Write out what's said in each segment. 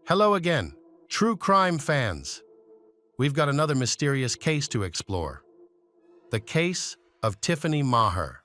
Hello again, true crime fans. We've got another mysterious case to explore. The case of Tiffany Maher.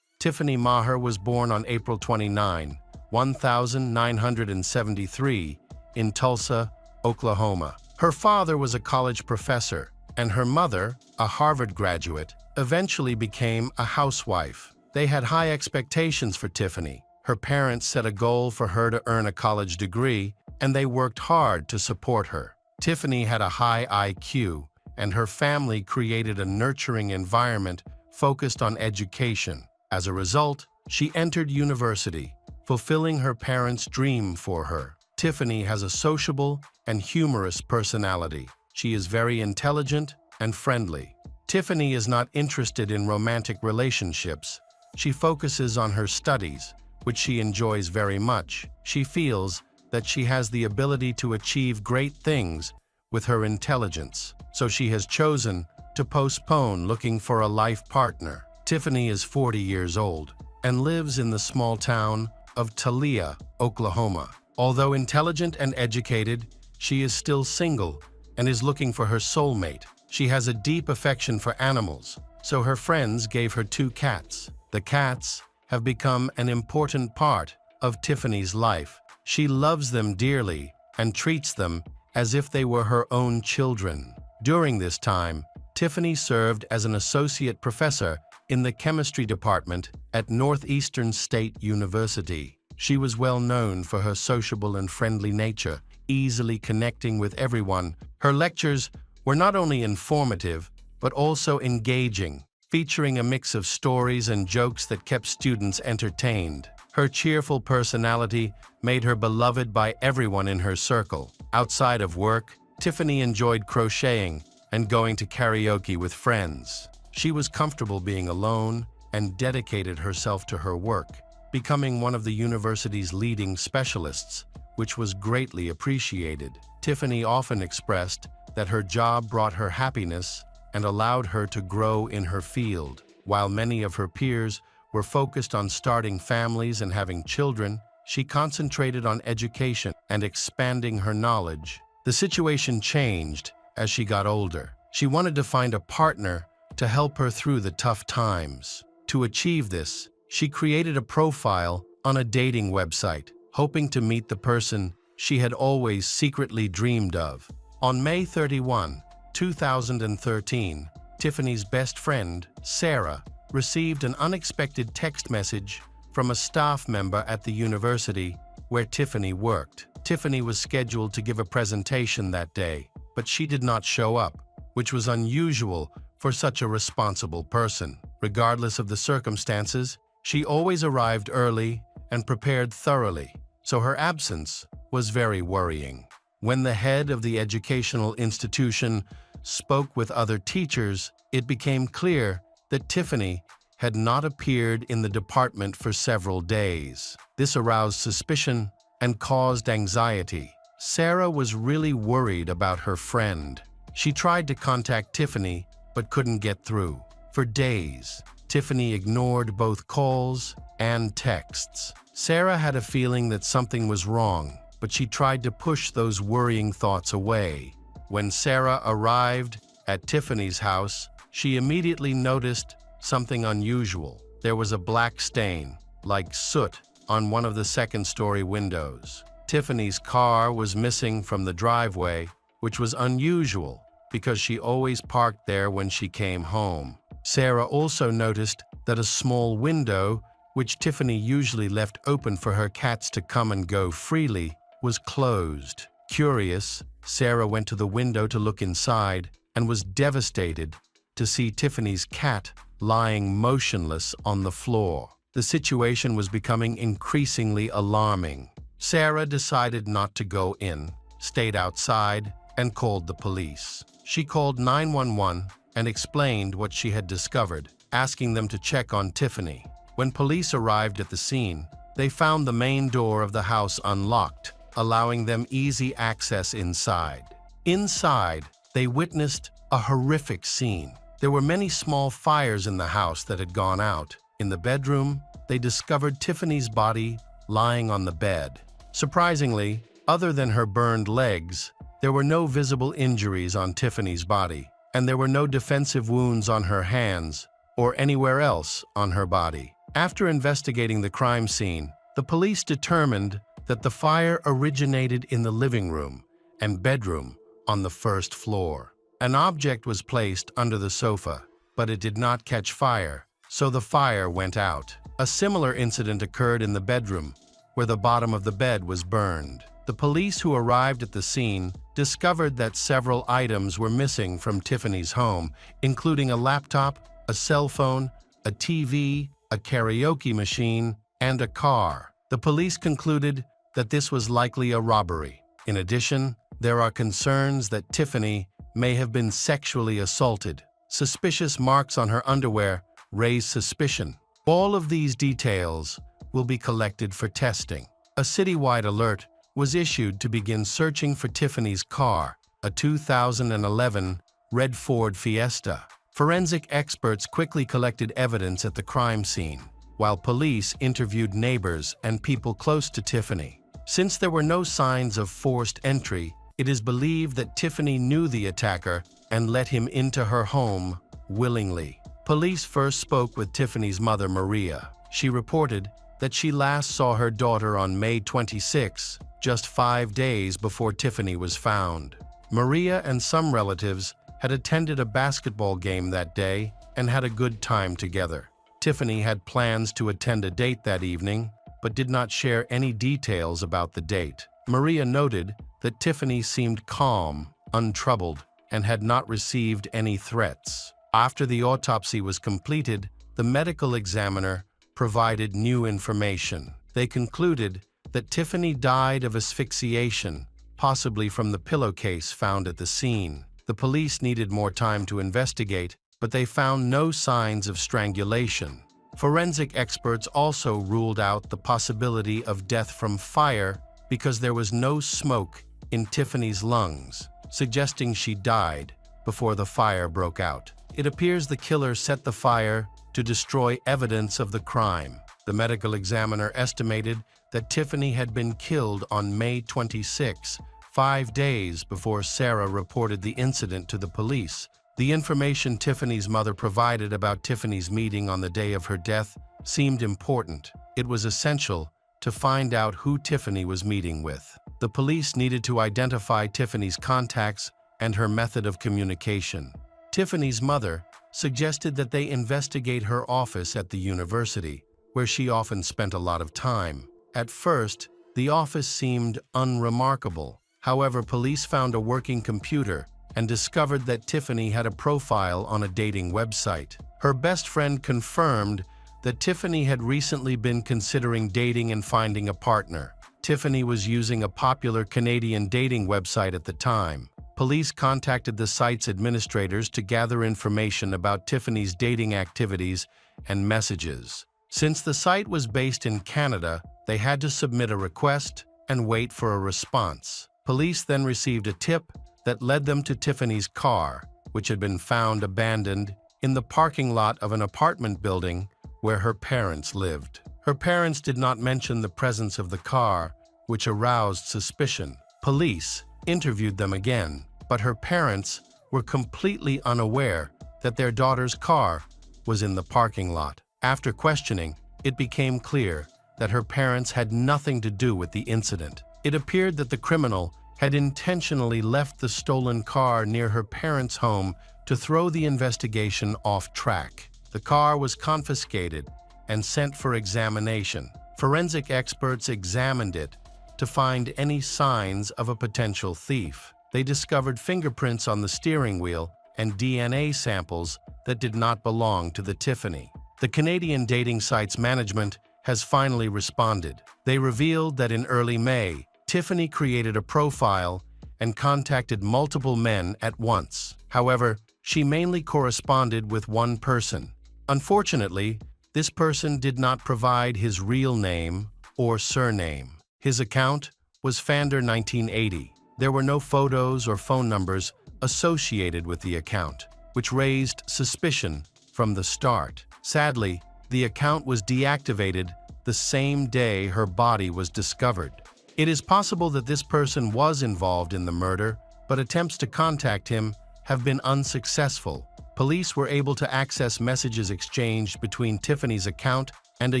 Tiffany Maher was born on April 29, 1973, in Tulsa, Oklahoma. Her father was a college professor, and her mother, a Harvard graduate, eventually became a housewife. They had high expectations for Tiffany. Her parents set a goal for her to earn a college degree, and they worked hard to support her. Tiffany had a high IQ, and her family created a nurturing environment focused on education. As a result, she entered university, fulfilling her parents' dream for her. Tiffany has a sociable and humorous personality. She is very intelligent and friendly. Tiffany is not interested in romantic relationships. She focuses on her studies, which she enjoys very much. She feels that she has the ability to achieve great things with her intelligence, so she has chosen to postpone looking for a life partner. Tiffany is 40 years old and lives in the small town of Tulsa, Oklahoma. Although intelligent and educated, she is still single and is looking for her soulmate. She has a deep affection for animals, so her friends gave her 2 cats. The cats have become an important part of Tiffany's life. She loves them dearly and treats them as if they were her own children. During this time, Tiffany served as an associate professor in the chemistry department at Northeastern State University. She was well known for her sociable and friendly nature, easily connecting with everyone. Her lectures were not only informative, but also engaging, featuring a mix of stories and jokes that kept students entertained. Her cheerful personality made her beloved by everyone in her circle. Outside of work, Tiffany enjoyed crocheting and going to karaoke with friends. She was comfortable being alone and dedicated herself to her work, becoming one of the university's leading specialists, which was greatly appreciated. Tiffany often expressed that her job brought her happiness and allowed her to grow in her field. While many of her peers were focused on starting families and having children, she concentrated on education and expanding her knowledge. The situation changed as she got older. She wanted to find a partner to help her through the tough times. To achieve this, she created a profile on a dating website, hoping to meet the person she had always secretly dreamed of. On May 31, 2013, Tiffany's best friend, Sarah, received an unexpected text message from a staff member at the university where Tiffany worked. Tiffany was scheduled to give a presentation that day, but she did not show up, which was unusual for such a responsible person. Regardless of the circumstances, she always arrived early and prepared thoroughly, so her absence was very worrying. When the head of the educational institution spoke with other teachers, it became clear that Tiffany had not appeared in the department for several days. This aroused suspicion and caused anxiety. Sarah was really worried about her friend. She tried to contact Tiffany, but couldn't get through. For days, Tiffany ignored both calls and texts. Sarah had a feeling that something was wrong, but she tried to push those worrying thoughts away. When Sarah arrived at Tiffany's house, she immediately noticed something unusual. There was a black stain, like soot, on one of the second-story windows. Tiffany's car was missing from the driveway, which was unusual because she always parked there when she came home. Sarah also noticed that a small window, which Tiffany usually left open for her cats to come and go freely, was closed. Curious, Sarah went to the window to look inside and was devastated to see Tiffany's cat lying motionless on the floor. The situation was becoming increasingly alarming. Sarah decided not to go in, stayed outside, and called the police. She called 911 and explained what she had discovered, asking them to check on Tiffany. When police arrived at the scene, they found the main door of the house unlocked, allowing them easy access inside. Inside, they witnessed a horrific scene. There were many small fires in the house that had gone out. In the bedroom, they discovered Tiffany's body lying on the bed. Surprisingly, Other than her burned legs, there were no visible injuries on Tiffany's body, and there were no defensive wounds on her hands or anywhere else on her body. After investigating the crime scene, the police determined that the fire originated in the living room and bedroom on the first floor. An object was placed under the sofa, but it did not catch fire, so the fire went out. A similar incident occurred in the bedroom, where the bottom of the bed was burned. The police who arrived at the scene discovered that several items were missing from Tiffany's home, including a laptop, a cell phone, a TV, a karaoke machine, and a car. The police concluded that this was likely a robbery. In addition, there are concerns that Tiffany may have been sexually assaulted. Suspicious marks on her underwear raise suspicion. All of these details will be collected for testing. A citywide alert was issued to begin searching for Tiffany's car, a 2011 red Ford Fiesta. Forensic experts quickly collected evidence at the crime scene, while police interviewed neighbors and people close to Tiffany. Since there were no signs of forced entry, it is believed that Tiffany knew the attacker and let him into her home willingly. Police first spoke with Tiffany's mother, Maria. She reported that she last saw her daughter on May 26, just 5 days before Tiffany was found. Maria and some relatives had attended a basketball game that day and had a good time together. Tiffany had plans to attend a date that evening, but did not share any details about the date. Maria noted that Tiffany seemed calm, untroubled, and had not received any threats. After the autopsy was completed, the medical examiner provided new information. They concluded that Tiffany died of asphyxiation, possibly from the pillowcase found at the scene. The police needed more time to investigate, but they found no signs of strangulation. Forensic experts also ruled out the possibility of death from fire because there was no smoke in Tiffany's lungs, suggesting she died before the fire broke out. It appears the killer set the fire to destroy evidence of the crime. The medical examiner estimated that Tiffany had been killed on May 26, 5 days before Sarah reported the incident to the police. The information Tiffany's mother provided about Tiffany's meeting on the day of her death seemed important. It was essential to find out who Tiffany was meeting with. The police needed to identify Tiffany's contacts and her method of communication. Tiffany's mother suggested that they investigate her office at the university, where she often spent a lot of time. At first, the office seemed unremarkable. However, police found a working computer and discovered that Tiffany had a profile on a dating website. Her best friend confirmed that Tiffany had recently been considering dating and finding a partner. Tiffany was using a popular Canadian dating website at the time. Police contacted the site's administrators to gather information about Tiffany's dating activities and messages. Since the site was based in Canada, they had to submit a request and wait for a response. Police then received a tip that led them to Tiffany's car, which had been found abandoned in the parking lot of an apartment building where her parents lived. Her parents did not mention the presence of the car, which aroused suspicion. Police interviewed them again, but her parents were completely unaware that their daughter's car was in the parking lot. After questioning, it became clear that her parents had nothing to do with the incident. It appeared that the criminal had intentionally left the stolen car near her parents' home to throw the investigation off track. The car was confiscated and sent for examination. Forensic experts examined it to find any signs of a potential thief. They discovered fingerprints on the steering wheel and DNA samples that did not belong to the Tiffany. The Canadian dating site's management has finally responded. They revealed that in early May, Tiffany created a profile and contacted multiple men at once. However, she mainly corresponded with one person. Unfortunately, this person did not provide his real name or surname. His account was Fander 1980. There were no photos or phone numbers associated with the account, which raised suspicion from the start. Sadly, the account was deactivated the same day her body was discovered. It is possible that this person was involved in the murder, but attempts to contact him have been unsuccessful. Police were able to access messages exchanged between Tiffany's account and a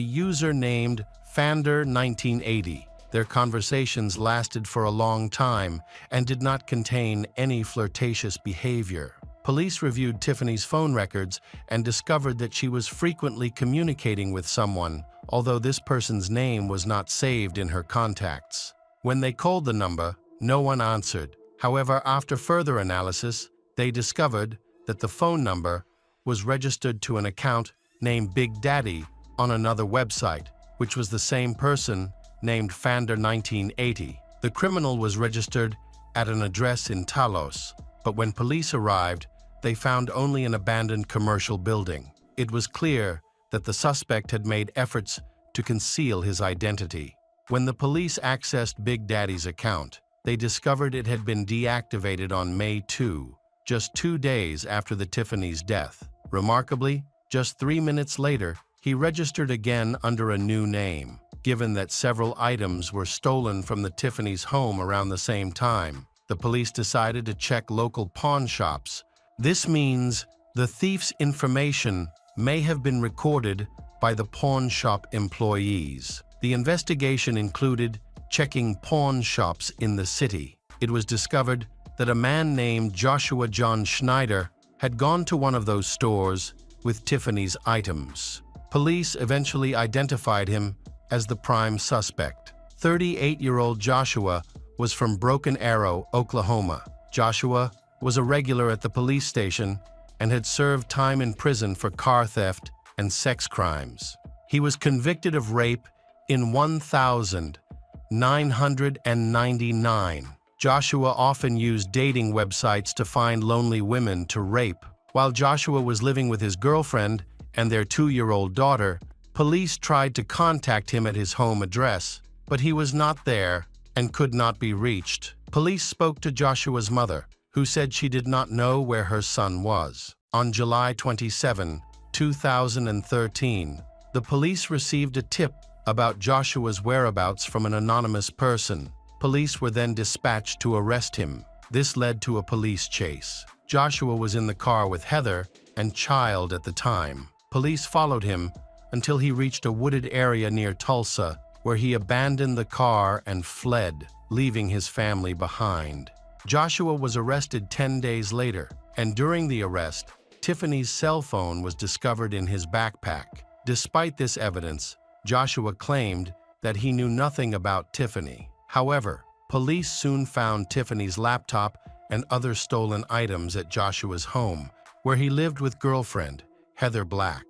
user named Fander1980. Their conversations lasted for a long time and did not contain any flirtatious behavior. Police reviewed Tiffany's phone records and discovered that she was frequently communicating with someone, although this person's name was not saved in her contacts. When they called the number, no one answered. However, after further analysis, they discovered that the phone number was registered to an account named Big Daddy on another website, which was the same person named Fander1980. The criminal was registered at an address in Talos, but when police arrived, they found only an abandoned commercial building. It was clear that the suspect had made efforts to conceal his identity. When the police accessed Big Daddy's account, they discovered it had been deactivated on May 2, just 2 days after the Tiffany's death. Remarkably, just 3 minutes later, he registered again under a new name. Given that several items were stolen from the Tiffany's home around the same time, the police decided to check local pawn shops. This means the thief's information may have been recorded by the pawn shop employees. The investigation included checking pawn shops in the city. It was discovered that a man named Joshua John Schneider had gone to one of those stores with Tiffany's items. Police eventually identified him as the prime suspect. 38-year-old Joshua was from Broken Arrow, Oklahoma. Joshua was a regular at the police station and had served time in prison for car theft and sex crimes. He was convicted of rape in 1999. Joshua often used dating websites to find lonely women to rape. While Joshua was living with his girlfriend and their 2-year-old daughter, police tried to contact him at his home address, but he was not there and could not be reached. Police spoke to Joshua's mother, who said she did not know where her son was. On July 27, 2013, the police received a tip about Joshua's whereabouts from an anonymous person. Police were then dispatched to arrest him. This led to a police chase. Joshua was in the car with Heather and child at the time. Police followed him until he reached a wooded area near Tulsa, where he abandoned the car and fled, leaving his family behind. Joshua was arrested 10 days later, and during the arrest, Tiffany's cell phone was discovered in his backpack. Despite this evidence, Joshua claimed that he knew nothing about Tiffany. However, police soon found Tiffany's laptop and other stolen items at Joshua's home, where he lived with girlfriend, Heather Black.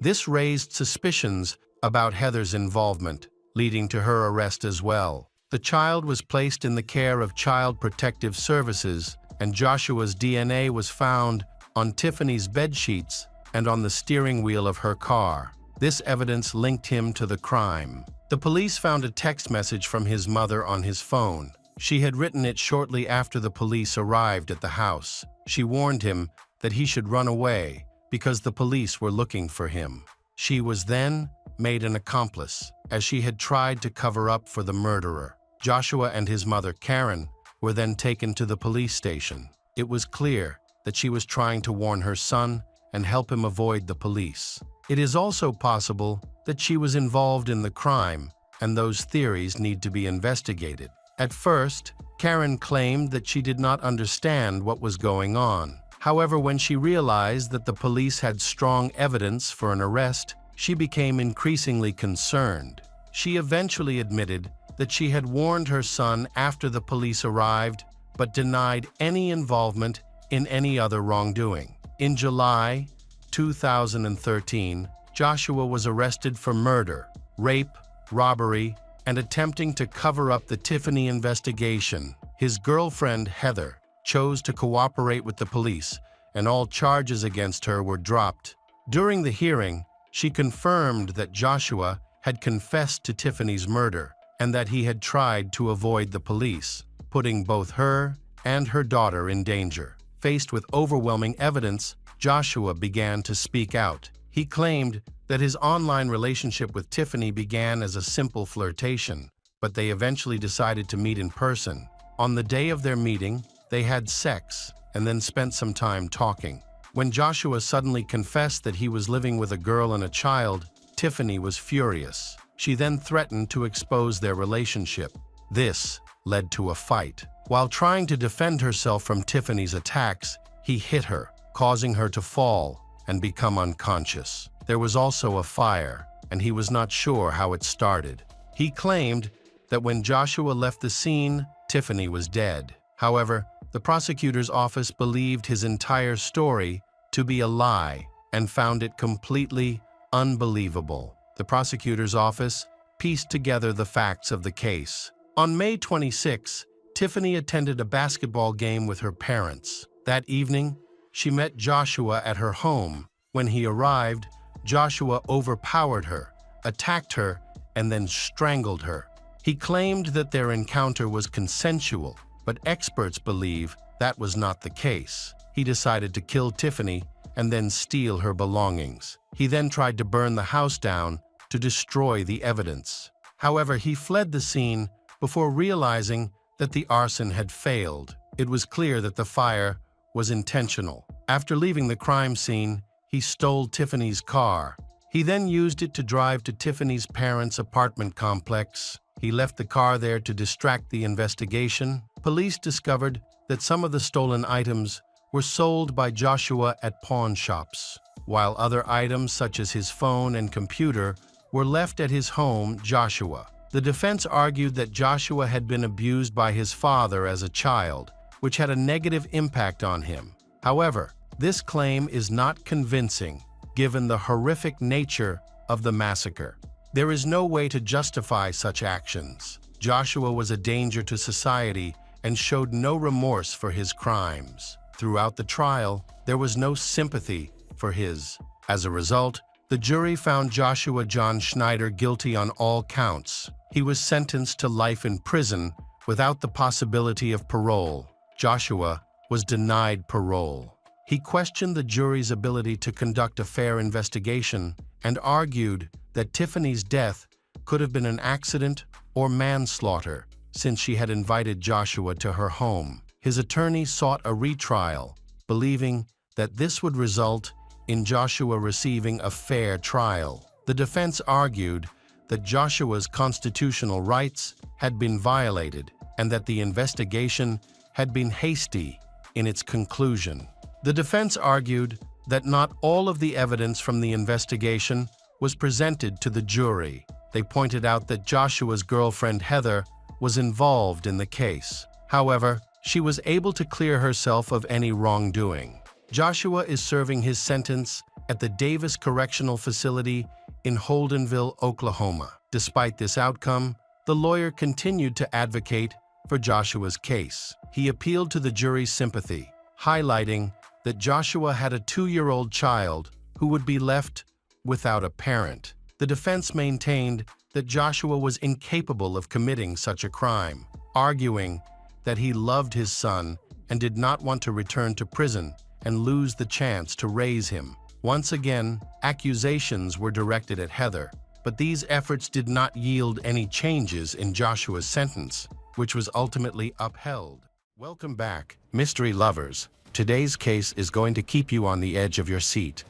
This raised suspicions about Heather's involvement, leading to her arrest as well. The child was placed in the care of Child Protective Services, and Joshua's DNA was found on Tiffany's bedsheets and on the steering wheel of her car. This evidence linked him to the crime. The police found a text message from his mother on his phone. She had written it shortly after the police arrived at the house. She warned him that he should run away because the police were looking for him. She was then made an accomplice, as she had tried to cover up for the murderer. Joshua and his mother, Karen, were then taken to the police station. It was clear that she was trying to warn her son and help him avoid the police. It is also possible that she was involved in the crime, and those theories need to be investigated. At first, Karen claimed that she did not understand what was going on. However, when she realized that the police had strong evidence for an arrest, she became increasingly concerned. She eventually admitted that she had warned her son after the police arrived, but denied any involvement in any other wrongdoing. In July 2013, Joshua was arrested for murder, rape, robbery, and attempting to cover up the Tiffany investigation. His girlfriend, Heather, chose to cooperate with the police, and all charges against her were dropped. During the hearing, she confirmed that Joshua had confessed to Tiffany's murder and that he had tried to avoid the police, putting both her and her daughter in danger. Faced with overwhelming evidence, Joshua began to speak out. He claimed that his online relationship with Tiffany began as a simple flirtation, but they eventually decided to meet in person. On the day of their meeting, they had sex and then spent some time talking. When Joshua suddenly confessed that he was living with a girl and a child, Tiffany was furious. She then threatened to expose their relationship. This led to a fight. While trying to defend herself from Tiffany's attacks, he hit her, causing her to fall and become unconscious. There was also a fire, and he was not sure how it started. He claimed that when Joshua left the scene, Tiffany was dead. However, the prosecutor's office believed his entire story to be a lie and found it completely unbelievable. The prosecutor's office pieced together the facts of the case. On May 26, Tiffany attended a basketball game with her parents. That evening, she met Joshua at her home. When he arrived, Joshua overpowered her, attacked her, and then strangled her. He claimed that their encounter was consensual, but experts believe that was not the case. He decided to kill Tiffany and then steal her belongings. He then tried to burn the house down to destroy the evidence. However, he fled the scene before realizing that the arson had failed. It was clear that the fire was intentional. After leaving the crime scene, he stole Tiffany's car. He then used it to drive to Tiffany's parents' apartment complex. He left the car there to distract the investigation. Police discovered that some of the stolen items were sold by Joshua at pawn shops, while other items such as his phone and computer were left at his home, Joshua. The defense argued that Joshua had been abused by his father as a child, which had a negative impact on him. However, this claim is not convincing, given the horrific nature of the massacre. There is no way to justify such actions. Joshua was a danger to society and showed no remorse for his crimes. Throughout the trial, there was no sympathy for his. As a result, the jury found Joshua John Schneider guilty on all counts. He was sentenced to life in prison without the possibility of parole. Joshua was denied parole. He questioned the jury's ability to conduct a fair investigation and argued that Tiffany's death could have been an accident or manslaughter, since she had invited Joshua to her home. His attorney sought a retrial, believing that this would result in Joshua receiving a fair trial. The defense argued that Joshua's constitutional rights had been violated and that the investigation had been hasty in its conclusion. The defense argued that not all of the evidence from the investigation was presented to the jury. They pointed out that Joshua's girlfriend Heather was involved in the case. However, she was able to clear herself of any wrongdoing. Joshua is serving his sentence at the Davis Correctional Facility in Holdenville, Oklahoma. Despite this outcome, the lawyer continued to advocate for Joshua's case. He appealed to the jury's sympathy, highlighting that Joshua had a 2-year-old child who would be left without a parent. The defense maintained that Joshua was incapable of committing such a crime, arguing that he loved his son and did not want to return to prison and lose the chance to raise him. Once again, accusations were directed at Heather, but these efforts did not yield any changes in Joshua's sentence, which was ultimately upheld. Welcome back, mystery lovers. Today's case is going to keep you on the edge of your seat.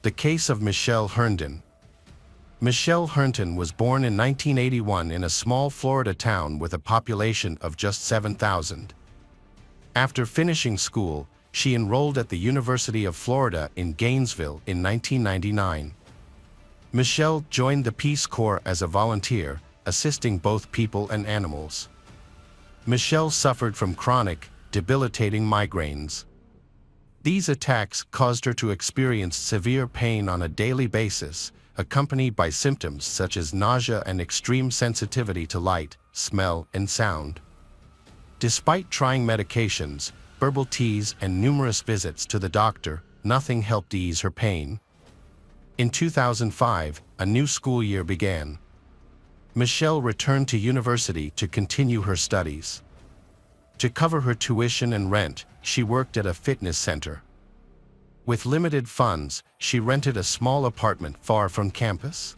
The case of Michelle Herndon. Michelle Herndon was born in 1981 in a small Florida town with a population of just 7,000. After finishing school, she enrolled at the University of Florida in Gainesville in 1999. Michelle joined the Peace Corps as a volunteer, assisting both people and animals. Michelle suffered from chronic, debilitating migraines. These attacks caused her to experience severe pain on a daily basis, accompanied by symptoms such as nausea and extreme sensitivity to light, smell, and sound. Despite trying medications, herbal teas, and numerous visits to the doctor, nothing helped ease her pain. In 2005, a new school year began. Michelle returned to university to continue her studies. To cover her tuition and rent, she worked at a fitness center. With limited funds, she rented a small apartment far from campus.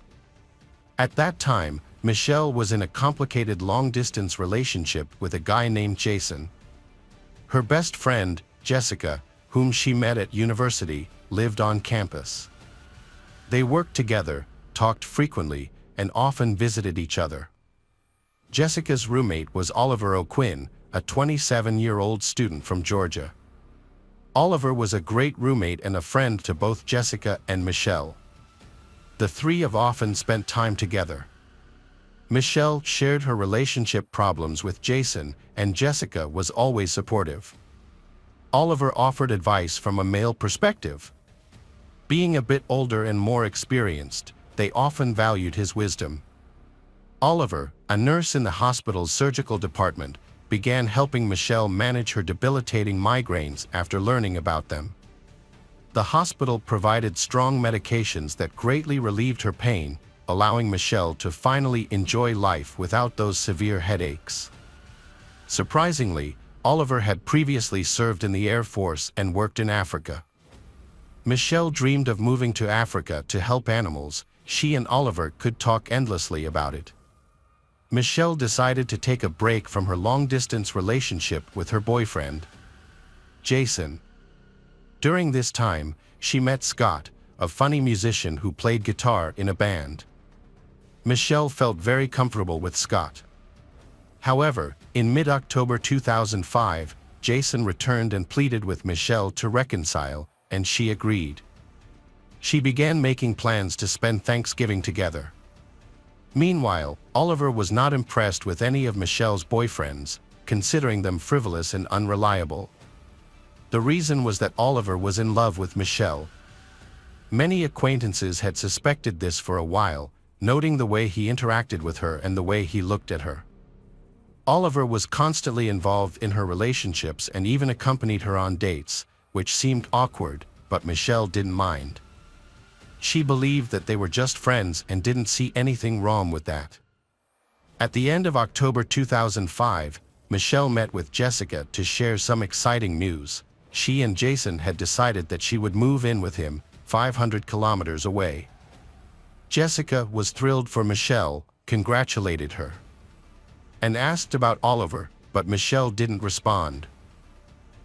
At that time, Michelle was in a complicated long-distance relationship with a guy named Jason. Her best friend, Jessica, whom she met at university, lived on campus. They worked together, talked frequently, and often visited each other. Jessica's roommate was Oliver O'Quinn, a 27-year-old student from Georgia. Oliver was a great roommate and a friend to both Jessica and Michelle. The three have often spent time together. Michelle shared her relationship problems with Jason, and Jessica was always supportive. Oliver offered advice from a male perspective. Being a bit older and more experienced, they often valued his wisdom. Oliver, a nurse in the hospital's surgical department, began helping Michelle manage her debilitating migraines after learning about them. The hospital provided strong medications that greatly relieved her pain, allowing Michelle to finally enjoy life without those severe headaches. Surprisingly, Oliver had previously served in the Air Force and worked in Africa. Michelle dreamed of moving to Africa to help animals. She and Oliver could talk endlessly about it. Michelle decided to take a break from her long-distance relationship with her boyfriend, Jason. During this time, she met Scott, a funny musician who played guitar in a band. Michelle felt very comfortable with Scott. However, in mid-October 2005, Jason returned and pleaded with Michelle to reconcile, and she agreed. She began making plans to spend Thanksgiving together. Meanwhile, Oliver was not impressed with any of Michelle's boyfriends, considering them frivolous and unreliable. The reason was that Oliver was in love with Michelle. Many acquaintances had suspected this for a while, noting the way he interacted with her and the way he looked at her. Oliver was constantly involved in her relationships and even accompanied her on dates, which seemed awkward, but Michelle didn't mind. She believed that they were just friends and didn't see anything wrong with that. At the end of October 2005, Michelle met with Jessica to share some exciting news. She and Jason had decided that she would move in with him, 500 kilometers away. Jessica was thrilled for Michelle, congratulated her, and asked about Oliver, but Michelle didn't respond.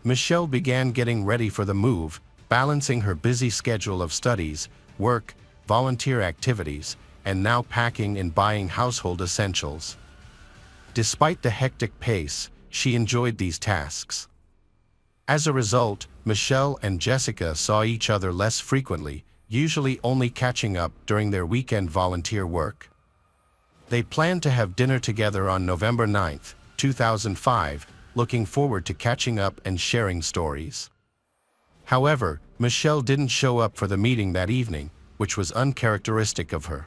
Michelle began getting ready for the move, balancing her busy schedule of studies, work, volunteer activities, and now packing and buying household essentials. Despite the hectic pace, she enjoyed these tasks. As a result, Michelle and Jessica saw each other less frequently, usually only catching up during their weekend volunteer work. They planned to have dinner together on November 9, 2005, looking forward to catching up and sharing stories. However, Michelle didn't show up for the meeting that evening, which was uncharacteristic of her.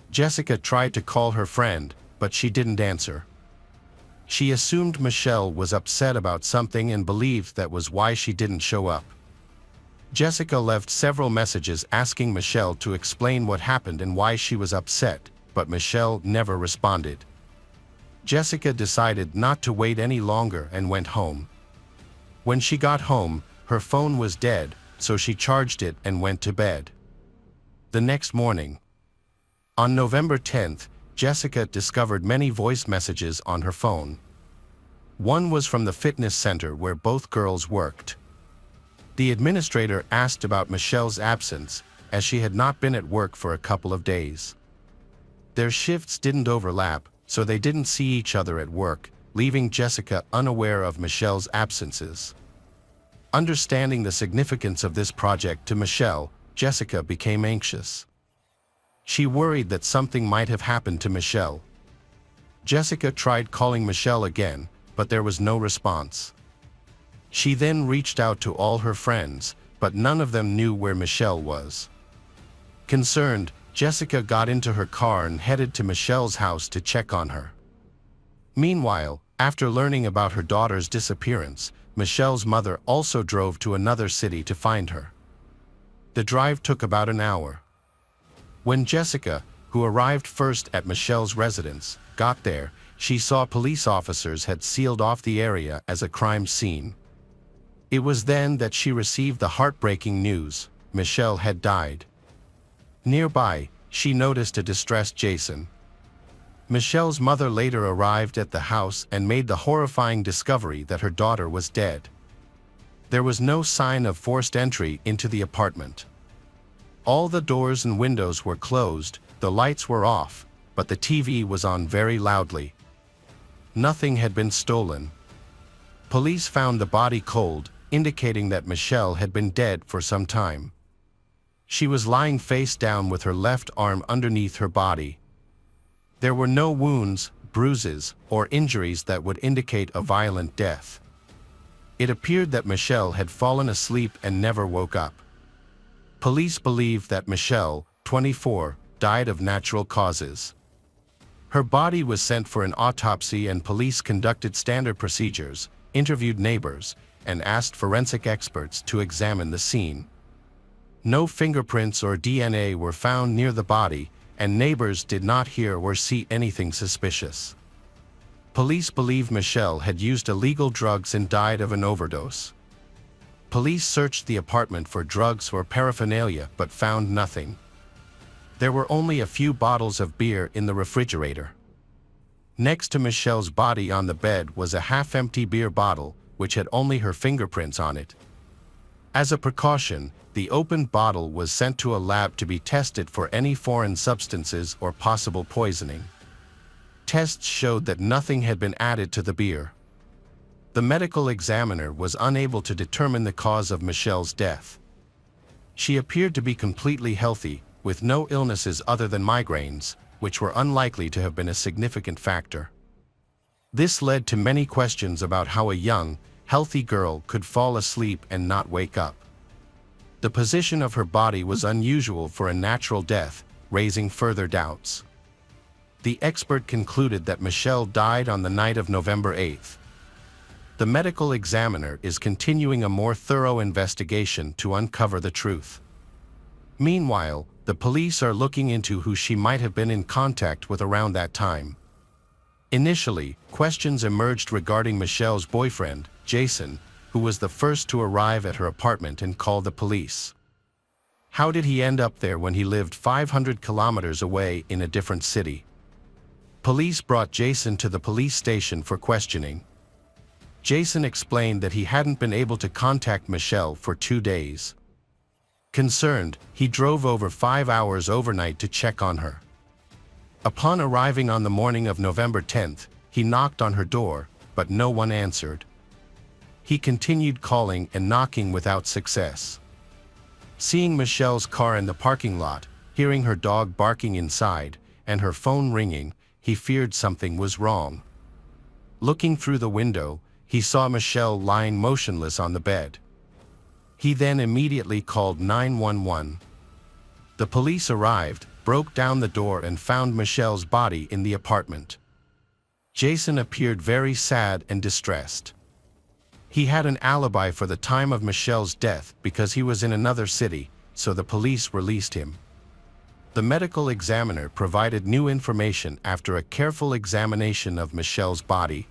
Jessica tried to call her friend, but she didn't answer. She assumed Michelle was upset about something and believed that was why she didn't show up. Jessica left several messages asking Michelle to explain what happened and why she was upset, but Michelle never responded. Jessica decided not to wait any longer and went home. When she got home, her phone was dead, so she charged it and went to bed. The next morning, on November 10th, Jessica discovered many voice messages on her phone. One was from the fitness center where both girls worked. The administrator asked about Michelle's absence, as she had not been at work for a couple of days. Their shifts didn't overlap, so they didn't see each other at work, leaving Jessica unaware of Michelle's absences. Understanding the significance of this project to Michelle, Jessica became anxious. She worried that something might have happened to Michelle. Jessica tried calling Michelle again, but there was no response. She then reached out to all her friends, but none of them knew where Michelle was. Concerned, Jessica got into her car and headed to Michelle's house to check on her. Meanwhile, after learning about her daughter's disappearance, Michelle's mother also drove to another city to find her. The drive took about an hour. When Jessica, who arrived first at Michelle's residence, got there, she saw police officers had sealed off the area as a crime scene. It was then that she received the heartbreaking news: Michelle had died. Nearby, she noticed a distressed Jason. Michelle's mother later arrived at the house and made the horrifying discovery that her daughter was dead. There was no sign of forced entry into the apartment. All the doors and windows were closed, the lights were off, but the TV was on very loudly. Nothing had been stolen. Police found the body cold, indicating that Michelle had been dead for some time. She was lying face down with her left arm underneath her body. There were no wounds, bruises, or injuries that would indicate a violent death. It appeared that Michelle had fallen asleep and never woke up. Police believe that Michelle, 24, died of natural causes. Her body was sent for an autopsy and police conducted standard procedures, interviewed neighbors, and asked forensic experts to examine the scene. No fingerprints or DNA were found near the body, and neighbors did not hear or see anything suspicious. Police believe Michelle had used illegal drugs and died of an overdose. Police searched the apartment for drugs or paraphernalia but found nothing. There were only a few bottles of beer in the refrigerator. Next to Michelle's body on the bed was a half-empty beer bottle, which had only her fingerprints on it. As a precaution, the opened bottle was sent to a lab to be tested for any foreign substances or possible poisoning. Tests showed that nothing had been added to the beer. The medical examiner was unable to determine the cause of Michelle's death. She appeared to be completely healthy, with no illnesses other than migraines, which were unlikely to have been a significant factor. This led to many questions about how a young, healthy girl could fall asleep and not wake up. The position of her body was unusual for a natural death, raising further doubts. The expert concluded that Michelle died on the night of November 8th. The medical examiner is continuing a more thorough investigation to uncover the truth. Meanwhile, the police are looking into who she might have been in contact with around that time. Initially, questions emerged regarding Michelle's boyfriend, Jason, who was the first to arrive at her apartment and call the police. How did he end up there when he lived 500 kilometers away in a different city? Police brought Jason to the police station for questioning. Jason explained that he hadn't been able to contact Michelle for 2 days. Concerned, he drove over 5 hours overnight to check on her. Upon arriving on the morning of November 10th, he knocked on her door, but no one answered. He continued calling and knocking without success. Seeing Michelle's car in the parking lot, hearing her dog barking inside, and her phone ringing, he feared something was wrong. Looking through the window, he saw Michelle lying motionless on the bed. He then immediately called 911. The police arrived, broke down the door and found Michelle's body in the apartment. Jason appeared very sad and distressed. He had an alibi for the time of Michelle's death because he was in another city, so the police released him. The medical examiner provided new information after a careful examination of Michelle's body.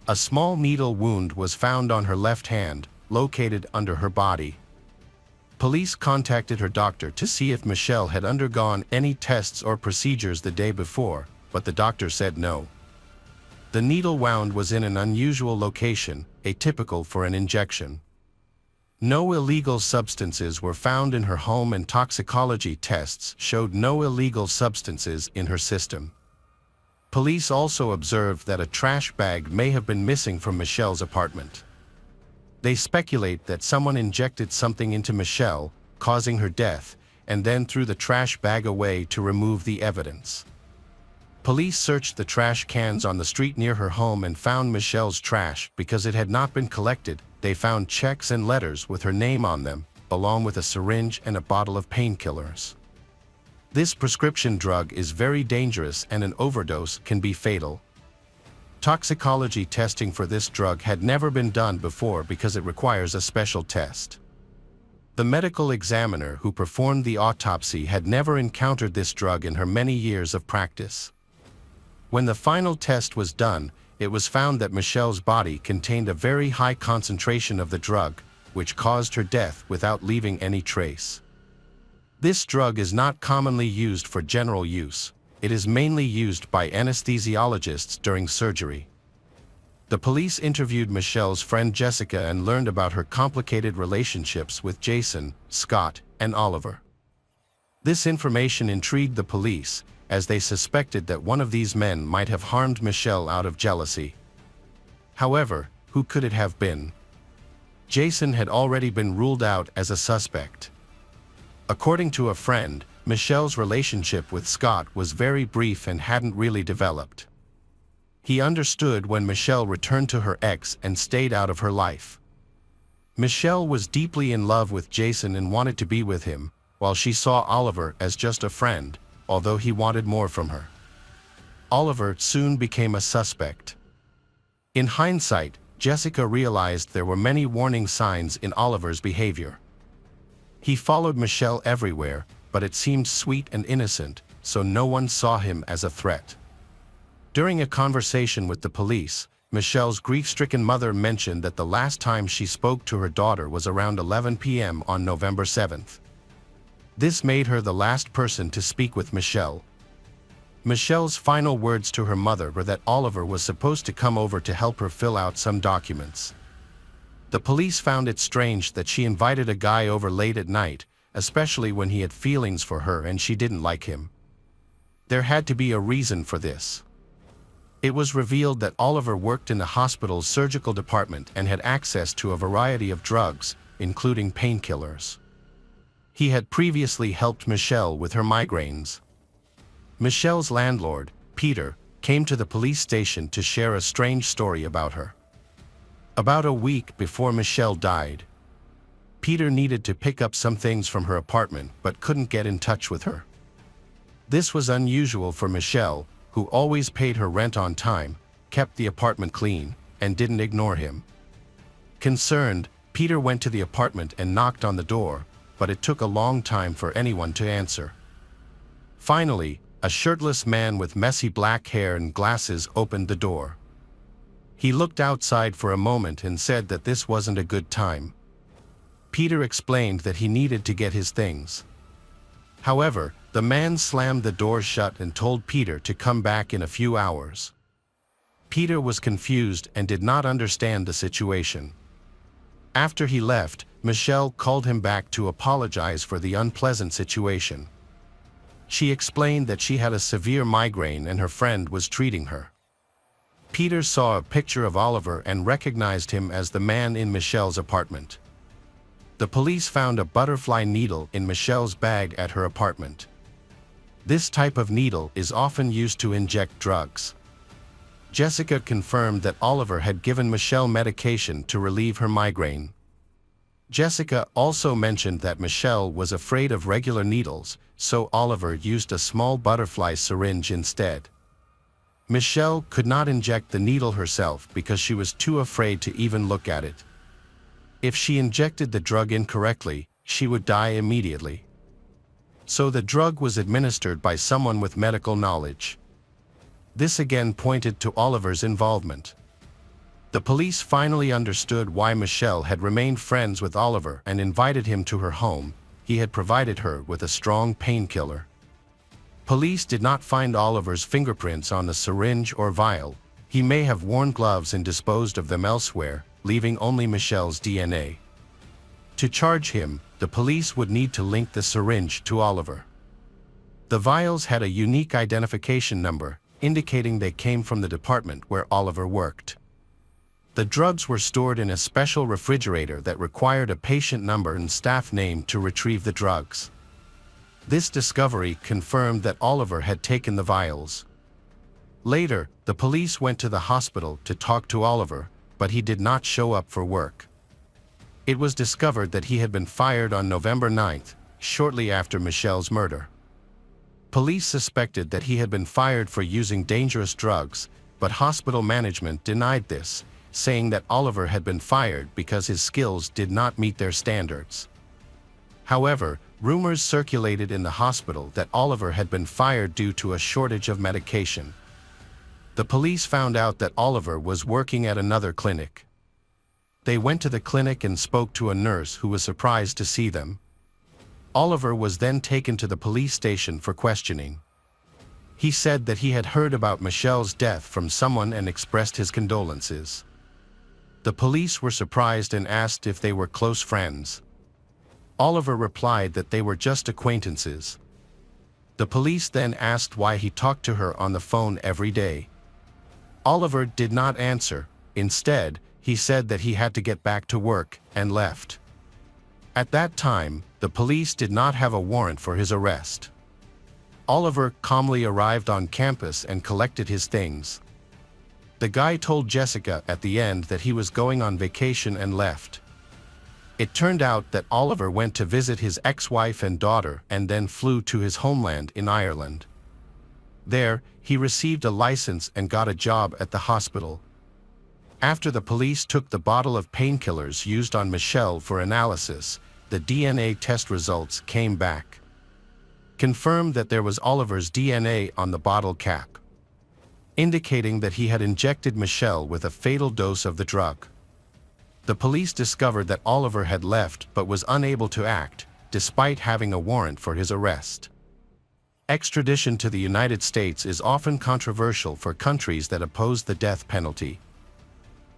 A small needle wound was found on her left hand, located under her body. Police contacted her doctor to see if Michelle had undergone any tests or procedures the day before, but the doctor said no. The needle wound was in an unusual location, atypical for an injection. No illegal substances were found in her home and toxicology tests showed no illegal substances in her system. Police also observed that a trash bag may have been missing from Michelle's apartment. They speculate that someone injected something into Michelle, causing her death, and then threw the trash bag away to remove the evidence. Police searched the trash cans on the street near her home and found Michelle's trash because it had not been collected. They found checks and letters with her name on them, along with a syringe and a bottle of painkillers. This prescription drug is very dangerous and an overdose can be fatal. Toxicology testing for this drug had never been done before because it requires a special test. The medical examiner who performed the autopsy had never encountered this drug in her many years of practice. When the final test was done, it was found that Michelle's body contained a very high concentration of the drug, which caused her death without leaving any trace. This drug is not commonly used for general use, It is mainly used by anesthesiologists during surgery. The police interviewed Michelle's friend Jessica and learned about her complicated relationships with Jason, Scott, and Oliver. This information intrigued the police, as they suspected that one of these men might have harmed Michelle out of jealousy. However, who could it have been? Jason had already been ruled out as a suspect. According to a friend, Michelle's relationship with Scott was very brief and hadn't really developed. He understood when Michelle returned to her ex and stayed out of her life. Michelle was deeply in love with Jason and wanted to be with him, while she saw Oliver as just a friend, although he wanted more from her. Oliver soon became a suspect. In hindsight, Jessica realized there were many warning signs in Oliver's behavior. He followed Michelle everywhere, but it seemed sweet and innocent, so no one saw him as a threat. During a conversation with the police, Michelle's grief-stricken mother mentioned that the last time she spoke to her daughter was around 11 p.m. on November 7th. This made her the last person to speak with Michelle. Michelle's final words to her mother were that Oliver was supposed to come over to help her fill out some documents. The police found it strange that she invited a guy over late at night, especially when he had feelings for her and she didn't like him. There had to be a reason for this. It was revealed that Oliver worked in the hospital's surgical department and had access to a variety of drugs, including painkillers. He had previously helped Michelle with her migraines. Michelle's landlord, Peter, came to the police station to share a strange story about her. About a week before Michelle died, Peter needed to pick up some things from her apartment but couldn't get in touch with her. This was unusual for Michelle, who always paid her rent on time, kept the apartment clean, and didn't ignore him. Concerned, Peter went to the apartment and knocked on the door, but it took a long time for anyone to answer. Finally, a shirtless man with messy black hair and glasses opened the door. He looked outside for a moment and said that this wasn't a good time. Peter explained that he needed to get his things. However, the man slammed the door shut and told Peter to come back in a few hours. Peter was confused and did not understand the situation. After he left, Michelle called him back to apologize for the unpleasant situation. She explained that she had a severe migraine and her friend was treating her. Peter saw a picture of Oliver and recognized him as the man in Michelle's apartment. The police found a butterfly needle in Michelle's bag at her apartment. This type of needle is often used to inject drugs. Jessica confirmed that Oliver had given Michelle medication to relieve her migraine. Jessica also mentioned that Michelle was afraid of regular needles, so Oliver used a small butterfly syringe instead. Michelle could not inject the needle herself because she was too afraid to even look at it. If she injected the drug incorrectly, she would die immediately. So the drug was administered by someone with medical knowledge. This again pointed to Oliver's involvement. The police finally understood why Michelle had remained friends with Oliver and invited him to her home. He had provided her with a strong painkiller. Police did not find Oliver's fingerprints on the syringe or vial. He may have worn gloves and disposed of them elsewhere, leaving only Michelle's DNA. To charge him, the police would need to link the syringe to Oliver. The vials had a unique identification number, indicating they came from the department where Oliver worked. The drugs were stored in a special refrigerator that required a patient number and staff name to retrieve the drugs. This discovery confirmed that Oliver had taken the vials. Later, the police went to the hospital to talk to Oliver, but he did not show up for work. It was discovered that he had been fired on November 9th, shortly after Michelle's murder. Police suspected that he had been fired for using dangerous drugs, but hospital management denied this, saying that Oliver had been fired because his skills did not meet their standards. However, rumors circulated in the hospital that Oliver had been fired due to a shortage of medication. The police found out that Oliver was working at another clinic. They went to the clinic and spoke to a nurse who was surprised to see them. Oliver was then taken to the police station for questioning. He said that he had heard about Michelle's death from someone and expressed his condolences. The police were surprised and asked if they were close friends. Oliver replied that they were just acquaintances. The police then asked why he talked to her on the phone every day. Oliver did not answer. Instead, he said that he had to get back to work and left. At that time, the police did not have a warrant for his arrest. Oliver calmly arrived on campus and collected his things. The guy told Jessica at the end that he was going on vacation and left. It turned out that Oliver went to visit his ex-wife and daughter and then flew to his homeland in Ireland. There, he received a license and got a job at the hospital. After the police took the bottle of painkillers used on Michelle for analysis, the DNA test results came back. Confirmed that there was Oliver's DNA on the bottle cap, indicating that he had injected Michelle with a fatal dose of the drug. The police discovered that Oliver had left but was unable to act, despite having a warrant for his arrest. Extradition to the United States is often controversial for countries that oppose the death penalty.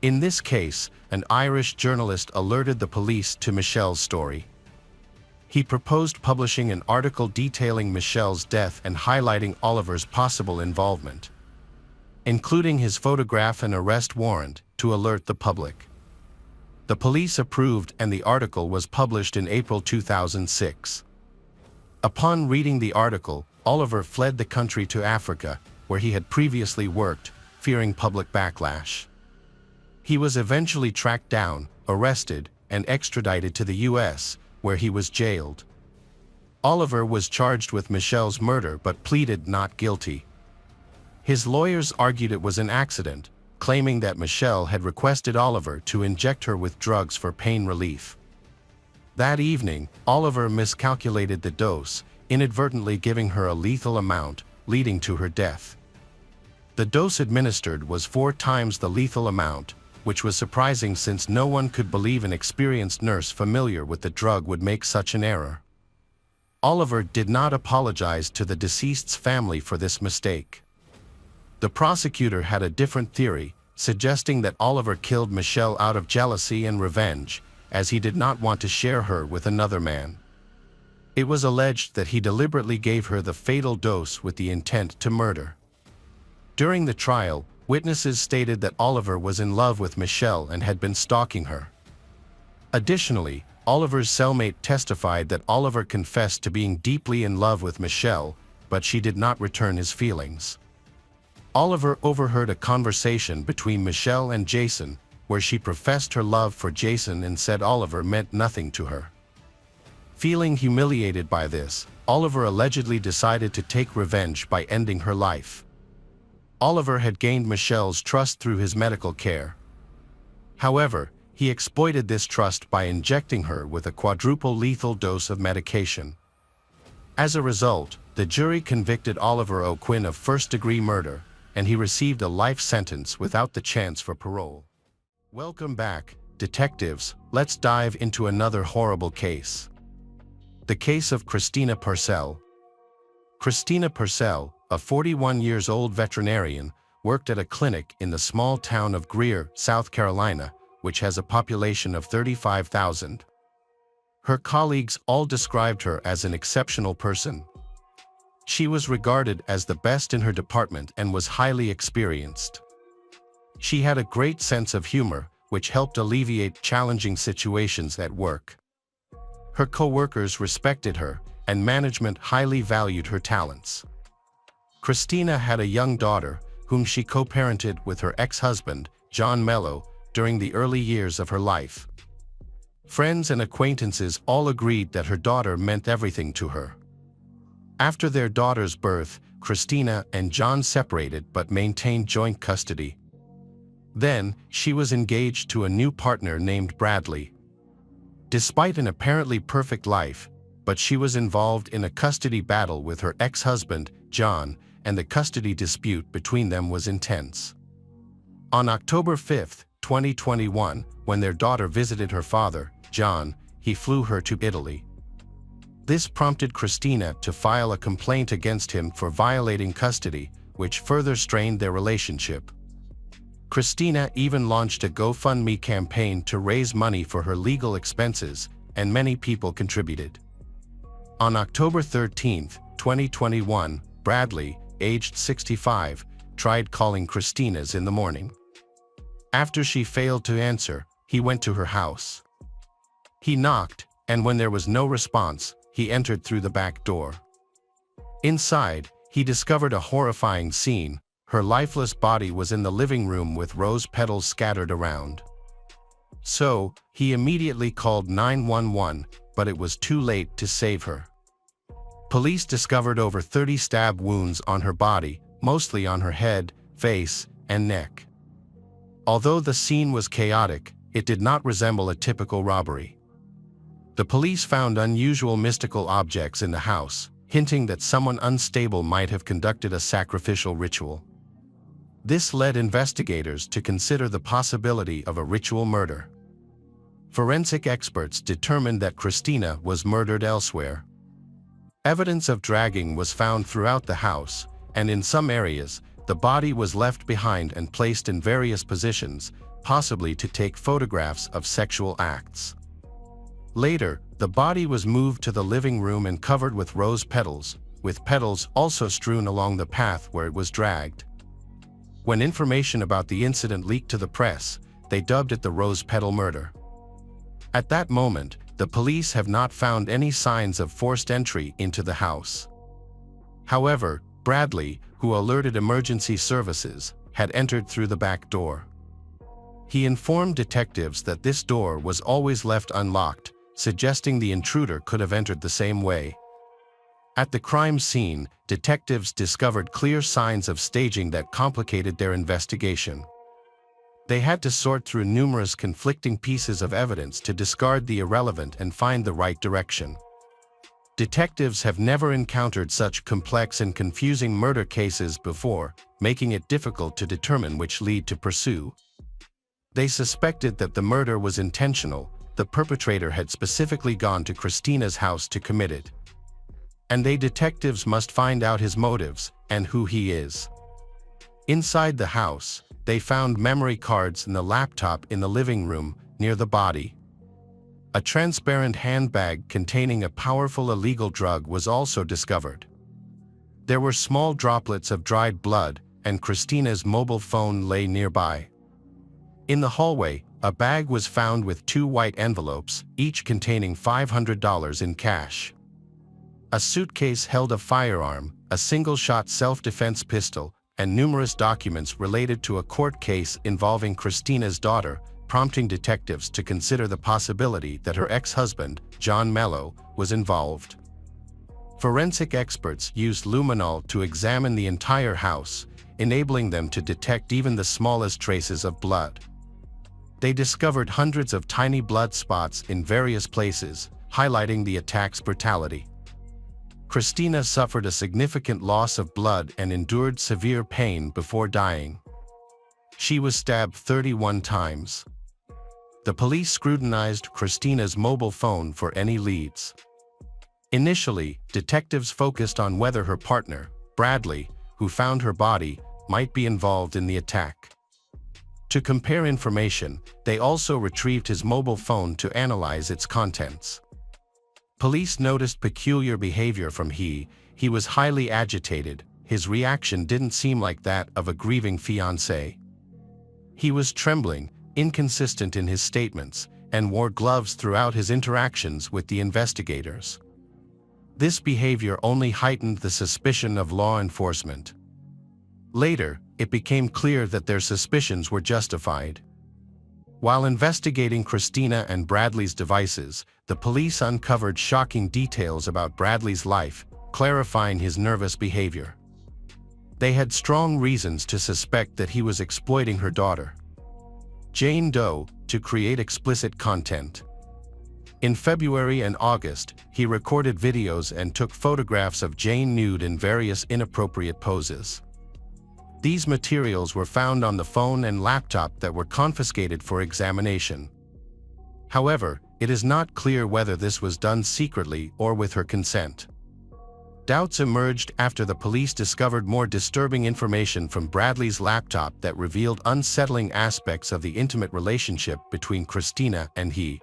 In this case, an Irish journalist alerted the police to Michelle's story. He proposed publishing an article detailing Michelle's death and highlighting Oliver's possible involvement, including his photograph and arrest warrant, to alert the public. The police approved and the article was published in April 2006. Upon reading the article, Oliver fled the country to Africa, where he had previously worked, fearing public backlash. He was eventually tracked down, arrested, and extradited to the US, where he was jailed. Oliver was charged with Michelle's murder but pleaded not guilty. His lawyers argued it was an accident, claiming that Michelle had requested Oliver to inject her with drugs for pain relief. That evening, Oliver miscalculated the dose, inadvertently giving her a lethal amount, leading to her death. The dose administered was 4 times the lethal amount, which was surprising since no one could believe an experienced nurse familiar with the drug would make such an error. Oliver did not apologize to the deceased's family for this mistake. The prosecutor had a different theory, suggesting that Oliver killed Michelle out of jealousy and revenge, as he did not want to share her with another man. It was alleged that he deliberately gave her the fatal dose with the intent to murder. During the trial, witnesses stated that Oliver was in love with Michelle and had been stalking her. Additionally, Oliver's cellmate testified that Oliver confessed to being deeply in love with Michelle, but she did not return his feelings. Oliver overheard a conversation between Michelle and Jason, where she professed her love for Jason and said Oliver meant nothing to her. Feeling humiliated by this, Oliver allegedly decided to take revenge by ending her life. Oliver had gained Michelle's trust through his medical care. However, he exploited this trust by injecting her with a quadruple lethal dose of medication. As a result, the jury convicted Oliver O'Quinn of first-degree murder, and he received a life sentence without the chance for parole. Welcome back, detectives. Let's dive into another horrible case. The case of Christina Purcell. Christina Purcell, a 41-year-old veterinarian, worked at a clinic in the small town of Greer, South Carolina, which has a population of 35,000. Her colleagues all described her as an exceptional person. She was regarded as the best in her department and was highly experienced. She had a great sense of humor, which helped alleviate challenging situations at work. Her co-workers respected her, and management highly valued her talents. Christina had a young daughter, whom she co-parented with her ex-husband, John Mello, during the early years of her life. Friends and acquaintances all agreed that her daughter meant everything to her. After their daughter's birth, Christina and John separated but maintained joint custody. Then, she was engaged to a new partner named Bradley. Despite an apparently perfect life, but she was involved in a custody battle with her ex-husband, John, and the custody dispute between them was intense. On October 5, 2021, when their daughter visited her father, John, he flew her to Italy. This prompted Christina to file a complaint against him for violating custody, which further strained their relationship. Christina even launched a GoFundMe campaign to raise money for her legal expenses, and many people contributed. On October 13, 2021, Bradley, aged 65, tried calling Christina's in the morning. After she failed to answer, he went to her house. He knocked, and when there was no response, he entered through the back door. Inside, he discovered a horrifying scene. Her lifeless body was in the living room with rose petals scattered around. So, he immediately called 911, but it was too late to save her. Police discovered over 30 stab wounds on her body, mostly on her head, face, and neck. Although the scene was chaotic, it did not resemble a typical robbery. The police found unusual mystical objects in the house, hinting that someone unstable might have conducted a sacrificial ritual. This led investigators to consider the possibility of a ritual murder. Forensic experts determined that Christina was murdered elsewhere. Evidence of dragging was found throughout the house, and in some areas, the body was left behind and placed in various positions, possibly to take photographs of sexual acts. Later, the body was moved to the living room and covered with rose petals, with petals also strewn along the path where it was dragged. When information about the incident leaked to the press, they dubbed it the rose petal murder. At that moment, the police have not found any signs of forced entry into the house. However, Bradley, who alerted emergency services, had entered through the back door. He informed detectives that this door was always left unlocked, suggesting the intruder could have entered the same way. At the crime scene, detectives discovered clear signs of staging that complicated their investigation. They had to sort through numerous conflicting pieces of evidence to discard the irrelevant and find the right direction. Detectives have never encountered such complex and confusing murder cases before, making it difficult to determine which lead to pursue. They suspected that the murder was intentional. The perpetrator had specifically gone to Christina's house to commit it. And detectives must find out his motives and who he is. Inside the house, they found memory cards and the laptop in the living room near the body. A transparent handbag containing a powerful illegal drug was also discovered. There were small droplets of dried blood, and Christina's mobile phone lay nearby. In the hallway, a bag was found with 2 white envelopes, each containing $500 in cash. A suitcase held a firearm, a single-shot self-defense pistol, and numerous documents related to a court case involving Christina's daughter, prompting detectives to consider the possibility that her ex-husband, John Mello, was involved. Forensic experts used luminol to examine the entire house, enabling them to detect even the smallest traces of blood. They discovered hundreds of tiny blood spots in various places, highlighting the attack's brutality. Christina suffered a significant loss of blood and endured severe pain before dying. She was stabbed 31 times. The police scrutinized Christina's mobile phone for any leads. Initially, detectives focused on whether her partner, Bradley, who found her body, might be involved in the attack. To compare information, they also retrieved his mobile phone to analyze its contents. Police noticed peculiar behavior from he was highly agitated. His reaction didn't seem like that of a grieving fiancé. He was trembling, inconsistent in his statements, and wore gloves throughout his interactions with the investigators. This behavior only heightened the suspicion of law enforcement. Later, it became clear that their suspicions were justified. While investigating Christina and Bradley's devices, the police uncovered shocking details about Bradley's life, clarifying his nervous behavior. They had strong reasons to suspect that he was exploiting her daughter, Jane Doe, to create explicit content. In February and August, he recorded videos and took photographs of Jane nude in various inappropriate poses. These materials were found on the phone and laptop that were confiscated for examination. However, It is not clear whether this was done secretly or with her consent. Doubts emerged after the police discovered more disturbing information from Bradley's laptop that revealed unsettling aspects of the intimate relationship between Christina and he.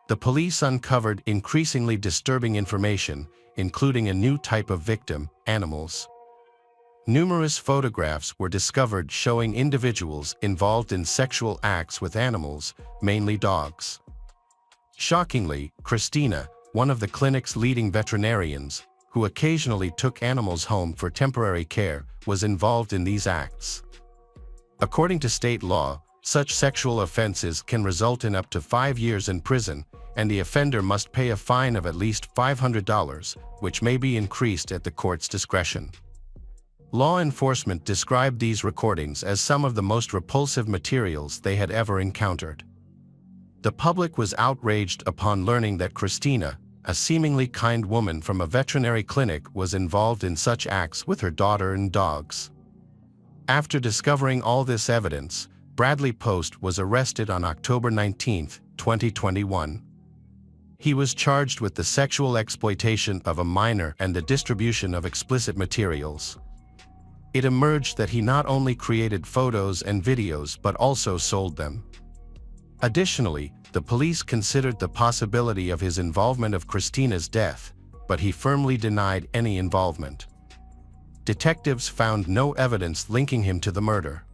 The police uncovered increasingly disturbing information, including a new type of victim, animals. Numerous photographs were discovered showing individuals involved in sexual acts with animals, mainly dogs. Shockingly, Christina, one of the clinic's leading veterinarians, who occasionally took animals home for temporary care, was involved in these acts. According to state law, such sexual offenses can result in up to 5 years in prison, and the offender must pay a fine of at least $500, which may be increased at the court's discretion. Law enforcement described these recordings as some of the most repulsive materials they had ever encountered. The public was outraged upon learning that Christina, a seemingly kind woman from a veterinary clinic, was involved in such acts with her daughter and dogs. After discovering all this evidence, Bradley Post was arrested on October 19, 2021. He was charged with the sexual exploitation of a minor and the distribution of explicit materials. It emerged that he not only created photos and videos but also sold them. Additionally, the police considered the possibility of his involvement of Christina's death, but he firmly denied any involvement. Detectives found no evidence linking him to the murder.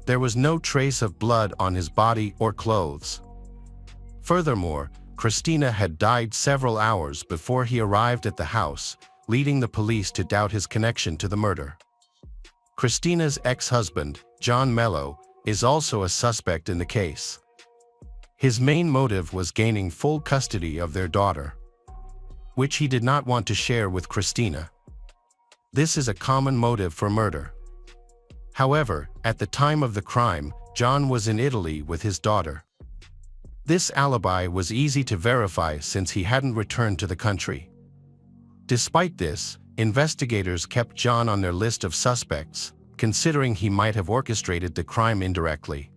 There was no trace of blood on his body or clothes. Furthermore, Christina had died several hours before he arrived at the house, leading the police to doubt his connection to the murder. Christina's ex-husband, John Mello, is also a suspect in the case. His main motive was gaining full custody of their daughter, which he did not want to share with Christina. This is a common motive for murder. However, at the time of the crime, John was in Italy with his daughter. This alibi was easy to verify since he hadn't returned to the country. Despite this, investigators kept John on their list of suspects, considering he might have orchestrated the crime indirectly.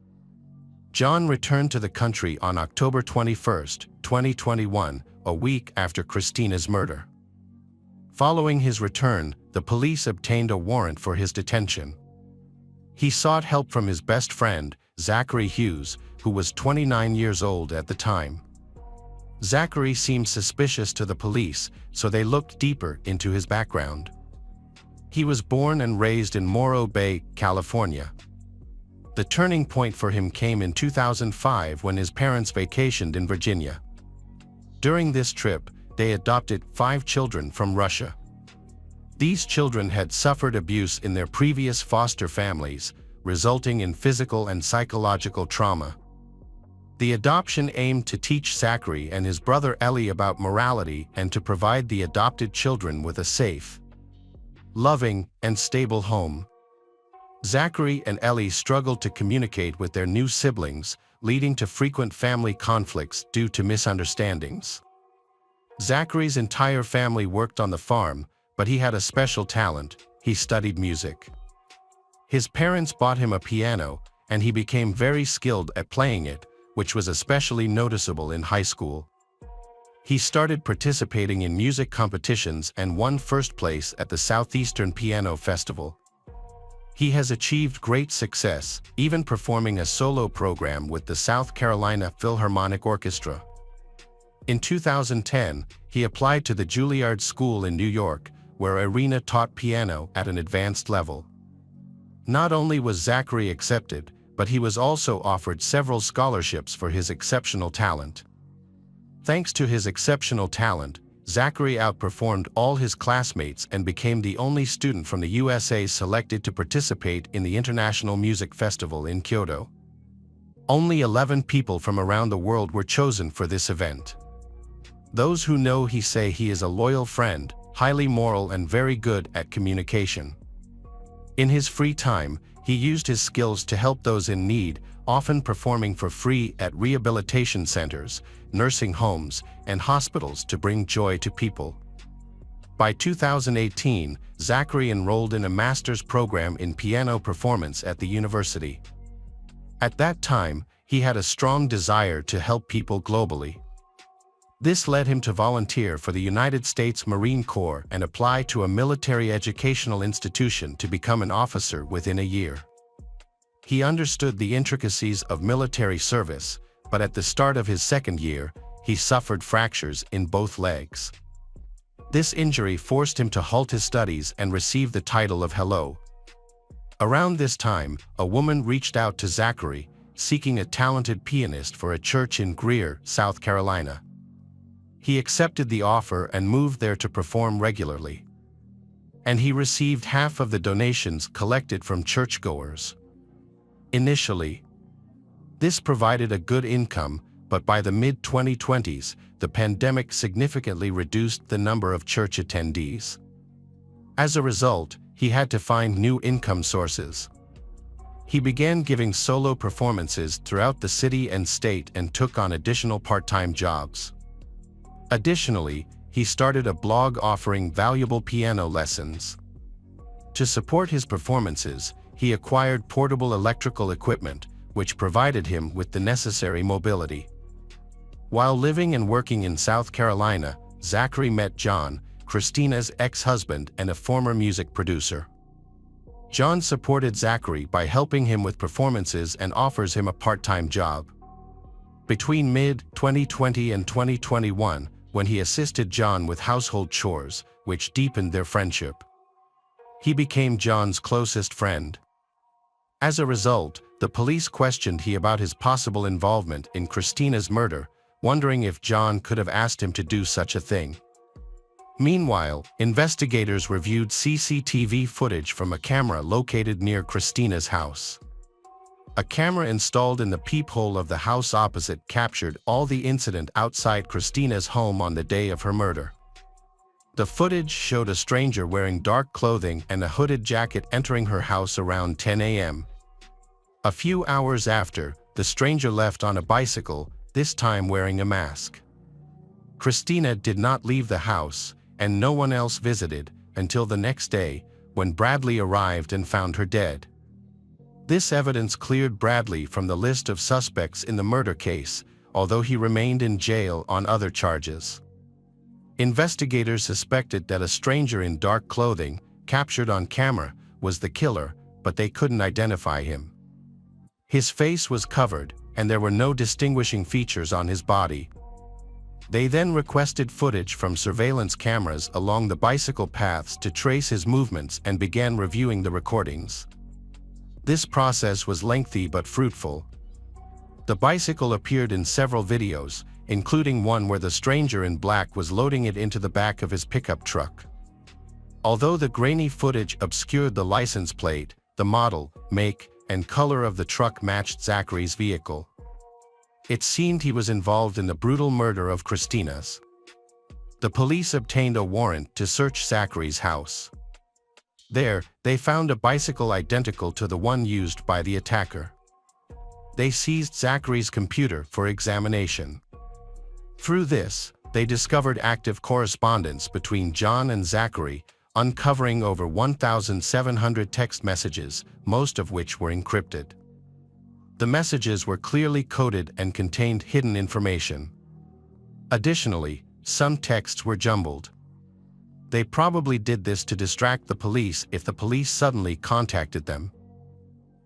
John returned to the country on October 21, 2021, a week after Christina's murder. Following his return, the police obtained a warrant for his detention. He sought help from his best friend, Zachary Hughes, who was 29 years old at the time. Zachary seemed suspicious to the police, so they looked deeper into his background. He was born and raised in Morro Bay, California. The turning point for him came in 2005 when his parents vacationed in Virginia. During this trip, they adopted 5 children from Russia. These children had suffered abuse in their previous foster families, resulting in physical and psychological trauma. The adoption aimed to teach Zachary and his brother Ellie about morality and to provide the adopted children with a safe, loving, and stable home. Zachary and Ellie struggled to communicate with their new siblings, leading to frequent family conflicts due to misunderstandings. Zachary's entire family worked on the farm, but he had a special talent: he studied music. His parents bought him a piano, and he became very skilled at playing it, which was especially noticeable in high school. He started participating in music competitions and won first place at the Southeastern Piano Festival. He has achieved great success, even performing a solo program with the South Carolina Philharmonic Orchestra. In 2010, he applied to the Juilliard School in New York, where Irina taught piano at an advanced level. Not only was Zachary accepted, but he was also offered several scholarships for his exceptional talent. Thanks to his exceptional talent, Zachary outperformed all his classmates and became the only student from the USA selected to participate in the International Music Festival in Kyoto. Only 11 people from around the world were chosen for this event. Those who know he say he is a loyal friend, highly moral and very good at communication. In his free time, he used his skills to help those in need, often performing for free at rehabilitation centers, nursing homes, and hospitals to bring joy to people. By 2018, Zachary enrolled in a master's program in piano performance at the university. At that time, He had a strong desire to help people globally. This led him to volunteer for the United States Marine Corps and apply to a military educational institution to become an officer within a year. He understood the intricacies of military service, but at the start of his second year, he suffered fractures in both legs. This injury forced him to halt his studies and receive the title of Hello. Around this time, a woman reached out to Zachary, seeking a talented pianist for a church in Greer, South Carolina. He accepted the offer and moved there to perform regularly. And he received half of the donations collected from churchgoers. Initially, this provided a good income, but by the mid-2020s, the pandemic significantly reduced the number of church attendees. As a result, he had to find new income sources. He began giving solo performances throughout the city and state and took on additional part-time jobs. Additionally, he started a blog offering valuable piano lessons. To support his performances, he acquired portable electrical equipment, which provided him with the necessary mobility. While living and working in South Carolina, Zachary met John, Christina's ex-husband and a former music producer. John supported Zachary by helping him with performances and offers him a part-time job. Between mid-2020 and 2021, when he assisted John with household chores, which deepened their friendship. He became John's closest friend. As a result, the police questioned him about his possible involvement in Christina's murder, wondering if John could have asked him to do such a thing. Meanwhile, investigators reviewed CCTV footage from a camera located near Christina's house. A camera installed in the peephole of the house opposite captured all the incident outside Christina's home on the day of her murder. The footage showed a stranger wearing dark clothing and a hooded jacket entering her house around 10 a.m. A few hours after, the stranger left on a bicycle, this time wearing a mask. Christina did not leave the house, and no one else visited, until the next day, when Bradley arrived and found her dead. This evidence cleared Bradley from the list of suspects in the murder case, although he remained in jail on other charges. Investigators suspected that a stranger in dark clothing, captured on camera, was the killer, but they couldn't identify him. His face was covered, and there were no distinguishing features on his body. They then requested footage from surveillance cameras along the bicycle paths to trace his movements and began reviewing the recordings. This process was lengthy but fruitful. The bicycle appeared in several videos, including one where the stranger in black was loading it into the back of his pickup truck. Although the grainy footage obscured the license plate, the model, make, and color of the truck matched Zachary's vehicle. It seemed he was involved in the brutal murder of Christina's. The police obtained a warrant to search Zachary's house. There, they found a bicycle identical to the one used by the attacker. They seized Zachary's computer for examination. Through this, they discovered active correspondence between John and Zachary, uncovering over 1,700 text messages, most of which were encrypted. The messages were clearly coded and contained hidden information. Additionally, some texts were jumbled. They probably did this to distract the police if the police suddenly contacted them.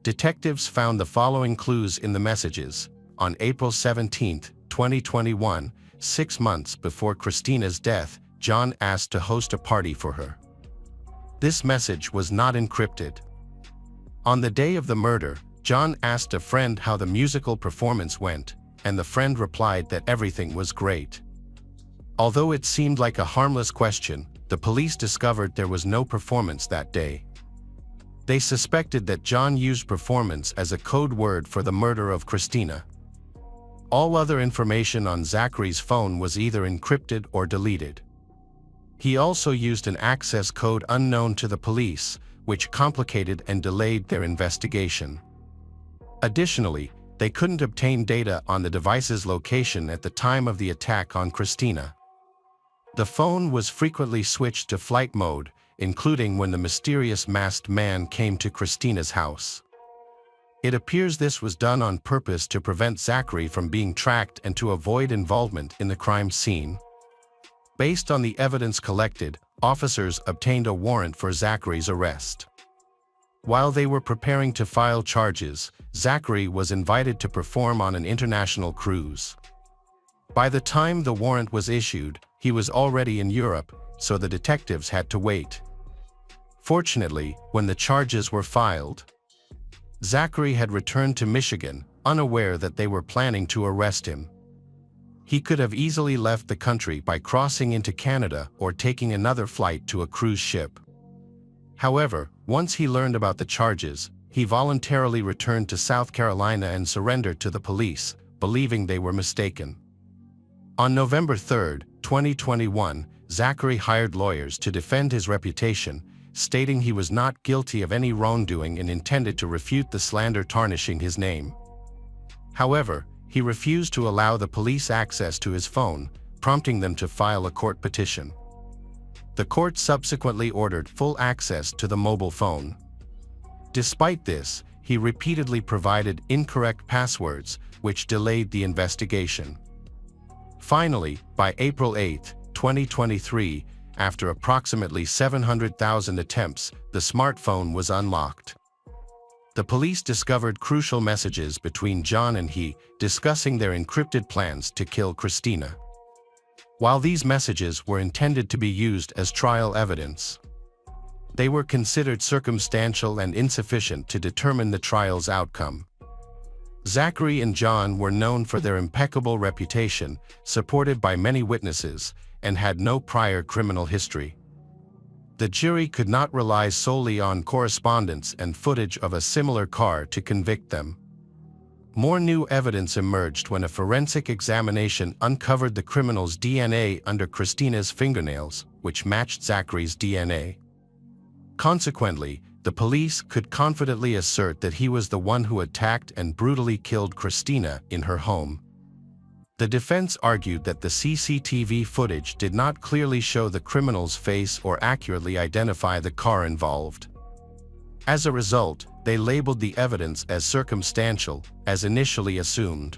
Detectives found the following clues in the messages. On April 17, 2021, 6 months before Christina's death, John asked to host a party for her. This message was not encrypted. On the day of the murder, John asked a friend how the musical performance went, and the friend replied that everything was great. Although it seemed like a harmless question, the police discovered there was no performance that day. They suspected that John used performance as a code word for the murder of Christina. All other information on Zachary's phone was either encrypted or deleted. He also used an access code unknown to the police, which complicated and delayed their investigation. Additionally, they couldn't obtain data on the device's location at the time of the attack on Christina. The phone was frequently switched to flight mode, including when the mysterious masked man came to Christina's house. It appears this was done on purpose to prevent Zachary from being tracked and to avoid involvement in the crime scene. Based on the evidence collected, officers obtained a warrant for Zachary's arrest. While they were preparing to file charges, Zachary was invited to perform on an international cruise. By the time the warrant was issued, he was already in Europe, so the detectives had to wait. Fortunately, when the charges were filed, Zachary had returned to Michigan, unaware that they were planning to arrest him. He could have easily left the country by crossing into Canada or taking another flight to a cruise ship. However, once he learned about the charges, he voluntarily returned to South Carolina and surrendered to the police, believing they were mistaken. On November 3, 2021, Zachary hired lawyers to defend his reputation, stating he was not guilty of any wrongdoing and intended to refute the slander tarnishing his name. However, he refused to allow the police access to his phone, prompting them to file a court petition. The court subsequently ordered full access to the mobile phone. Despite this, he repeatedly provided incorrect passwords, which delayed the investigation. Finally, by April 8, 2023, after approximately 700,000 attempts, the smartphone was unlocked. The police discovered crucial messages between John and he, discussing their encrypted plans to kill Christina. While these messages were intended to be used as trial evidence, they were considered circumstantial and insufficient to determine the trial's outcome. Zachary and John were known for their impeccable reputation, supported by many witnesses, and had no prior criminal history. The jury could not rely solely on correspondence and footage of a similar car to convict them. More new evidence emerged when a forensic examination uncovered the criminal's DNA under Christina's fingernails, which matched Zachary's DNA. Consequently, the police could confidently assert that he was the one who attacked and brutally killed Christina in her home. The defense argued that the CCTV footage did not clearly show the criminal's face or accurately identify the car involved. As a result, they labeled the evidence as circumstantial, as initially assumed.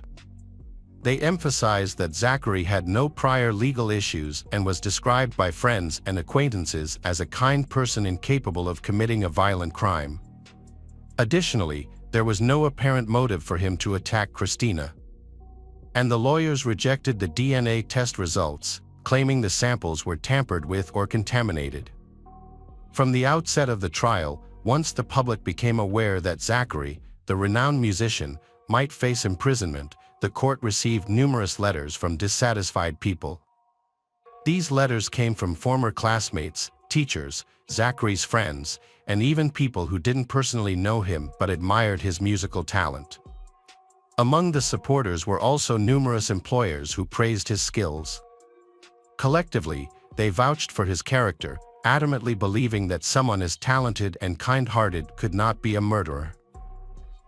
They emphasized that Zachary had no prior legal issues and was described by friends and acquaintances as a kind person incapable of committing a violent crime. Additionally, there was no apparent motive for him to attack Christina. And the lawyers rejected the DNA test results, claiming the samples were tampered with or contaminated. From the outset of the trial, once the public became aware that Zachary, the renowned musician, might face imprisonment, the court received numerous letters from dissatisfied people. These letters came from former classmates, teachers, Zachary's friends, and even people who didn't personally know him but admired his musical talent. Among the supporters were also numerous employers who praised his skills. Collectively, they vouched for his character, adamantly believing that someone as talented and kind-hearted could not be a murderer.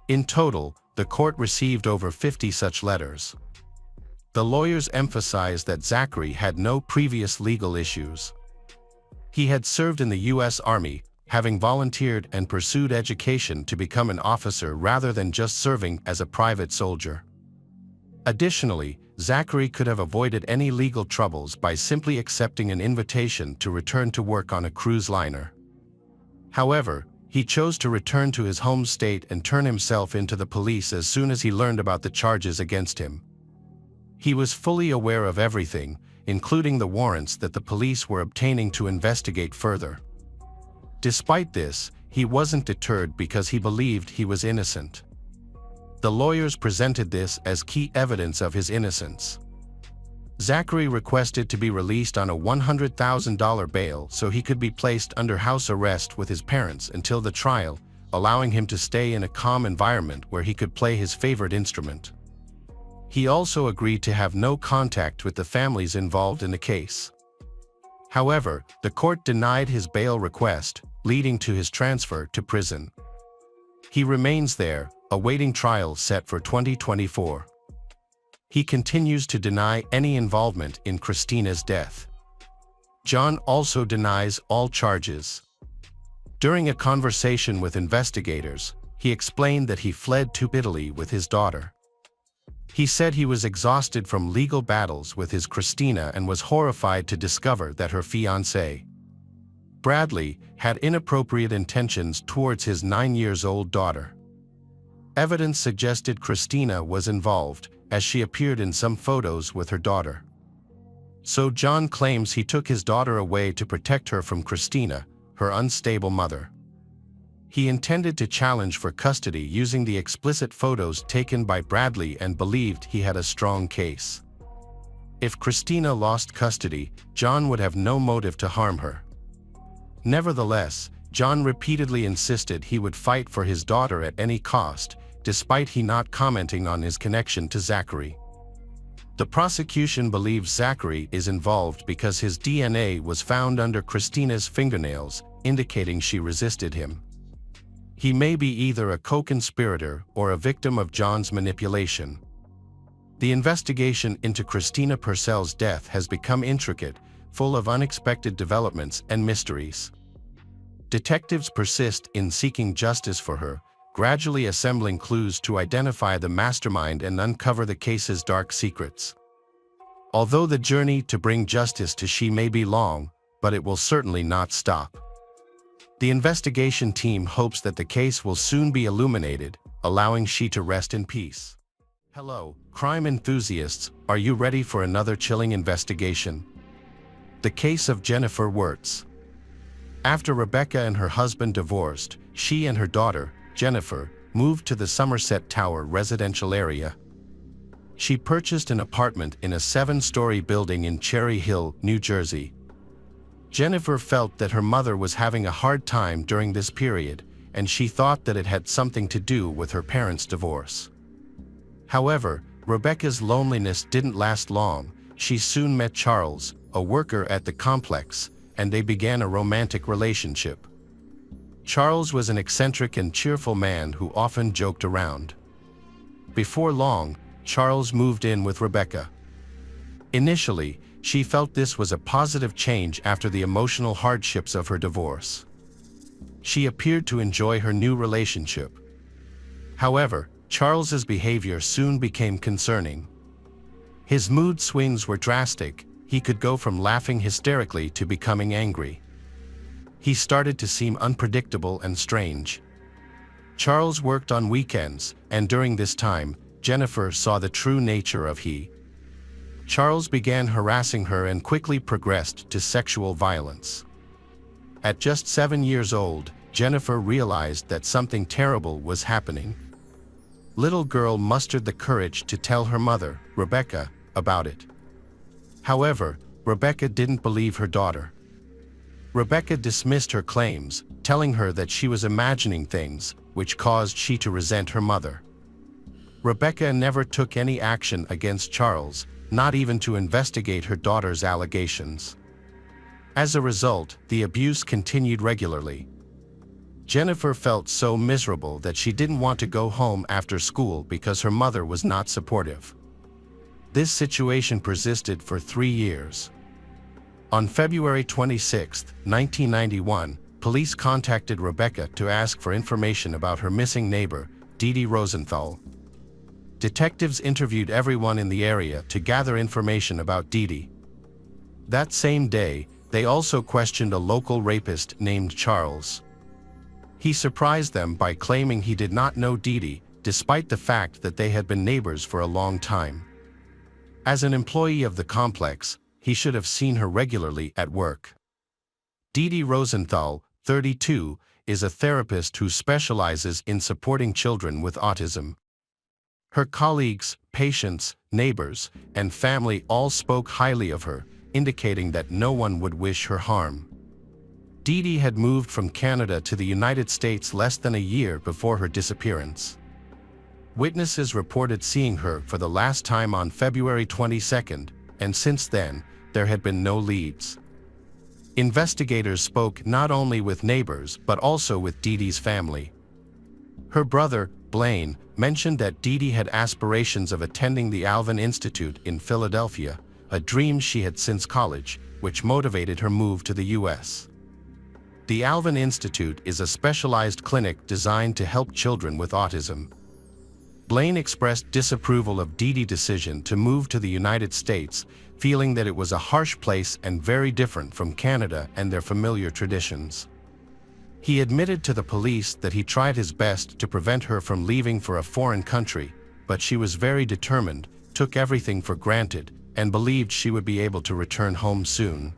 In total, the court received over 50 such letters. The lawyers emphasized that Zachary had no previous legal issues. He had served in the U.S. Army, having volunteered and pursued education to become an officer rather than just serving as a private soldier. Additionally, Zachary could have avoided any legal troubles by simply accepting an invitation to return to work on a cruise liner. However, he chose to return to his home state and turn himself into the police as soon as he learned about the charges against him. He was fully aware of everything, including the warrants that the police were obtaining to investigate further. Despite this, he wasn't deterred because he believed he was innocent. The lawyers presented this as key evidence of his innocence. Zachary requested to be released on a $100,000 bail so he could be placed under house arrest with his parents until the trial, allowing him to stay in a calm environment where he could play his favorite instrument. He also agreed to have no contact with the families involved in the case. However, the court denied his bail request, leading to his transfer to prison. He remains there, awaiting trial set for 2024. He continues to deny any involvement in Christina's death. John also denies all charges. During a conversation with investigators, he explained that he fled to Italy with his daughter. He said he was exhausted from legal battles with his Christina and was horrified to discover that her fiancé, Bradley, had inappropriate intentions towards his 9-year-old daughter. Evidence suggested Christina was involved, as she appeared in some photos with her daughter. So John claims he took his daughter away to protect her from Christina, her unstable mother. He intended to challenge for custody using the explicit photos taken by Bradley and believed he had a strong case. If Christina lost custody, John would have no motive to harm her. Nevertheless, John repeatedly insisted he would fight for his daughter at any cost, despite he not commenting on his connection to Zachary. The prosecution believes Zachary is involved because his DNA was found under Christina's fingernails, indicating she resisted him. He may be either a co-conspirator or a victim of John's manipulation. The investigation into Christina Purcell's death has become intricate, full of unexpected developments and mysteries. Detectives persist in seeking justice for her, gradually assembling clues to identify the mastermind and uncover the case's dark secrets. Although the journey to bring justice to she may be long, but it will certainly not stop. The investigation team hopes that the case will soon be illuminated, allowing she to rest in peace. Hello, crime enthusiasts, are you ready for another chilling investigation? The case of Jennifer Wirtz. After Rebecca and her husband divorced, she and her daughter, Jennifer, moved to the Somerset Tower residential area. She purchased an apartment in a 7-story building in Cherry Hill, New Jersey. Jennifer felt that her mother was having a hard time during this period, and she thought that it had something to do with her parents' divorce. However, Rebecca's loneliness didn't last long. She soon met Charles, a worker at the complex, and they began a romantic relationship. Charles was an eccentric and cheerful man who often joked around. Before long, Charles moved in with Rebecca. Initially, she felt this was a positive change after the emotional hardships of her divorce. She appeared to enjoy her new relationship. However, Charles's behavior soon became concerning. His mood swings were drastic. He could go from laughing hysterically to becoming angry. He started to seem unpredictable and strange. Charles worked on weekends, and during this time, Jennifer saw the true nature of he. Charles began harassing her and quickly progressed to sexual violence. At just 7 years old, Jennifer realized that something terrible was happening. Little girl mustered the courage to tell her mother, Rebecca, about it. However, Rebecca didn't believe her daughter. Rebecca dismissed her claims, telling her that she was imagining things, which caused she to resent her mother. Rebecca never took any action against Charles, not even to investigate her daughter's allegations. As a result, the abuse continued regularly. Jennifer felt so miserable that she didn't want to go home after school because her mother was not supportive. This situation persisted for 3 years. On February 26, 1991, police contacted Rebecca to ask for information about her missing neighbor, Dee Dee Rosenthal. Detectives interviewed everyone in the area to gather information about Dee Dee. That same day, they also questioned a local rapist named Charles. He surprised them by claiming he did not know Dee Dee, despite the fact that they had been neighbors for a long time. As an employee of the complex, he should have seen her regularly at work. Dee Dee Rosenthal, 32, is a therapist who specializes in supporting children with autism. Her colleagues, patients, neighbors, and family all spoke highly of her, indicating that no one would wish her harm. Dee Dee had moved from Canada to the United States less than a year before her disappearance. Witnesses reported seeing her for the last time on February 22, and since then, there had been no leads. Investigators spoke not only with neighbors but also with Dee Dee's family. Her brother, Blaine, mentioned that Dee Dee had aspirations of attending the Alvin Institute in Philadelphia, a dream she had since college, which motivated her move to the U.S. The Alvin Institute is a specialized clinic designed to help children with autism. Blaine expressed disapproval of Dee Dee's decision to move to the United States, feeling that it was a harsh place and very different from Canada and their familiar traditions. He admitted to the police that he tried his best to prevent her from leaving for a foreign country, but she was very determined, took everything for granted, and believed she would be able to return home soon.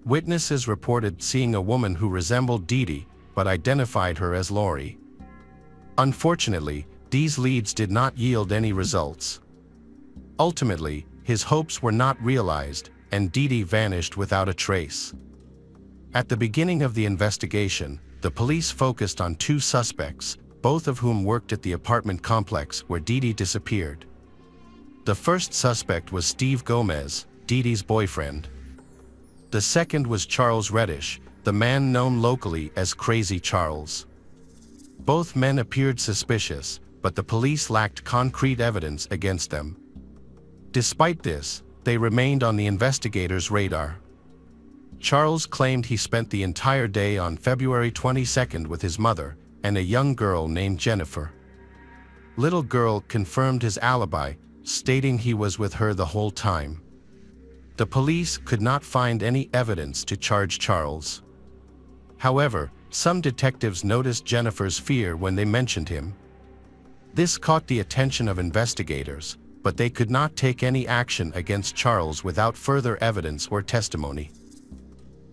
Witnesses reported seeing a woman who resembled Dee Dee, but identified her as Lori. Unfortunately, these leads did not yield any results. Ultimately, his hopes were not realized, and Dee Dee vanished without a trace. At the beginning of the investigation, the police focused on two suspects, both of whom worked at the apartment complex where Dee Dee disappeared. The first suspect was Steve Gomez, Dee Dee's boyfriend. The second was Charles Reddish, the man known locally as Crazy Charles. Both men appeared suspicious, but the police lacked concrete evidence against them. Despite this, they remained on the investigators' radar. Charles claimed he spent the entire day on February 22nd with his mother and a young girl named Jennifer. Little girl confirmed his alibi, stating he was with her the whole time. The police could not find any evidence to charge Charles. However, some detectives noticed Jennifer's fear when they mentioned him. This caught the attention of investigators, but they could not take any action against Charles without further evidence or testimony.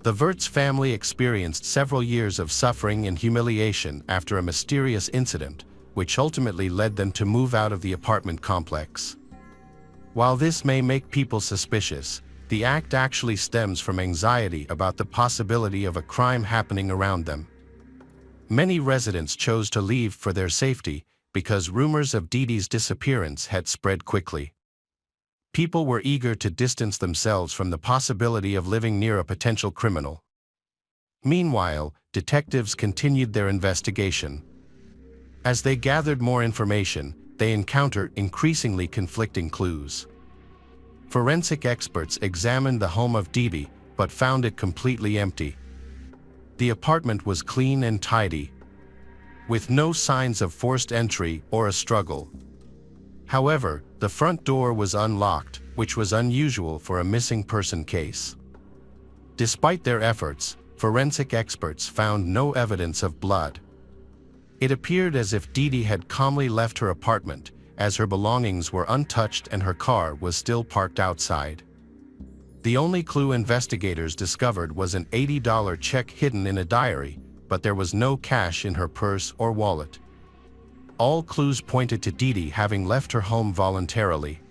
The Wirtz family experienced several years of suffering and humiliation after a mysterious incident, which ultimately led them to move out of the apartment complex. While this may make people suspicious, the act actually stems from anxiety about the possibility of a crime happening around them. Many residents chose to leave for their safety because rumors of Dee Dee's disappearance had spread quickly. People were eager to distance themselves from the possibility of living near a potential criminal. Meanwhile, detectives continued their investigation. As they gathered more information, they encountered increasingly conflicting clues. Forensic experts examined the home of Dee Dee, but found it completely empty. The apartment was clean and tidy, with no signs of forced entry or a struggle. However, the front door was unlocked, which was unusual for a missing person case. Despite their efforts, forensic experts found no evidence of blood. It appeared as if Dee Dee had calmly left her apartment, as her belongings were untouched and her car was still parked outside. The only clue investigators discovered was an $80 check hidden in a diary, but there was no cash in her purse or wallet. All clues pointed to Dee Dee having left her home voluntarily.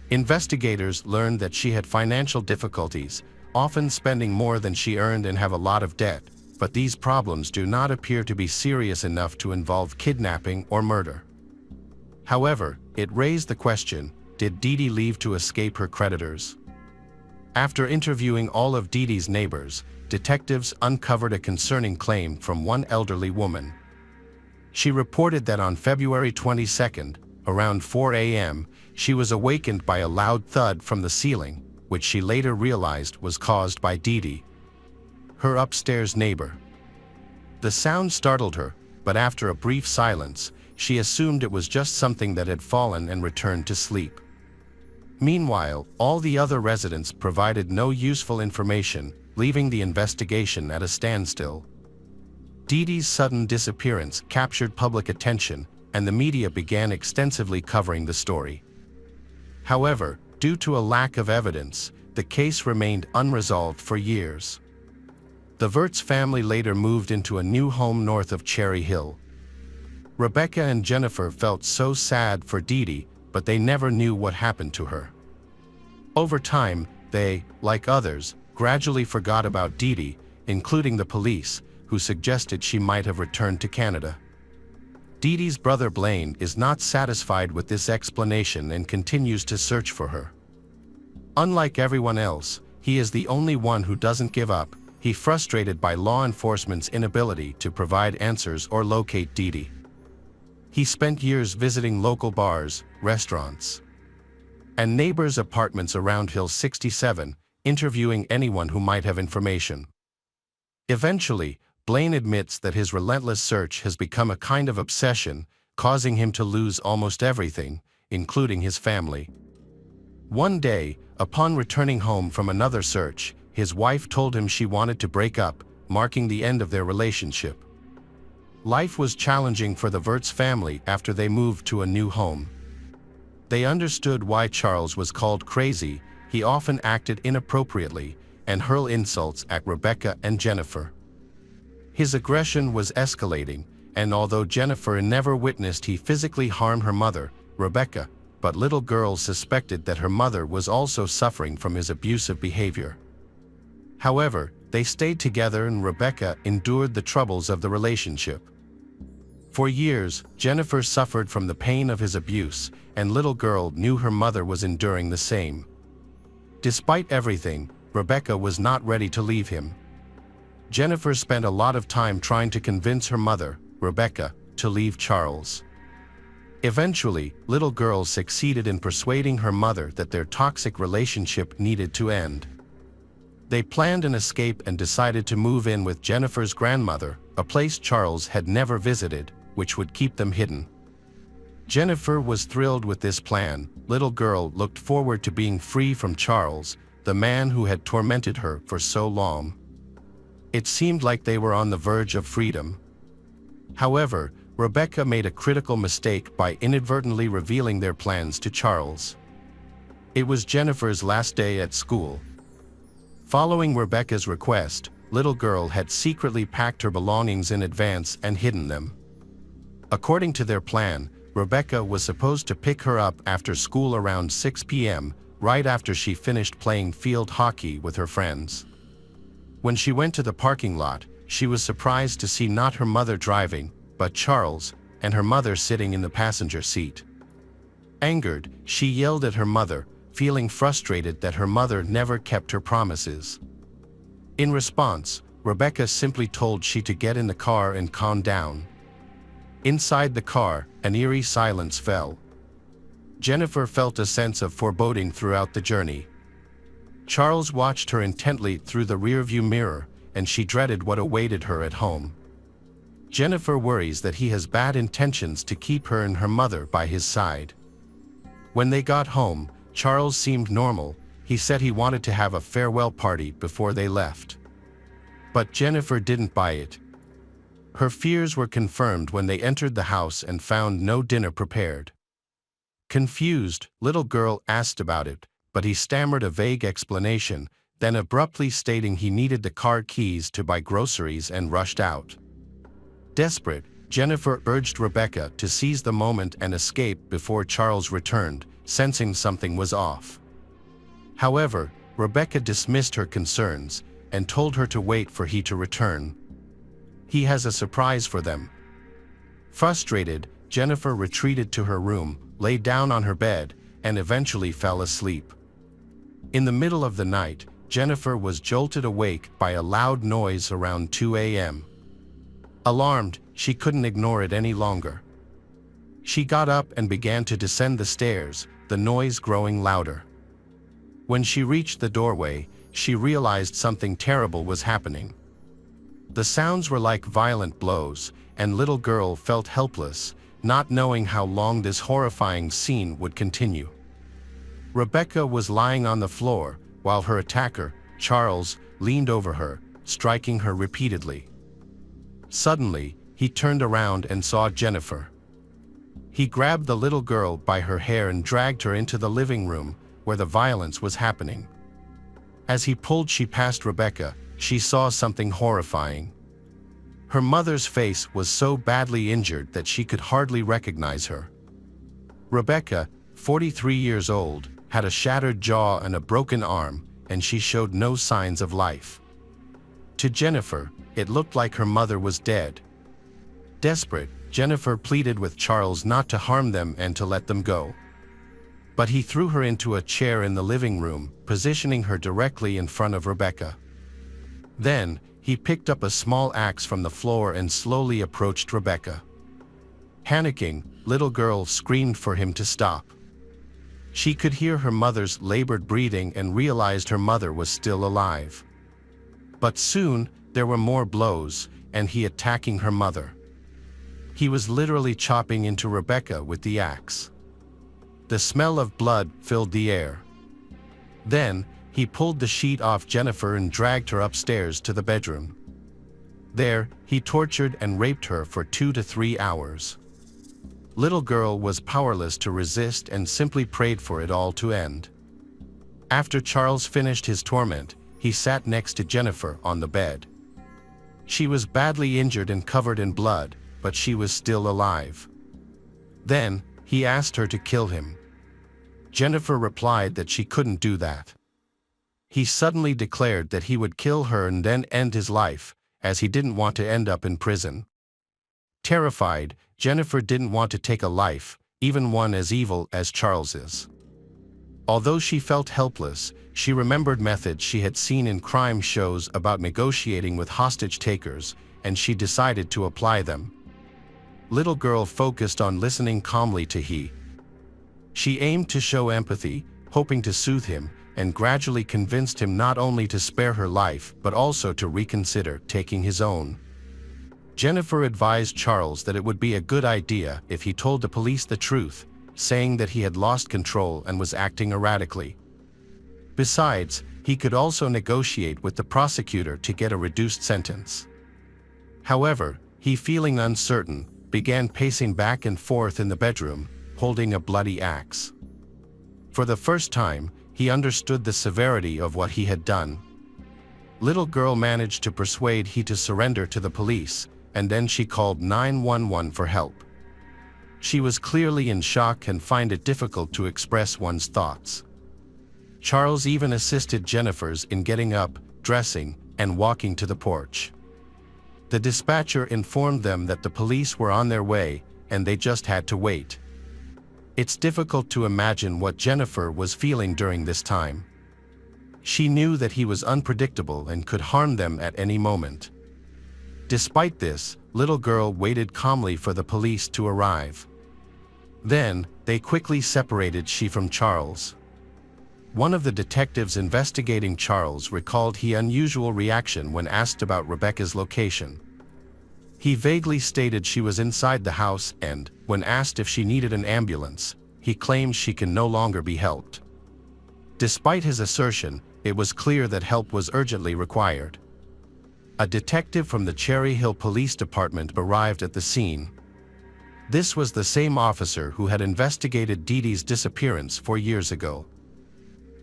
Investigators learned that she had financial difficulties, often spending more than she earned and have a lot of debt, but these problems do not appear to be serious enough to involve kidnapping or murder. However, it raised the question, did Dee Dee leave to escape her creditors? After interviewing all of Dee Dee's neighbors, detectives uncovered a concerning claim from one elderly woman. She reported that on February 22nd, around 4 a.m., she was awakened by a loud thud from the ceiling, which she later realized was caused by Dee Dee, her upstairs neighbor. The sound startled her, but after a brief silence, she assumed it was just something that had fallen and returned to sleep. Meanwhile, all the other residents provided no useful information, leaving the investigation at a standstill. Dee Dee's sudden disappearance captured public attention, and the media began extensively covering the story. However, due to a lack of evidence, the case remained unresolved for years. The Wirtz family later moved into a new home north of Cherry Hill. Rebecca and Jennifer felt so sad for Dee Dee, but they never knew what happened to her. Over time, they, like others, gradually forgot about Dee Dee, including the police, who suggested she might have returned to Canada. Dee Dee's brother Blaine is not satisfied with this explanation and continues to search for her. Unlike everyone else, he is the only one who doesn't give up. He's frustrated by law enforcement's inability to provide answers or locate Dee Dee. He spent years visiting local bars, restaurants, and neighbors' apartments around Hill 67, interviewing anyone who might have information. Eventually, Blaine admits that his relentless search has become a kind of obsession, causing him to lose almost everything, including his family. One day, upon returning home from another search, his wife told him she wanted to break up, marking the end of their relationship. Life was challenging for the Wirtz family after they moved to a new home. They understood why Charles was called crazy. He often acted inappropriately and hurled insults at Rebecca and Jennifer. His aggression was escalating, and although Jennifer never witnessed he physically harmed her mother, Rebecca, but little girls suspected that her mother was also suffering from his abusive behavior. However, they stayed together and Rebecca endured the troubles of the relationship. For years, Jennifer suffered from the pain of his abuse, and little girl knew her mother was enduring the same. Despite everything, Rebecca was not ready to leave him. Jennifer spent a lot of time trying to convince her mother, Rebecca, to leave Charles. Eventually, little girl succeeded in persuading her mother that their toxic relationship needed to end. They planned an escape and decided to move in with Jennifer's grandmother, a place Charles had never visited, which would keep them hidden. Jennifer was thrilled with this plan. Little girl looked forward to being free from Charles, the man who had tormented her for so long. It seemed like they were on the verge of freedom. However, Rebecca made a critical mistake by inadvertently revealing their plans to Charles. It was Jennifer's last day at school. Following Rebecca's request, little girl had secretly packed her belongings in advance and hidden them. According to their plan, Rebecca was supposed to pick her up after school around 6 p.m., right after she finished playing field hockey with her friends. When she went to the parking lot, she was surprised to see not her mother driving, but Charles, and her mother sitting in the passenger seat. Angered, she yelled at her mother, feeling frustrated that her mother never kept her promises. In response, Rebecca simply told she to get in the car and calm down. Inside the car, an eerie silence fell. Jennifer felt a sense of foreboding throughout the journey. Charles watched her intently through the rearview mirror, and she dreaded what awaited her at home. Jennifer worries that he has bad intentions to keep her and her mother by his side. When they got home, Charles seemed normal. He said he wanted to have a farewell party before they left. But Jennifer didn't buy it. Her fears were confirmed when they entered the house and found no dinner prepared. Confused, little girl asked about it, but he stammered a vague explanation, then abruptly stating he needed the car keys to buy groceries and rushed out. Desperate, Jennifer urged Rebecca to seize the moment and escape before Charles returned, sensing something was off. However, Rebecca dismissed her concerns and told her to wait for he to return. He has a surprise for them. Frustrated, Jennifer retreated to her room, lay down on her bed, and eventually fell asleep. In the middle of the night, Jennifer was jolted awake by a loud noise around 2 a.m. Alarmed, she couldn't ignore it any longer. She got up and began to descend the stairs, the noise growing louder. When she reached the doorway, she realized something terrible was happening. The sounds were like violent blows, and little girl felt helpless, not knowing how long this horrifying scene would continue. Rebecca was lying on the floor, while her attacker, Charles, leaned over her, striking her repeatedly. Suddenly, he turned around and saw Jennifer. He grabbed the little girl by her hair and dragged her into the living room, where the violence was happening. As he pulled she past Rebecca, she saw something horrifying. Her mother's face was so badly injured that she could hardly recognize her. Rebecca, 43 years old, had a shattered jaw and a broken arm, and she showed no signs of life. To Jennifer, it looked like her mother was dead. Desperate, Jennifer pleaded with Charles not to harm them and to let them go. But he threw her into a chair in the living room, positioning her directly in front of Rebecca. Then, he picked up a small axe from the floor and slowly approached Rebecca. Panicking, little girl screamed for him to stop. She could hear her mother's labored breathing and realized her mother was still alive. But soon, There were more blows, and he attacking her mother. He was literally chopping into Rebecca with the axe. The smell of blood filled the air. Then, he pulled the sheet off Jennifer and dragged her upstairs to the bedroom. There, he tortured and raped her for 2 to 3 hours. Little girl was powerless to resist and simply prayed for it all to end. After Charles finished his torment, he sat next to Jennifer on the bed. She was badly injured and covered in blood, but she was still alive. Then, he asked her to kill him. Jennifer replied that she couldn't do that. He suddenly declared that he would kill her and then end his life, as he didn't want to end up in prison. Terrified, Jennifer didn't want to take a life, even one as evil as Charles's. Although she felt helpless, she remembered methods she had seen in crime shows about negotiating with hostage takers, and she decided to apply them. Little girl focused on listening calmly to he. She aimed to show empathy, hoping to soothe him, and gradually convinced him not only to spare her life but also to reconsider taking his own. Jennifer advised Charles that it would be a good idea if he told the police the truth, saying that he had lost control and was acting erratically. Besides, he could also negotiate with the prosecutor to get a reduced sentence. However, he, feeling uncertain, began pacing back and forth in the bedroom, holding a bloody axe. For the first time, he understood the severity of what he had done. Little girl managed to persuade he to surrender to the police, and then she called 911 for help. She was clearly in shock and found it difficult to express one's thoughts. Charles even assisted Jennifer's in getting up, dressing, and walking to the porch. The dispatcher informed them that the police were on their way, and they just had to wait. It's difficult to imagine what Jennifer was feeling during this time. She knew that he was unpredictable and could harm them at any moment. Despite this, little girl waited calmly for the police to arrive. Then, they quickly separated she from Charles. One of the detectives investigating Charles recalled his unusual reaction when asked about Rebecca's location. He vaguely stated she was inside the house and, when asked if she needed an ambulance, he claimed she can no longer be helped. Despite his assertion, it was clear that help was urgently required. A detective from the Cherry Hill Police Department arrived at the scene. This was the same officer who had investigated Dee Dee's disappearance 4 years ago.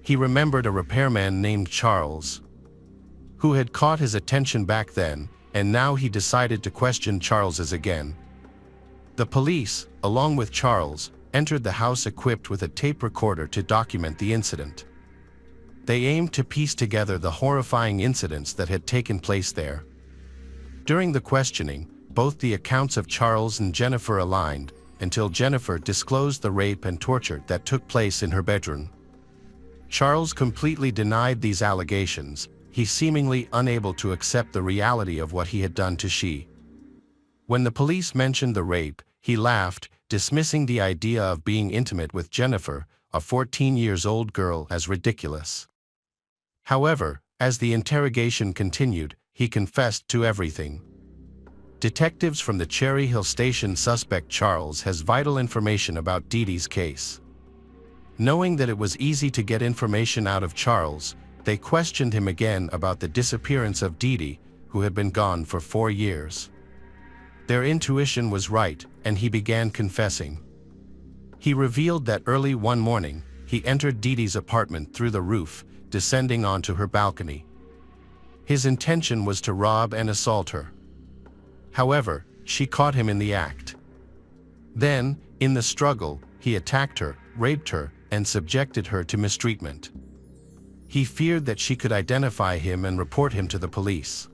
He remembered a repairman named Charles, who had caught his attention back then, and now he decided to question Charles's again. The police, along with Charles, entered the house equipped with a tape recorder to document the incident. They aimed to piece together the horrifying incidents that had taken place there. During the questioning, both the accounts of Charles and Jennifer aligned, until Jennifer disclosed the rape and torture that took place in her bedroom. Charles completely denied these allegations, he seemingly unable to accept the reality of what he had done to she. When the police mentioned the rape, he laughed, dismissing the idea of being intimate with Jennifer, a 14-year-old girl, as ridiculous. However, as the interrogation continued, he confessed to everything. Detectives from the Cherry Hill station suspect Charles has vital information about Dee Dee's case. Knowing that it was easy to get information out of Charles, they questioned him again about the disappearance of Dee Dee, who had been gone for 4 years. Their intuition was right, and he began confessing. He revealed that early one morning, he entered Dee Dee's apartment through the roof, descending onto her balcony. His intention was to rob and assault her. However, she caught him in the act. Then, in the struggle, he attacked her, raped her, and subjected her to mistreatment. He feared that she could identify him and report him to the police.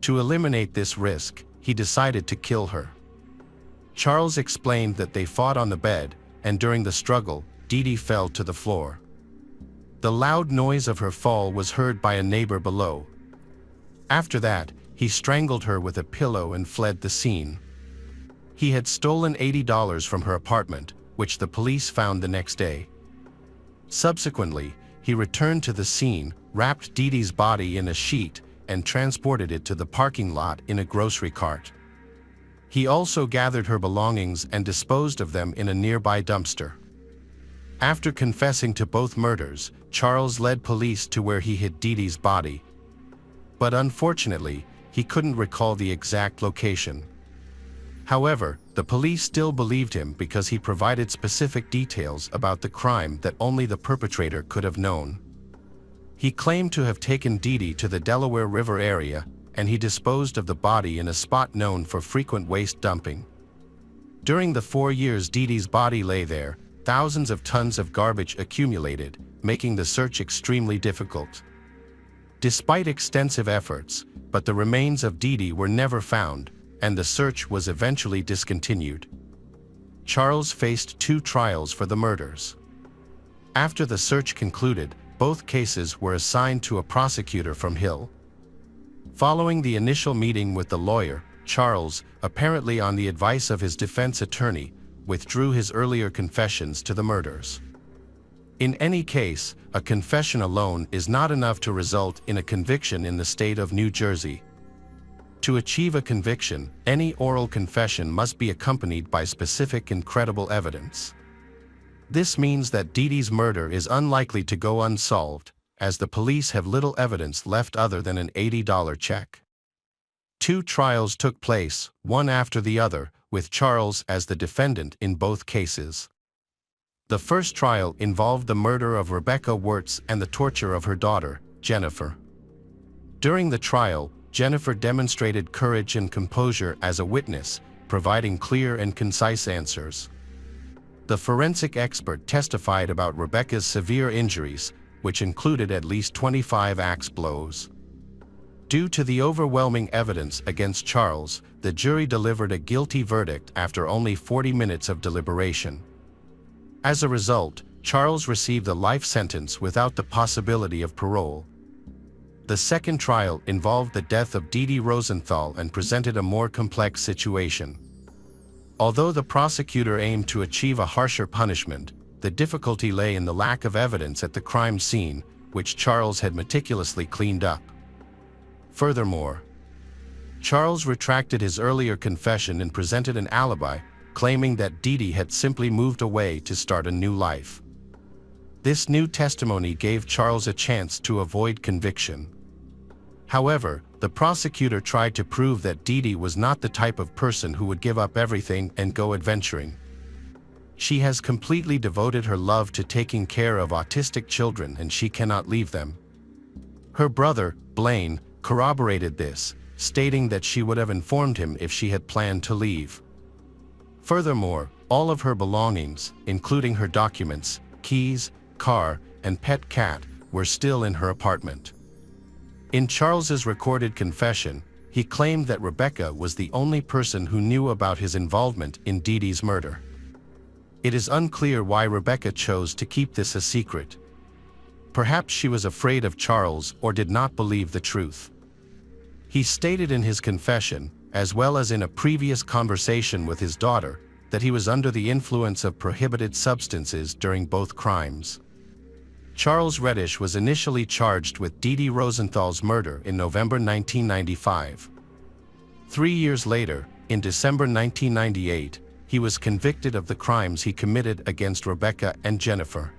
To eliminate this risk, he decided to kill her. Charles explained that they fought on the bed, and during the struggle, Dee Dee fell to the floor. The loud noise of her fall was heard by a neighbor below. After that, he strangled her with a pillow and fled the scene. He had stolen $80 from her apartment, which the police found the next day. Subsequently, he returned to the scene, wrapped Dee Dee's body in a sheet, and transported it to the parking lot in a grocery cart. He also gathered her belongings and disposed of them in a nearby dumpster. After confessing to both murders, Charles led police to where he hid Dee Dee's body. But unfortunately, he couldn't recall the exact location. However, the police still believed him because he provided specific details about the crime that only the perpetrator could have known. He claimed to have taken Dee Dee to the Delaware River area, and he disposed of the body in a spot known for frequent waste dumping. During the 4 years Dee Dee's body lay there, thousands of tons of garbage accumulated, making the search extremely difficult. Despite extensive efforts, but the remains of Dee Dee were never found, and the search was eventually discontinued. Charles faced 2 trials for the murders. After the search concluded, both cases were assigned to a prosecutor from Hill. Following the initial meeting with the lawyer, Charles, apparently on the advice of his defense attorney, withdrew his earlier confessions to the murders. In any case, a confession alone is not enough to result in a conviction in the state of New Jersey. To achieve a conviction, any oral confession must be accompanied by specific and credible evidence. This means that Dee Dee's murder is unlikely to go unsolved, as the police have little evidence left other than an $80 check. 2 trials took place, one after the other, with Charles as the defendant in both cases. The first trial involved the murder of Rebecca Wirtz and the torture of her daughter, Jennifer. During the trial, Jennifer demonstrated courage and composure as a witness, providing clear and concise answers. The forensic expert testified about Rebecca's severe injuries, which included at least 25 axe blows. Due to the overwhelming evidence against Charles, the jury delivered a guilty verdict after only 40 minutes of deliberation. As a result, Charles received a life sentence without the possibility of parole. The second trial involved the death of Dee Dee Rosenthal and presented a more complex situation. Although the prosecutor aimed to achieve a harsher punishment, the difficulty lay in the lack of evidence at the crime scene, which Charles had meticulously cleaned up. Furthermore, Charles retracted his earlier confession and presented an alibi, claiming that Dee Dee had simply moved away to start a new life. This new testimony gave Charles a chance to avoid conviction. However, the prosecutor tried to prove that Dee Dee was not the type of person who would give up everything and go adventuring. She has completely devoted her love to taking care of autistic children and she cannot leave them. Her brother, Blaine, corroborated this, stating that she would have informed him if she had planned to leave. Furthermore, all of her belongings, including her documents, keys, car, and pet cat, were still in her apartment. In Charles's recorded confession, he claimed that Rebecca was the only person who knew about his involvement in Dee Dee's murder. It is unclear why Rebecca chose to keep this a secret. Perhaps she was afraid of Charles or did not believe the truth. He stated in his confession, as well as in a previous conversation with his daughter, that he was under the influence of prohibited substances during both crimes. Charles Reddish was initially charged with Dee Dee Rosenthal's murder in November 1995. 3 years later, in December 1998, he was convicted of the crimes he committed against Rebecca and Jennifer.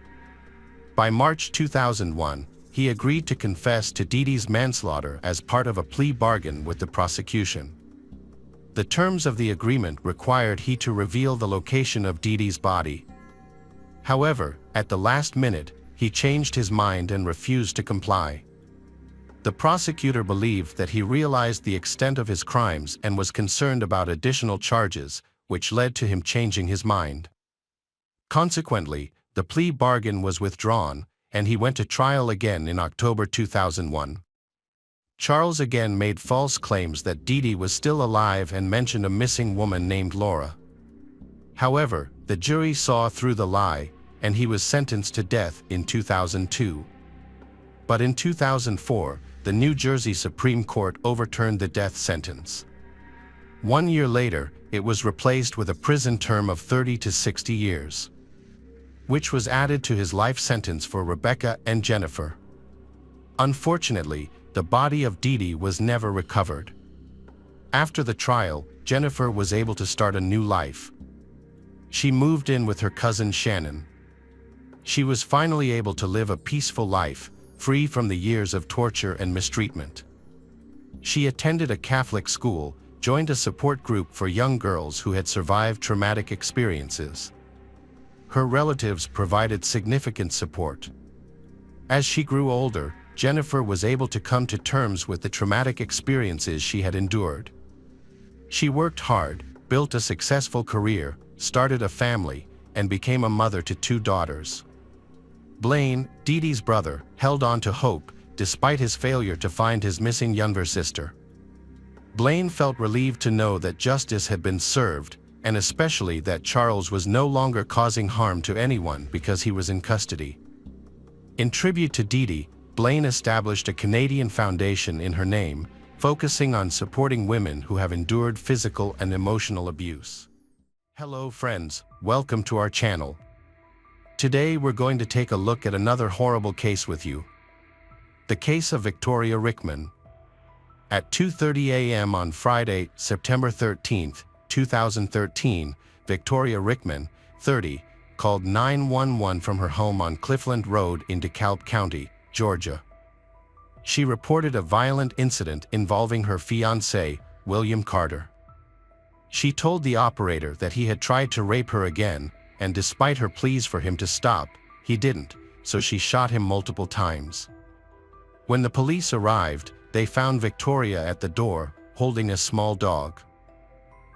By March 2001, he agreed to confess to Dee Dee's manslaughter as part of a plea bargain with the prosecution. The terms of the agreement required he to reveal the location of Dee Dee's body. However, at the last minute, he changed his mind and refused to comply. The prosecutor believed that he realized the extent of his crimes and was concerned about additional charges, which led to him changing his mind. Consequently, the plea bargain was withdrawn, and he went to trial again in October 2001. Charles again made false claims that Dee Dee was still alive and mentioned a missing woman named Laura. However, the jury saw through the lie, and he was sentenced to death in 2002. But in 2004, the New Jersey Supreme Court overturned the death sentence. 1 year later, it was replaced with a prison term of 30 to 60 years, which was added to his life sentence for Rebecca and Jennifer. Unfortunately, The body of Dee Dee was never recovered. After the trial, Jennifer was able to start a new life. She moved in with her cousin Shannon. She was finally able to live a peaceful life, free from the years of torture and mistreatment. She attended a Catholic school, joined a support group for young girls who had survived traumatic experiences. Her relatives provided significant support. As she grew older, Jennifer was able to come to terms with the traumatic experiences she had endured. She worked hard, built a successful career, started a family, and became a mother to 2 daughters. Blaine, Dee Dee's brother, held on to hope, despite his failure to find his missing younger sister. Blaine felt relieved to know that justice had been served, and especially that Charles was no longer causing harm to anyone because he was in custody. In tribute to Dee Dee, Blaine established a Canadian foundation in her name, focusing on supporting women who have endured physical and emotional abuse. Hello friends, welcome to our channel. Today we're going to take a look at another horrible case with you. The case of Victoria Rickman. At 2:30 a.m. on Friday, September 13, 2013, Victoria Rickman, 30, called 911 from her home on Cliffland Road in DeKalb County, Georgia. She reported a violent incident involving her fiancé, William Carter. She told the operator that he had tried to rape her again, and despite her pleas for him to stop, he didn't, so she shot him multiple times. When the police arrived, they found Victoria at the door, holding a small dog.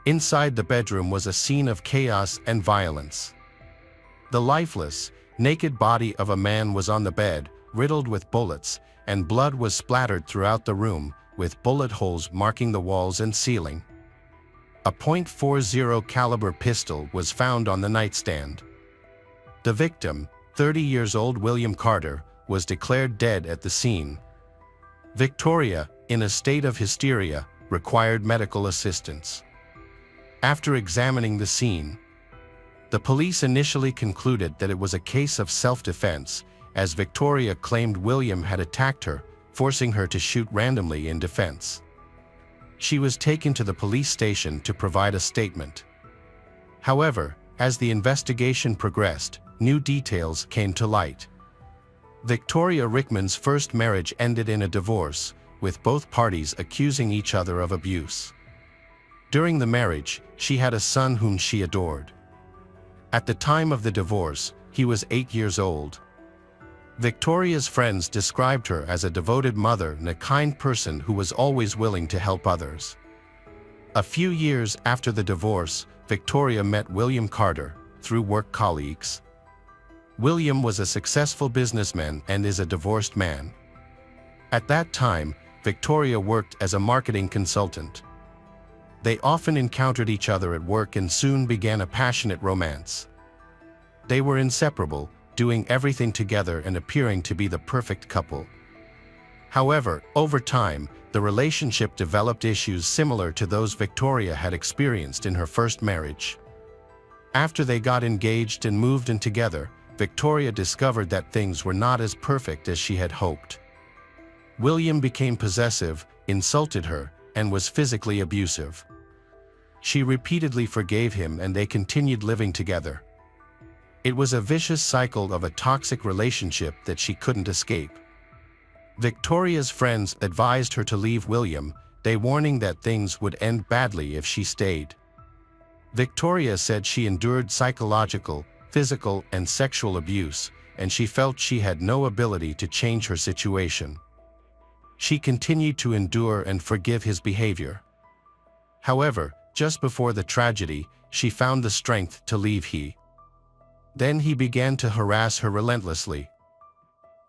Inside the bedroom was a scene of chaos and violence. The lifeless, naked body of a man was on the bed, riddled with bullets, and blood was splattered throughout the room, with bullet holes marking the walls and ceiling. A .40 caliber pistol was found on the nightstand. The victim, 30 years old William Carter, was declared dead at the scene. Victoria, in a state of hysteria, required medical assistance. After examining the scene, the police initially concluded that it was a case of self-defense, as Victoria claimed William had attacked her, forcing her to shoot randomly in defense. She was taken to the police station to provide a statement. However, as the investigation progressed, new details came to light. Victoria Rickman's first marriage ended in a divorce, with both parties accusing each other of abuse. During the marriage, she had a son whom she adored. At the time of the divorce, he was 8 years old. Victoria's friends described her as a devoted mother and a kind person who was always willing to help others. A few years after the divorce, Victoria met William Carter, through work colleagues. William was a successful businessman and is a divorced man. At that time, Victoria worked as a marketing consultant. They often encountered each other at work and soon began a passionate romance. They were inseparable, doing everything together and appearing to be the perfect couple. However, over time, the relationship developed issues similar to those Victoria had experienced in her first marriage. After they got engaged and moved in together, Victoria discovered that things were not as perfect as she had hoped. William became possessive, insulted her, and was physically abusive. She repeatedly forgave him and they continued living together. It was a vicious cycle of a toxic relationship that she couldn't escape. Victoria's friends advised her to leave William, they warning that things would end badly if she stayed. Victoria said she endured psychological, physical, and sexual abuse, and she felt she had no ability to change her situation. She continued to endure and forgive his behavior. However, just before the tragedy, she found the strength to leave Then he began to harass her relentlessly.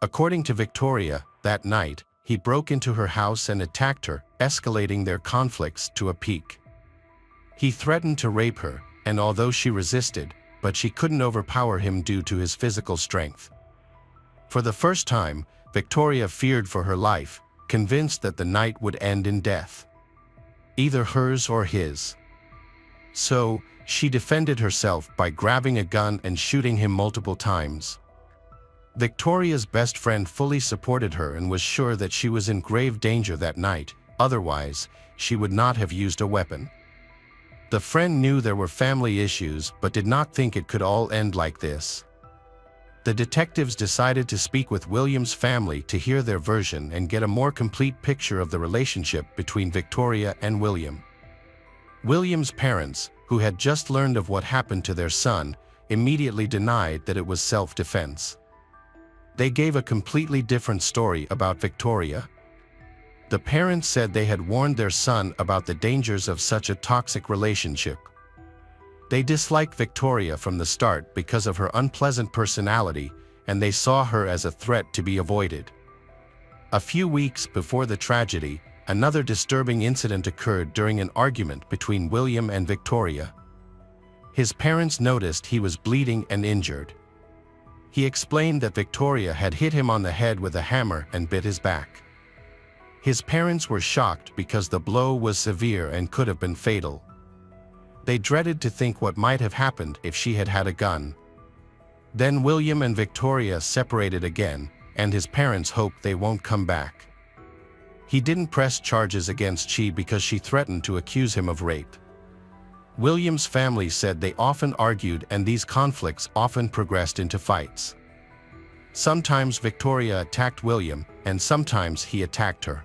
According to Victoria, that night, he broke into her house and attacked her, escalating their conflicts to a peak. He threatened to rape her, and although she resisted, but she couldn't overpower him due to his physical strength. For the first time, Victoria feared for her life, convinced that the night would end in death. Either hers or his. So, she defended herself by grabbing a gun and shooting him multiple times. Victoria's best friend fully supported her and was sure that she was in grave danger that night, otherwise, she would not have used a weapon. The friend knew there were family issues but did not think it could all end like this. The detectives decided to speak with William's family to hear their version and get a more complete picture of the relationship between Victoria and William. William's parents, who had just learned of what happened to their son, immediately denied that it was self-defense. They gave a completely different story about Victoria. The parents said they had warned their son about the dangers of such a toxic relationship. They disliked Victoria from the start because of her unpleasant personality, and they saw her as a threat to be avoided. A few weeks before the tragedy, another disturbing incident occurred during an argument between William and Victoria. His parents noticed he was bleeding and injured. He explained that Victoria had hit him on the head with a hammer and bit his back. His parents were shocked because the blow was severe and could have been fatal. They dreaded to think what might have happened if she had had a gun. Then William and Victoria separated again, and his parents hope they won't come back. He didn't press charges against she because she threatened to accuse him of rape. William's family said they often argued and these conflicts often progressed into fights. Sometimes Victoria attacked William, and sometimes he attacked her.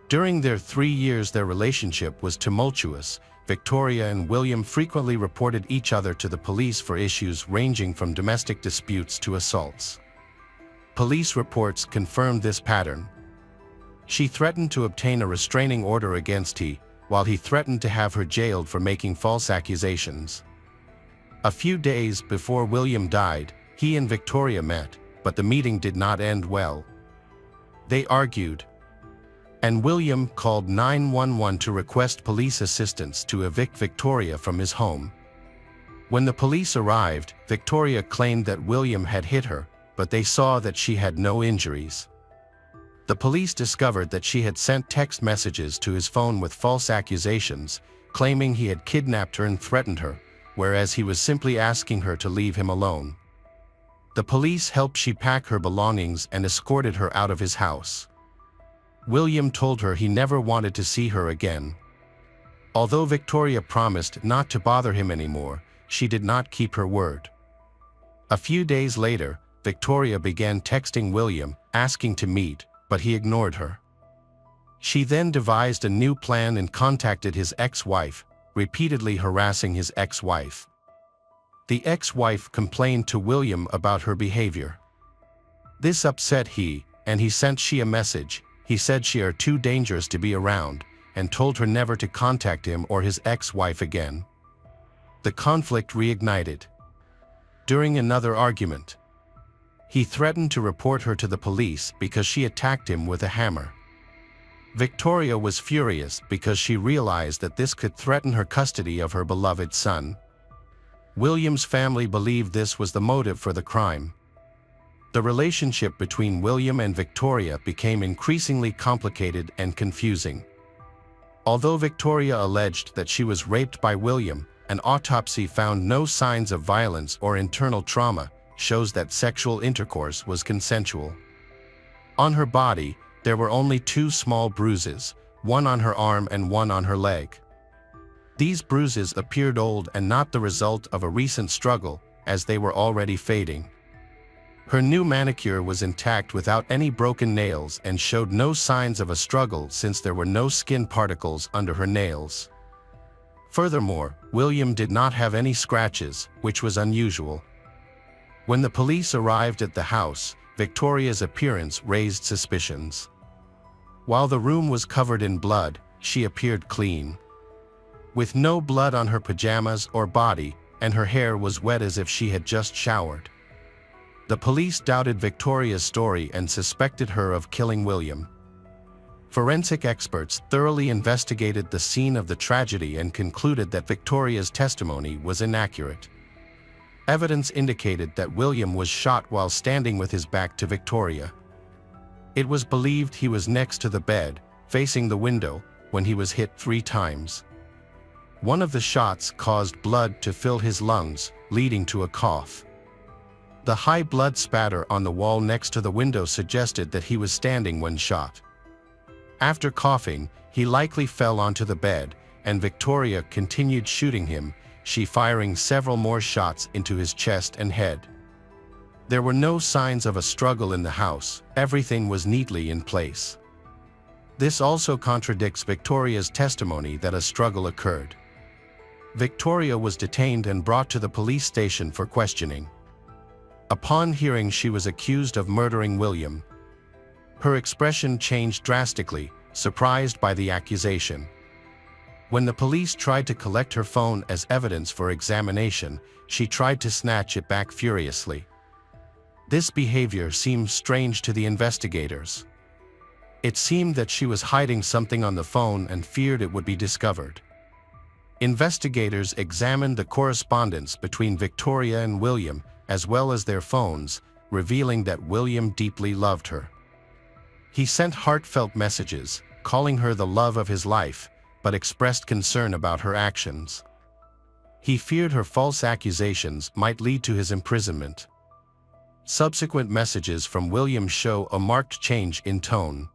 During their 3 years their relationship was tumultuous. Victoria and William frequently reported each other to the police for issues ranging from domestic disputes to assaults. Police reports confirmed this pattern. She threatened to obtain a restraining order against he, while he threatened to have her jailed for making false accusations. A few days before William died, he and Victoria met, but the meeting did not end well. They argued, and William called 911 to request police assistance to evict Victoria from his home. When the police arrived, Victoria claimed that William had hit her, but they saw that she had no injuries. The police discovered that she had sent text messages to his phone with false accusations, claiming he had kidnapped her and threatened her, whereas he was simply asking her to leave him alone. The police helped she pack her belongings and escorted her out of his house. William told her he never wanted to see her again. Although Victoria promised not to bother him anymore, she did not keep her word. A few days later, Victoria began texting William, asking to meet, but he ignored her. She then devised a new plan and contacted his ex-wife, repeatedly harassing his ex-wife. The ex-wife complained to William about her behavior. This upset he, and he sent she a message. He said she are too dangerous to be around, and told her never to contact him or his ex-wife again. The conflict reignited. During another argument, he threatened to report her to the police because she attacked him with a hammer. Victoria was furious because she realized that this could threaten her custody of her beloved son. William's family believed this was the motive for the crime. The relationship between William and Victoria became increasingly complicated and confusing. Although Victoria alleged that she was raped by William, an autopsy found no signs of violence or internal trauma, shows that sexual intercourse was consensual. On her body, there were only 2 small bruises, one on her arm and one on her leg. These bruises appeared old and not the result of a recent struggle, as they were already fading. Her new manicure was intact without any broken nails and showed no signs of a struggle since there were no skin particles under her nails. Furthermore, William did not have any scratches, which was unusual. When the police arrived at the house, Victoria's appearance raised suspicions. While the room was covered in blood, she appeared clean. With no blood on her pajamas or body, and her hair was wet as if she had just showered. The police doubted Victoria's story and suspected her of killing William. Forensic experts thoroughly investigated the scene of the tragedy and concluded that Victoria's testimony was inaccurate. Evidence indicated that William was shot while standing with his back to Victoria. It was believed he was next to the bed, facing the window, when he was hit 3 times. One of the shots caused blood to fill his lungs, leading to a cough. The high blood spatter on the wall next to the window suggested that he was standing when shot. After coughing, he likely fell onto the bed, and Victoria continued shooting him, she firing several more shots into his chest and head. There were no signs of a struggle in the house, everything was neatly in place. This also contradicts Victoria's testimony that a struggle occurred. Victoria was detained and brought to the police station for questioning. Upon hearing she was accused of murdering William, her expression changed drastically, surprised by the accusation. When the police tried to collect her phone as evidence for examination, she tried to snatch it back furiously. This behavior seemed strange to the investigators. It seemed that she was hiding something on the phone and feared it would be discovered. Investigators examined the correspondence between Victoria and William, as well as their phones, revealing that William deeply loved her. He sent heartfelt messages, calling her the love of his life, but expressed concern about her actions. He feared her false accusations might lead to his imprisonment. Subsequent messages from William show a marked change in tone.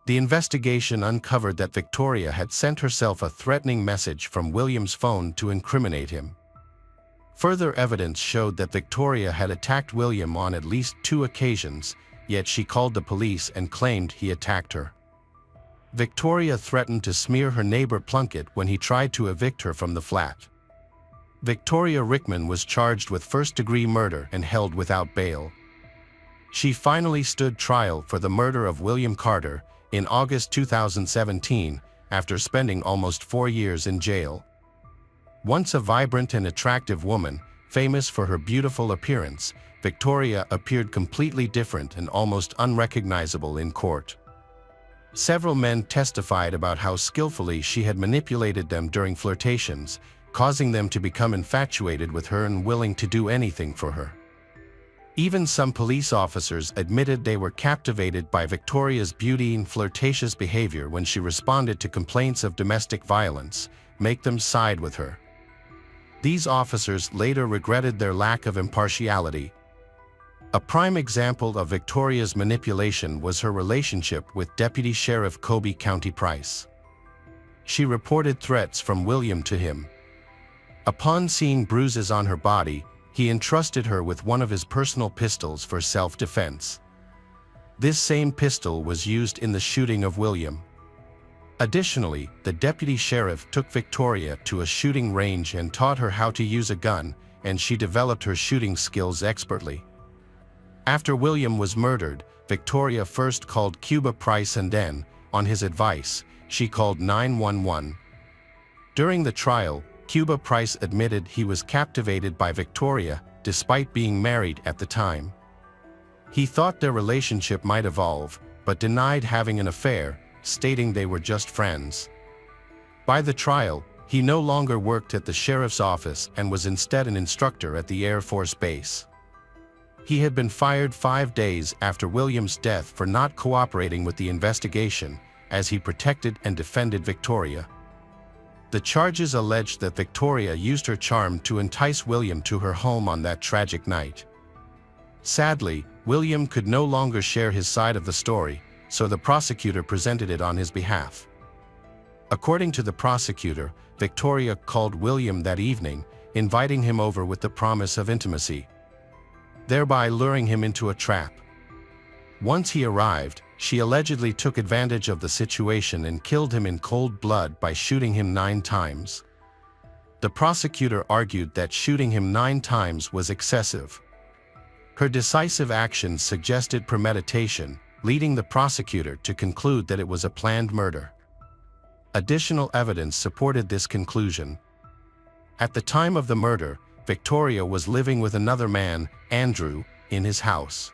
The investigation uncovered that Victoria had sent herself a threatening message from William's phone to incriminate him. Further evidence showed that Victoria had attacked William on at least 2 occasions, yet she called the police and claimed he attacked her. Victoria threatened to smear her neighbor Plunkett when he tried to evict her from the flat. Victoria Rickman was charged with first-degree murder and held without bail. She finally stood trial for the murder of William Carter in August 2017, after spending almost 4 years in jail. Once a vibrant and attractive woman, famous for her beautiful appearance, Victoria appeared completely different and almost unrecognizable in court. Several men testified about how skillfully she had manipulated them during flirtations, causing them to become infatuated with her and willing to do anything for her. Even some police officers admitted they were captivated by Victoria's beauty and flirtatious behavior when she responded to complaints of domestic violence, make them side with her. These officers later regretted their lack of impartiality. A prime example of Victoria's manipulation was her relationship with Deputy Sheriff Colby County Price. She reported threats from William to him. Upon seeing bruises on her body, he entrusted her with one of his personal pistols for self-defense. This same pistol was used in the shooting of William. Additionally, the deputy sheriff took Victoria to a shooting range and taught her how to use a gun, and she developed her shooting skills expertly. After William was murdered, Victoria first called Cuba Price and then, on his advice, she called 911. During the trial, Cuba Price admitted he was captivated by Victoria, despite being married at the time. He thought their relationship might evolve, but denied having an affair, stating they were just friends. By the trial, he no longer worked at the sheriff's office and was instead an instructor at the Air Force Base. He had been fired 5 days after William's death for not cooperating with the investigation, as he protected and defended Victoria. The charges alleged that Victoria used her charm to entice William to her home on that tragic night. Sadly, William could no longer share his side of the story, so the prosecutor presented it on his behalf. According to the prosecutor, Victoria called William that evening, inviting him over with the promise of intimacy, thereby luring him into a trap. Once he arrived, she allegedly took advantage of the situation and killed him in cold blood by shooting him 9 times. The prosecutor argued that shooting him 9 times was excessive. Her decisive actions suggested premeditation, leading the prosecutor to conclude that it was a planned murder. Additional evidence supported this conclusion. At the time of the murder, Victoria was living with another man, Andrew, in his house.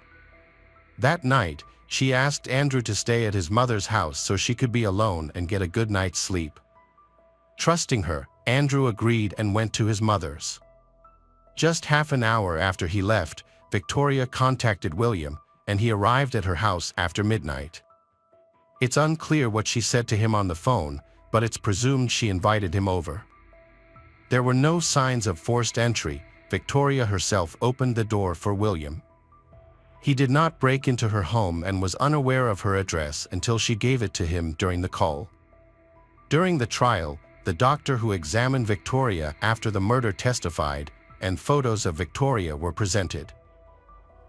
That night, she asked Andrew to stay at his mother's house so she could be alone and get a good night's sleep. Trusting her, Andrew agreed and went to his mother's. Just half an hour after he left, Victoria contacted William, and he arrived at her house after midnight. It's unclear what she said to him on the phone, but it's presumed she invited him over. There were no signs of forced entry. Victoria herself opened the door for William. He did not break into her home and was unaware of her address until she gave it to him during the call. During the trial, the doctor who examined Victoria after the murder testified, and photos of Victoria were presented.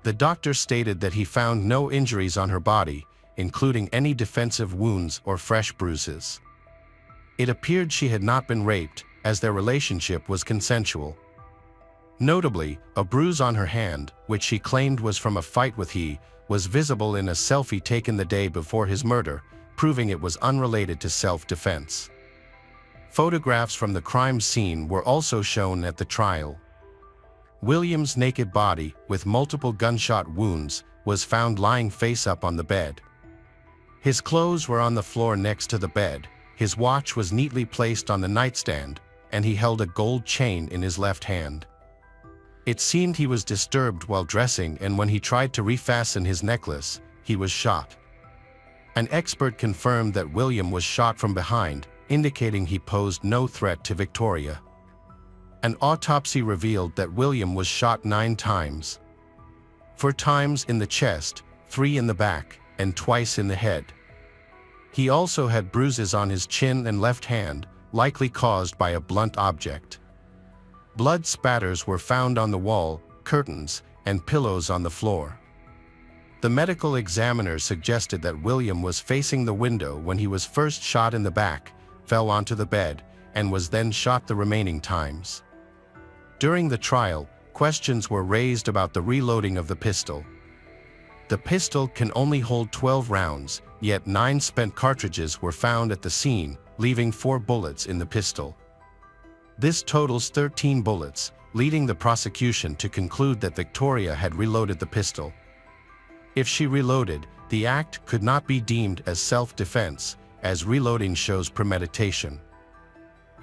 The doctor stated that he found no injuries on her body, including any defensive wounds or fresh bruises. It appeared she had not been raped, as their relationship was consensual. Notably, a bruise on her hand, which she claimed was from a fight with he, was visible in a selfie taken the day before his murder, proving it was unrelated to self-defense. Photographs from the crime scene were also shown at the trial. William's naked body, with multiple gunshot wounds, was found lying face up on the bed. His clothes were on the floor next to the bed, his watch was neatly placed on the nightstand, and he held a gold chain in his left hand. It seemed he was disturbed while dressing, and when he tried to refasten his necklace, he was shot. An expert confirmed that William was shot from behind, indicating he posed no threat to Victoria. An autopsy revealed that William was shot 9 times. 4 times in the chest, 3 in the back, and twice in the head. He also had bruises on his chin and left hand, likely caused by a blunt object. Blood spatters were found on the wall, curtains, and pillows on the floor. The medical examiner suggested that William was facing the window when he was first shot in the back, fell onto the bed, and was then shot the remaining times. During the trial, questions were raised about the reloading of the pistol. The pistol can only hold 12 rounds, yet 9 spent cartridges were found at the scene, leaving 4 bullets in the pistol. This totals 13 bullets, leading the prosecution to conclude that Victoria had reloaded the pistol. If she reloaded, the act could not be deemed as self-defense, as reloading shows premeditation.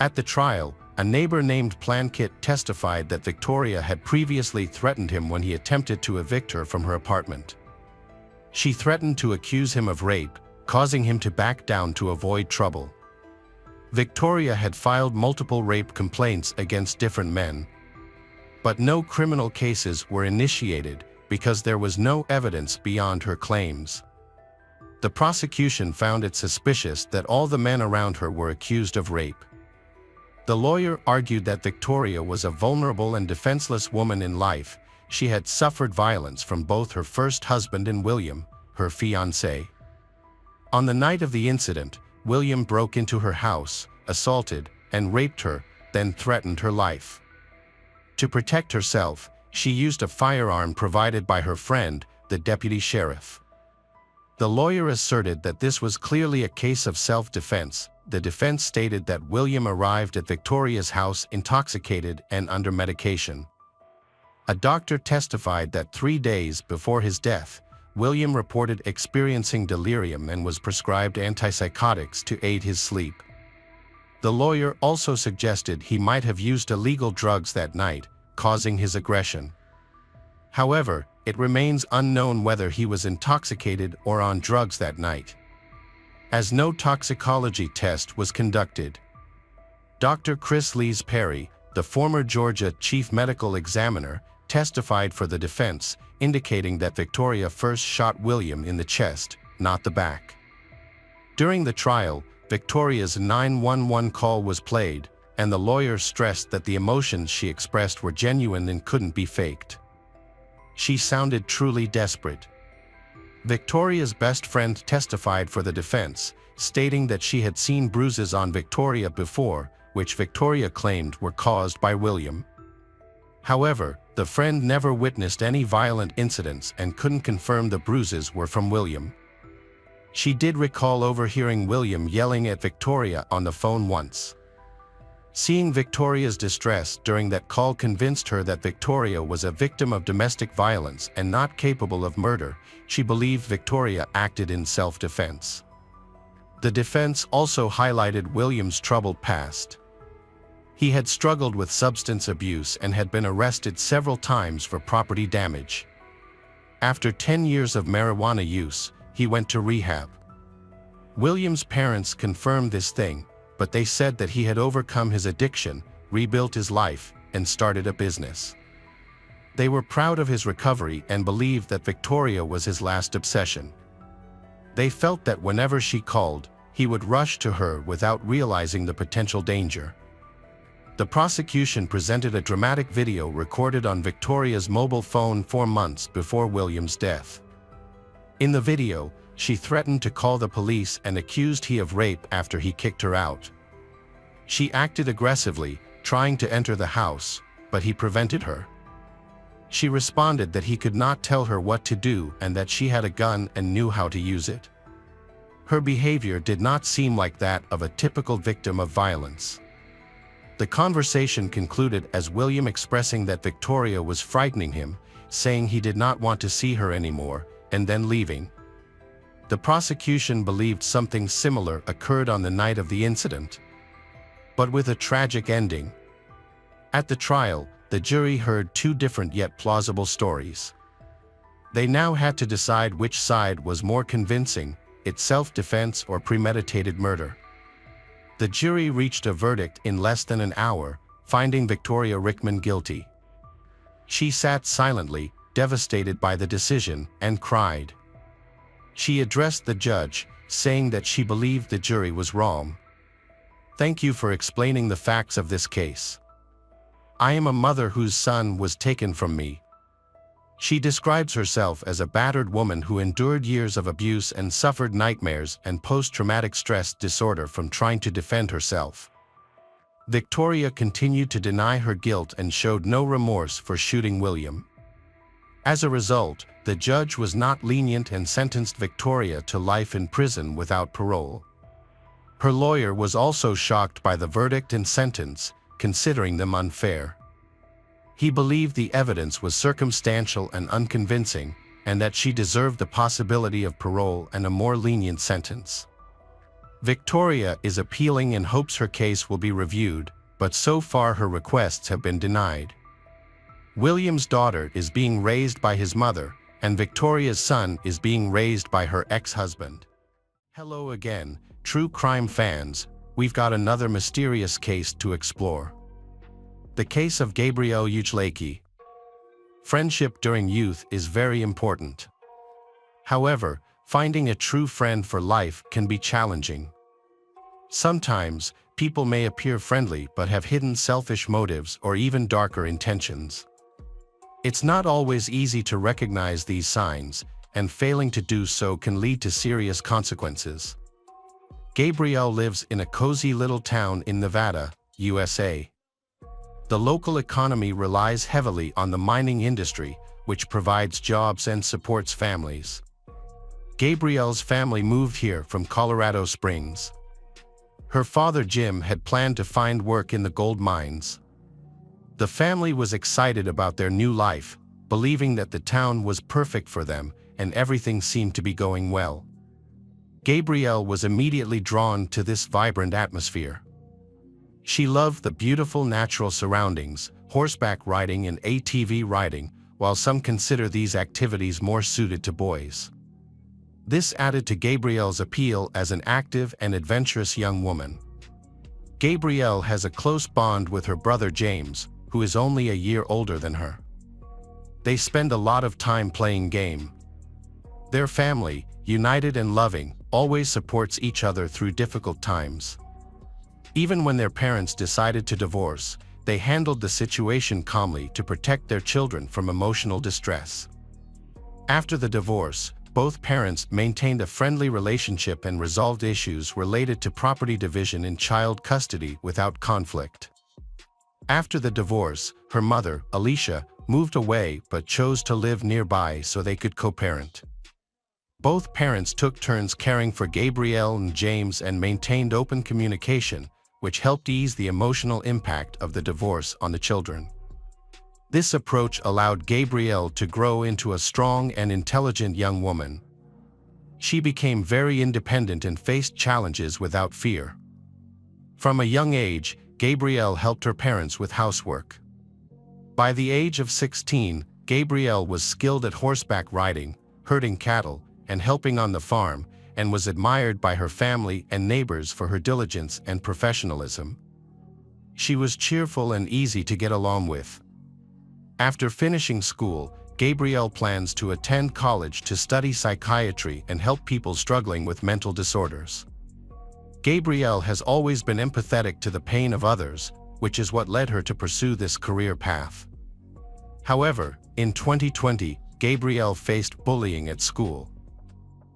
At the trial, a neighbor named Plankett testified that Victoria had previously threatened him when he attempted to evict her from her apartment. She threatened to accuse him of rape, causing him to back down to avoid trouble. Victoria had filed multiple rape complaints against different men, but no criminal cases were initiated because there was no evidence beyond her claims. The prosecution found it suspicious that all the men around her were accused of rape. The lawyer argued that Victoria was a vulnerable and defenseless woman in life. She had suffered violence from both her first husband and William, her fiancé. On the night of the incident, William broke into her house, assaulted, and raped her, then threatened her life. To protect herself, she used a firearm provided by her friend, the deputy sheriff. The lawyer asserted that this was clearly a case of self-defense. The defense stated that William arrived at Victoria's house intoxicated and under medication. A doctor testified that 3 days before his death, William reported experiencing delirium and was prescribed antipsychotics to aid his sleep. The lawyer also suggested he might have used illegal drugs that night, causing his aggression. However, it remains unknown whether he was intoxicated or on drugs that night, as no toxicology test was conducted. Dr. Chris Lees Perry, the former Georgia chief medical examiner, testified for the defense, indicating that Victoria first shot William in the chest, not the back. During the trial, Victoria's 911 call was played, and the lawyer stressed that the emotions she expressed were genuine and couldn't be faked. She sounded truly desperate. Victoria's best friend testified for the defense, stating that she had seen bruises on Victoria before, which Victoria claimed were caused by William. However, the friend never witnessed any violent incidents and couldn't confirm the bruises were from William. She did recall overhearing William yelling at Victoria on the phone once. Seeing Victoria's distress during that call convinced her that Victoria was a victim of domestic violence and not capable of murder. She believed Victoria acted in self-defense. The defense also highlighted William's troubled past. He had struggled with substance abuse and had been arrested several times for property damage. After 10 years of marijuana use, he went to rehab. William's parents confirmed this thing, but they said that he had overcome his addiction, rebuilt his life, and started a business. They were proud of his recovery and believed that Victoria was his last obsession. They felt that whenever she called, he would rush to her without realizing the potential danger. The prosecution presented a dramatic video recorded on Victoria's mobile phone 4 months before William's death. In the video, she threatened to call the police and accused him of rape after he kicked her out. She acted aggressively, trying to enter the house, but he prevented her. She responded that he could not tell her what to do and that she had a gun and knew how to use it. Her behavior did not seem like that of a typical victim of violence. The conversation concluded as William expressing that Victoria was frightening him, saying he did not want to see her anymore, and then leaving. The prosecution believed something similar occurred on the night of the incident, but with a tragic ending. At the trial, the jury heard 2 different yet plausible stories. They now had to decide which side was more convincing, its self-defense or premeditated murder. The jury reached a verdict in less than an hour, finding Victoria Rickman guilty. She sat silently, devastated by the decision, and cried. She addressed the judge, saying that she believed the jury was wrong. "Thank you for explaining the facts of this case. I am a mother whose son was taken from me." She describes herself as a battered woman who endured years of abuse and suffered nightmares and post-traumatic stress disorder from trying to defend herself. Victoria continued to deny her guilt and showed no remorse for shooting William. As a result, the judge was not lenient and sentenced Victoria to life in prison without parole. Her lawyer was also shocked by the verdict and sentence, considering them unfair. He believed the evidence was circumstantial and unconvincing, and that she deserved the possibility of parole and a more lenient sentence. Victoria is appealing and hopes her case will be reviewed, but so far her requests have been denied. William's daughter is being raised by his mother, and Victoria's son is being raised by her ex-husband. Hello again, true crime fans, we've got another mysterious case to explore. The case of Gabrielle Ujlaki. Friendship during youth is very important. However, finding a true friend for life can be challenging. Sometimes, people may appear friendly but have hidden selfish motives or even darker intentions. It's not always easy to recognize these signs, and failing to do so can lead to serious consequences. Gabrielle lives in a cozy little town in Nevada, USA. The local economy relies heavily on the mining industry, which provides jobs and supports families. Gabrielle's family moved here from Colorado Springs. Her father Jim had planned to find work in the gold mines. The family was excited about their new life, believing that the town was perfect for them and everything seemed to be going well. Gabrielle was immediately drawn to this vibrant atmosphere. She loved the beautiful natural surroundings, horseback riding and ATV riding, while some consider these activities more suited to boys. This added to Gabrielle's appeal as an active and adventurous young woman. Gabrielle has a close bond with her brother James, who is only a year older than her. They spend a lot of time playing game. Their family, united and loving, always supports each other through difficult times. Even when their parents decided to divorce, they handled the situation calmly to protect their children from emotional distress. After the divorce, both parents maintained a friendly relationship and resolved issues related to property division and child custody without conflict. After the divorce, her mother, Alicia, moved away but chose to live nearby so they could co-parent. Both parents took turns caring for Gabrielle and James and maintained open communication, which helped ease the emotional impact of the divorce on the children. This approach allowed Gabrielle to grow into a strong and intelligent young woman. She became very independent and faced challenges without fear. From a young age, Gabrielle helped her parents with housework. By the age of 16, Gabrielle was skilled at horseback riding, herding cattle, and helping on the farm, and was admired by her family and neighbors for her diligence and professionalism. She was cheerful and easy to get along with. After finishing school, Gabrielle plans to attend college to study psychiatry and help people struggling with mental disorders. Gabrielle has always been empathetic to the pain of others, which is what led her to pursue this career path. However, in 2020, Gabrielle faced bullying at school.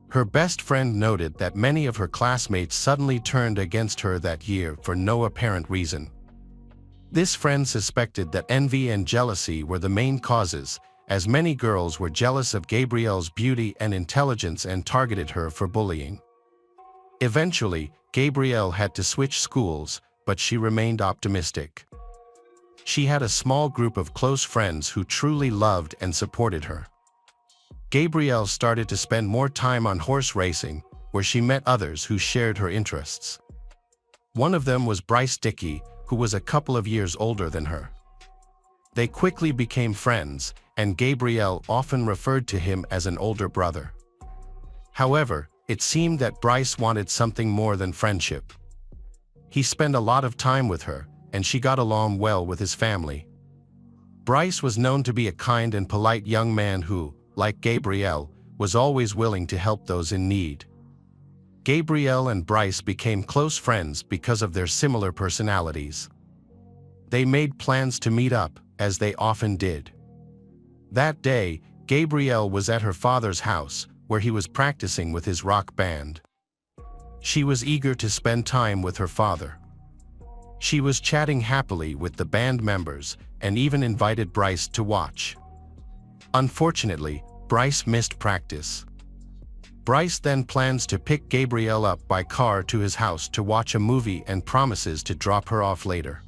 Her best friend noted that many of her classmates suddenly turned against her that year for no apparent reason. This friend suspected that envy and jealousy were the main causes, as many girls were jealous of Gabrielle's beauty and intelligence and targeted her for bullying. Eventually, Gabrielle had to switch schools, but she remained optimistic. She had a small group of close friends who truly loved and supported her. Gabrielle started to spend more time on horse racing, where she met others who shared her interests. One of them was Bryce Dickey, who was a couple of years older than her. They quickly became friends, and Gabrielle often referred to him as an older brother. However, it seemed that Bryce wanted something more than friendship. He spent a lot of time with her, and she got along well with his family. Bryce was known to be a kind and polite young man who, like Gabrielle, was always willing to help those in need. Gabrielle and Bryce became close friends because of their similar personalities. They made plans to meet up, as they often did. That day, Gabrielle was at her father's house, where he was practicing with his rock band. She was eager to spend time with her father. She was chatting happily with the band members and even invited Bryce to watch. Unfortunately, Bryce missed practice. Bryce then plans to pick Gabrielle up by car to his house to watch a movie and promises to drop her off later.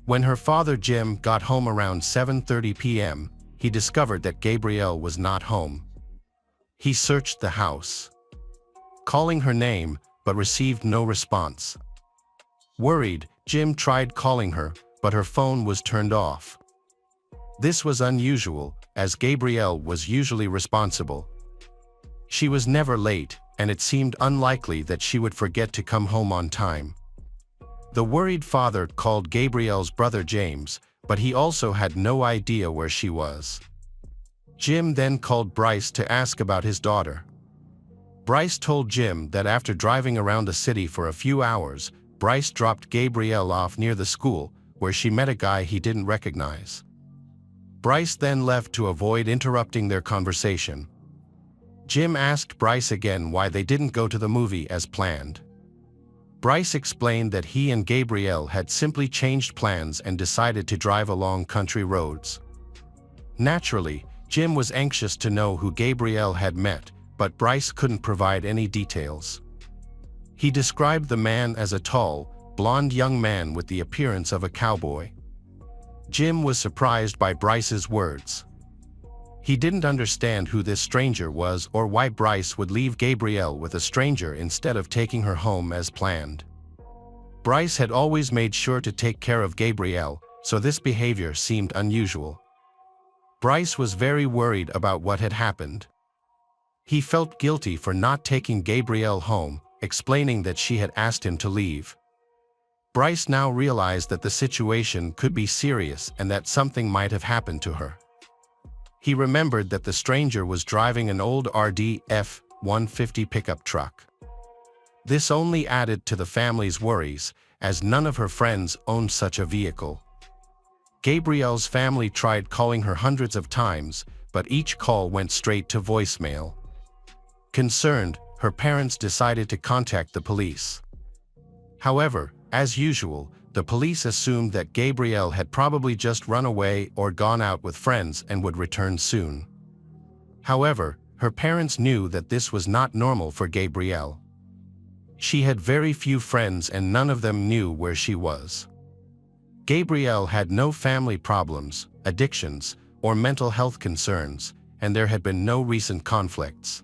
When her father Jim got home around 7:30 p.m., he discovered that Gabrielle was not home. He searched the house, calling her name, but received no response. Worried, Jim tried calling her, but her phone was turned off. This was unusual, as Gabrielle was usually responsible. She was never late, and it seemed unlikely that she would forget to come home on time. The worried father called Gabrielle's brother James, but he also had no idea where she was. Jim then called Bryce to ask about his daughter. Bryce told Jim that after driving around the city for a few hours, Bryce dropped Gabrielle off near the school, where she met a guy he didn't recognize. Bryce then left to avoid interrupting their conversation. Jim asked Bryce again why they didn't go to the movie as planned. Bryce explained that he and Gabrielle had simply changed plans and decided to drive along country roads. Naturally, Jim was anxious to know who Gabrielle had met, but Bryce couldn't provide any details. He described the man as a tall, blonde young man with the appearance of a cowboy. Jim was surprised by Bryce's words. He didn't understand who this stranger was or why Bryce would leave Gabrielle with a stranger instead of taking her home as planned. Bryce had always made sure to take care of Gabrielle, so this behavior seemed unusual. Bryce was very worried about what had happened. He felt guilty for not taking Gabrielle home, explaining that she had asked him to leave. Bryce now realized that the situation could be serious and that something might have happened to her. He remembered that the stranger was driving an old RD F-150 pickup truck. This only added to the family's worries, as none of her friends owned such a vehicle. Gabrielle's family tried calling her hundreds of times, but each call went straight to voicemail. Concerned, her parents decided to contact the police. However, as usual, the police assumed that Gabrielle had probably just run away or gone out with friends and would return soon. However, her parents knew that this was not normal for Gabrielle. She had very few friends and none of them knew where she was. Gabrielle had no family problems, addictions, or mental health concerns, and there had been no recent conflicts.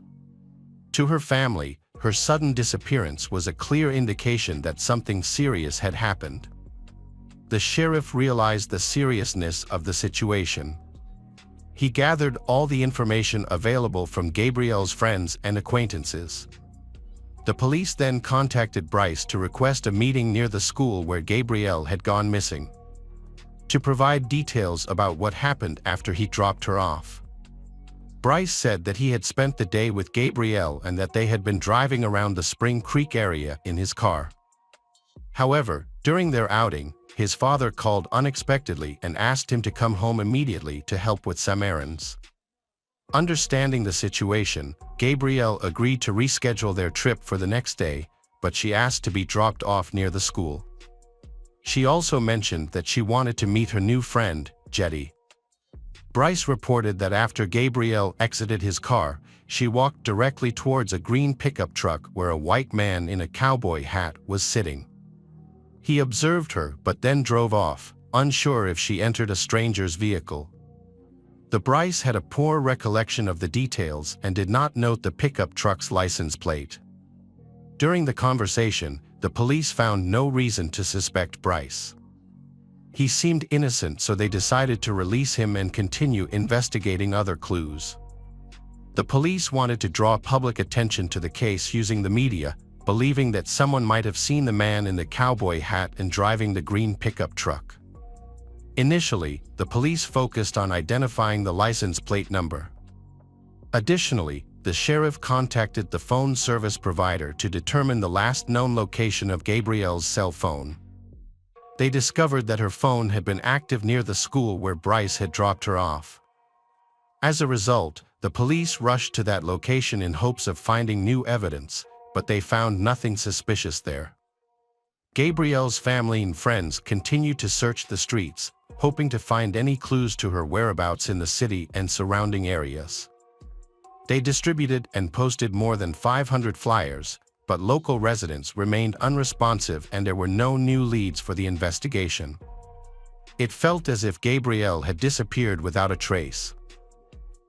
To her family, her sudden disappearance was a clear indication that something serious had happened. The sheriff realized the seriousness of the situation. He gathered all the information available from Gabrielle's friends and acquaintances. The police then contacted Bryce to request a meeting near the school where Gabrielle had gone missing. to provide details about what happened after he dropped her off. Bryce said that he had spent the day with Gabrielle and that they had been driving around the Spring Creek area in his car. However, during their outing, his father called unexpectedly and asked him to come home immediately to help with some errands. Understanding the situation, Gabrielle agreed to reschedule their trip for the next day, but she asked to be dropped off near the school. She also mentioned that she wanted to meet her new friend, Jetty. Bryce reported that after Gabrielle exited his car, she walked directly towards a green pickup truck where a white man in a cowboy hat was sitting. He observed her but then drove off, unsure if she entered a stranger's vehicle. The Bryce had a poor recollection of the details and did not note the pickup truck's license plate. During the conversation, the police found no reason to suspect Bryce. He seemed innocent, so they decided to release him and continue investigating other clues. The police wanted to draw public attention to the case using the media, believing that someone might have seen the man in the cowboy hat and driving the green pickup truck. Initially, the police focused on identifying the license plate number. Additionally, the sheriff contacted the phone service provider to determine the last known location of Gabrielle's cell phone. They discovered that her phone had been active near the school where Bryce had dropped her off. As a result, the police rushed to that location in hopes of finding new evidence, but they found nothing suspicious there. Gabrielle's family and friends continued to search the streets, hoping to find any clues to her whereabouts in the city and surrounding areas. They distributed and posted more than 500 flyers, but local residents remained unresponsive and there were no new leads for the investigation. It felt as if Gabrielle had disappeared without a trace.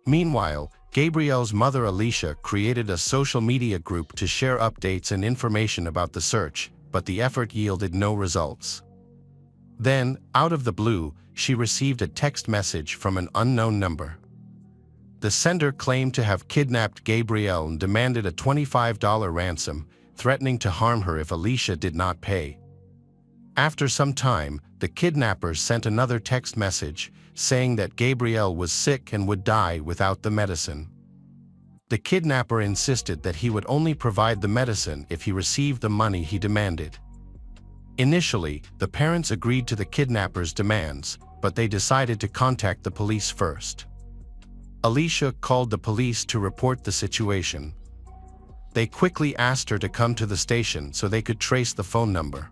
Meanwhile, Gabrielle's mother Alicia created a social media group to share updates and information about the search, but the effort yielded no results. Then, out of the blue, she received a text message from an unknown number. The sender claimed to have kidnapped Gabrielle and demanded a $25 ransom, threatening to harm her if Alicia did not pay. After some time, the kidnappers sent another text message, saying that Gabrielle was sick and would die without the medicine. The kidnapper insisted that he would only provide the medicine if he received the money he demanded. Initially, the parents agreed to the kidnappers' demands, but they decided to contact the police first. Alicia called the police to report the situation. They quickly asked her to come to the station so they could trace the phone number.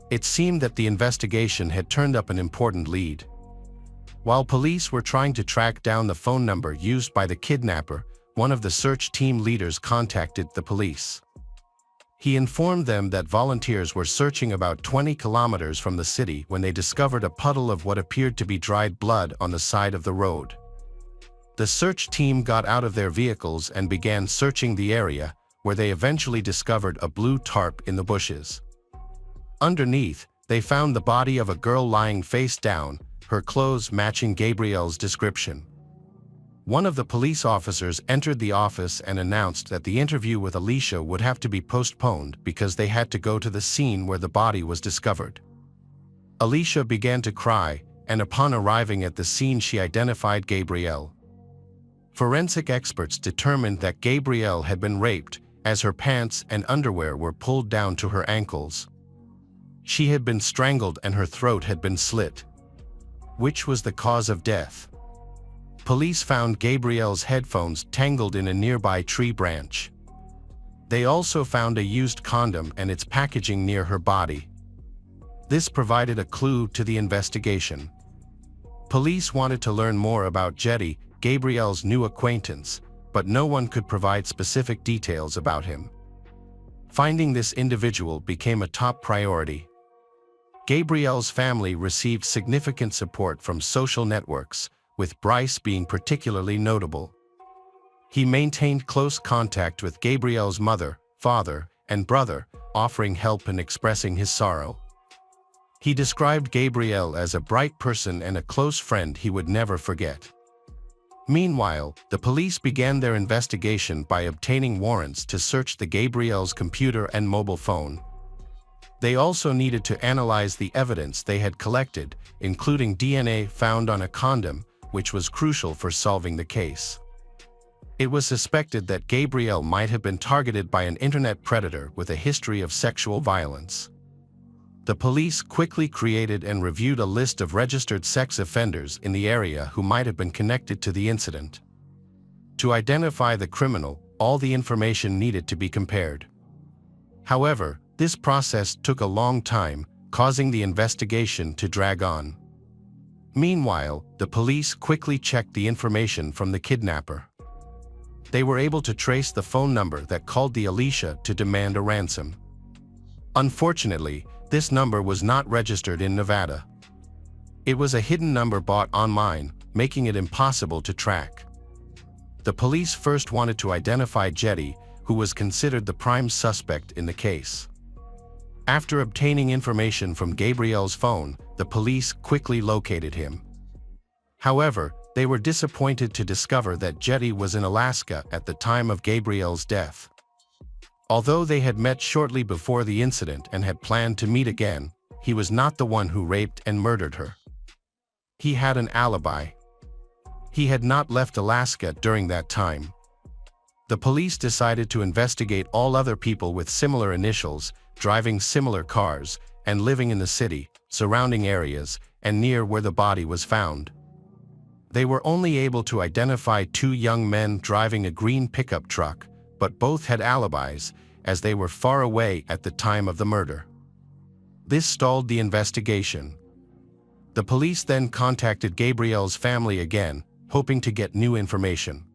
It seemed that the investigation had turned up an important lead. While police were trying to track down the phone number used by the kidnapper, one of the search team leaders contacted the police. He informed them that volunteers were searching about 20 kilometers from the city when they discovered a puddle of what appeared to be dried blood on the side of the road. The search team got out of their vehicles and began searching the area, where they eventually discovered a blue tarp in the bushes. Underneath, they found the body of a girl lying face down, her clothes matching Gabrielle's description. One of the police officers entered the office and announced that the interview with Alicia would have to be postponed because they had to go to the scene where the body was discovered. Alicia began to cry, and upon arriving at the scene she identified Gabrielle. Forensic experts determined that Gabrielle had been raped, as her pants and underwear were pulled down to her ankles. She had been strangled and her throat had been slit. Which was the cause of death? Police found Gabrielle's headphones tangled in a nearby tree branch. They also found a used condom and its packaging near her body. This provided a clue to the investigation. Police wanted to learn more about Jetty, Gabrielle's new acquaintance, but no one could provide specific details about him. Finding this individual became a top priority. Gabrielle's family received significant support from social networks, with Bryce being particularly notable. He maintained close contact with Gabrielle's mother, father, and brother, offering help and expressing his sorrow. He described Gabrielle as a bright person and a close friend he would never forget. Meanwhile, the police began their investigation by obtaining warrants to search the Gabrielle's computer and mobile phone. They also needed to analyze the evidence they had collected, including DNA found on a condom, which was crucial for solving the case. It was suspected that Gabrielle might have been targeted by an internet predator with a history of sexual violence. The police quickly created and reviewed a list of registered sex offenders in the area who might have been connected to the incident. To identify the criminal, all the information needed to be compared. However, this process took a long time, causing the investigation to drag on. Meanwhile, the police quickly checked the information from the kidnapper. They were able to trace the phone number that called the Alicia to demand a ransom. Unfortunately, this number was not registered in Nevada. It was a hidden number bought online, making it impossible to track. The police first wanted to identify Jetty, who was considered the prime suspect in the case. After obtaining information from Gabrielle's phone, the police quickly located him. However, they were disappointed to discover that Jetty was in Alaska at the time of Gabrielle's death. Although they had met shortly before the incident and had planned to meet again, he was not the one who raped and murdered her. He had an alibi. He had not left Alaska during that time. The police decided to investigate all other people with similar initials, driving similar cars, and living in the city, surrounding areas, and near where the body was found. They were only able to identify two young men driving a green pickup truck, but both had alibis, as they were far away at the time of the murder. This stalled the investigation. The police then contacted Gabrielle's family again, hoping to get new information.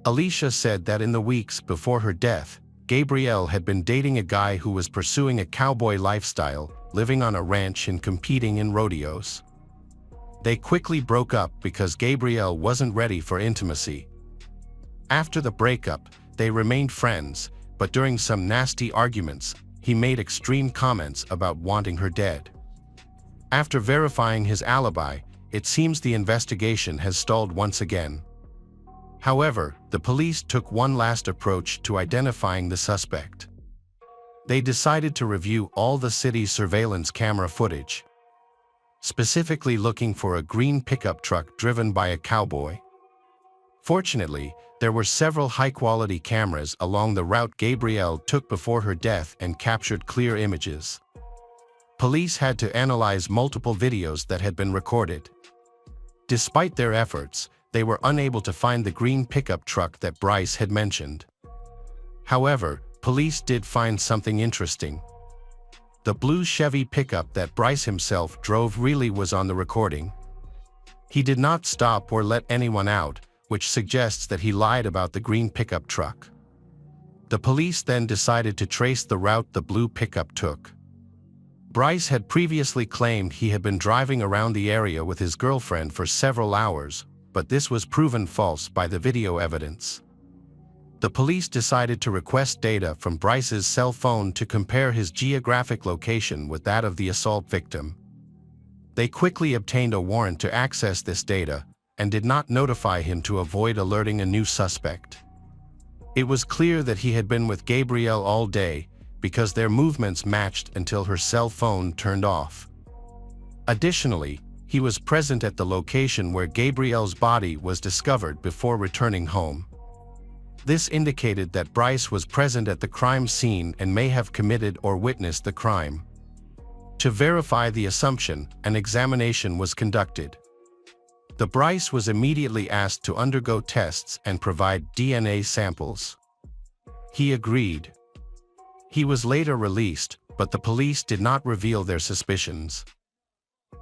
Alicia said that in the weeks before her death, Gabrielle had been dating a guy who was pursuing a cowboy lifestyle, living on a ranch and competing in rodeos. They quickly broke up because Gabrielle wasn't ready for intimacy. After the breakup, they remained friends, but during some nasty arguments, he made extreme comments about wanting her dead. After verifying his alibi, it seems the investigation has stalled once again. However, the police took one last approach to identifying the suspect. They decided to review all the city's surveillance camera footage, specifically looking for a green pickup truck driven by a cowboy. Fortunately, there were several high-quality cameras along the route Gabrielle took before her death and captured clear images. Police had to analyze multiple videos that had been recorded. Despite their efforts, they were unable to find the green pickup truck that Bryce had mentioned. However, police did find something interesting. The blue Chevy pickup that Bryce himself drove really was on the recording. He did not stop or let anyone out, which suggests that he lied about the green pickup truck. The police then decided to trace the route the blue pickup took. Bryce had previously claimed he had been driving around the area with his girlfriend for several hours, but this was proven false by the video evidence. The police decided to request data from Bryce's cell phone to compare his geographic location with that of the assault victim. They quickly obtained a warrant to access this data and did not notify him to avoid alerting a new suspect. It was clear that he had been with Gabrielle all day because their movements matched until her cell phone turned off. Additionally, he was present at the location where Gabrielle's body was discovered before returning home. This indicated that Bryce was present at the crime scene and may have committed or witnessed the crime. To verify the assumption, an examination was conducted. The Bryce was immediately asked to undergo tests and provide DNA samples. He agreed. He was later released, but the police did not reveal their suspicions.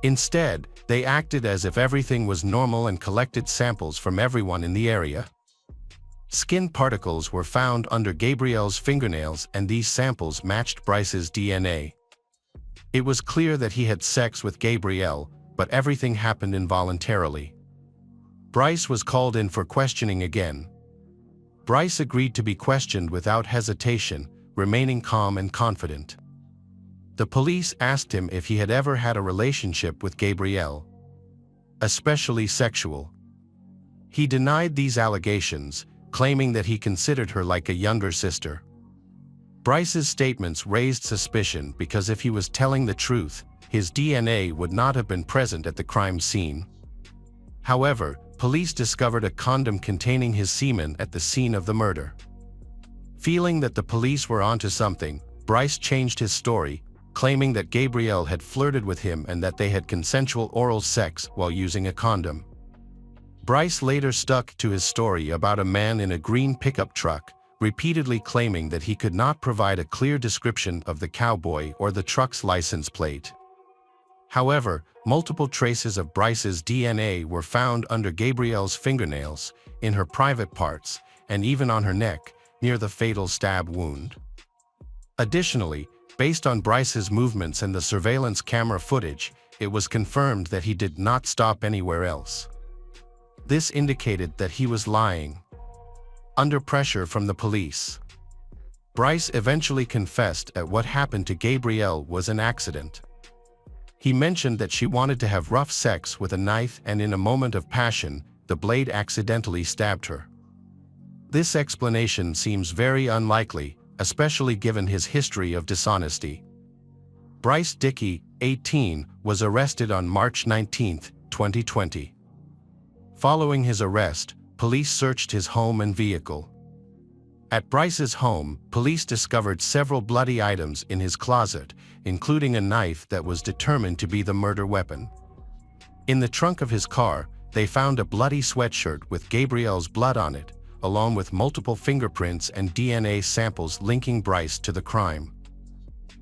Instead, they acted as if everything was normal and collected samples from everyone in the area. Skin particles were found under Gabrielle's fingernails, and these samples matched Bryce's DNA. It was clear that he had sex with Gabrielle, but everything happened involuntarily. Bryce was called in for questioning again. Bryce agreed to be questioned without hesitation, remaining calm and confident. The police asked him if he had ever had a relationship with Gabrielle, especially sexual. He denied these allegations, claiming that he considered her like a younger sister. Bryce's statements raised suspicion because if he was telling the truth, his DNA would not have been present at the crime scene. However, police discovered a condom containing his semen at the scene of the murder. Feeling that the police were onto something, Bryce changed his story, claiming that Gabrielle had flirted with him and that they had consensual oral sex while using a condom. Bryce later stuck to his story about a man in a green pickup truck, repeatedly claiming that he could not provide a clear description of the cowboy or the truck's license plate. However, multiple traces of Bryce's DNA were found under Gabrielle's fingernails, in her private parts, and even on her neck, near the fatal stab wound. Additionally, based on Bryce's movements and the surveillance camera footage, it was confirmed that he did not stop anywhere else. This indicated that he was lying. Under pressure from the police, Bryce eventually confessed that what happened to Gabrielle was an accident. He mentioned that she wanted to have rough sex with a knife and in a moment of passion, the blade accidentally stabbed her. This explanation seems very unlikely, especially given his history of dishonesty. Bryce Dickey, 18, was arrested on March 19, 2020. Following his arrest, police searched his home and vehicle. At Bryce's home, police discovered several bloody items in his closet, including a knife that was determined to be the murder weapon. In the trunk of his car, they found a bloody sweatshirt with Gabrielle's blood on it, along with multiple fingerprints and DNA samples linking Bryce to the crime.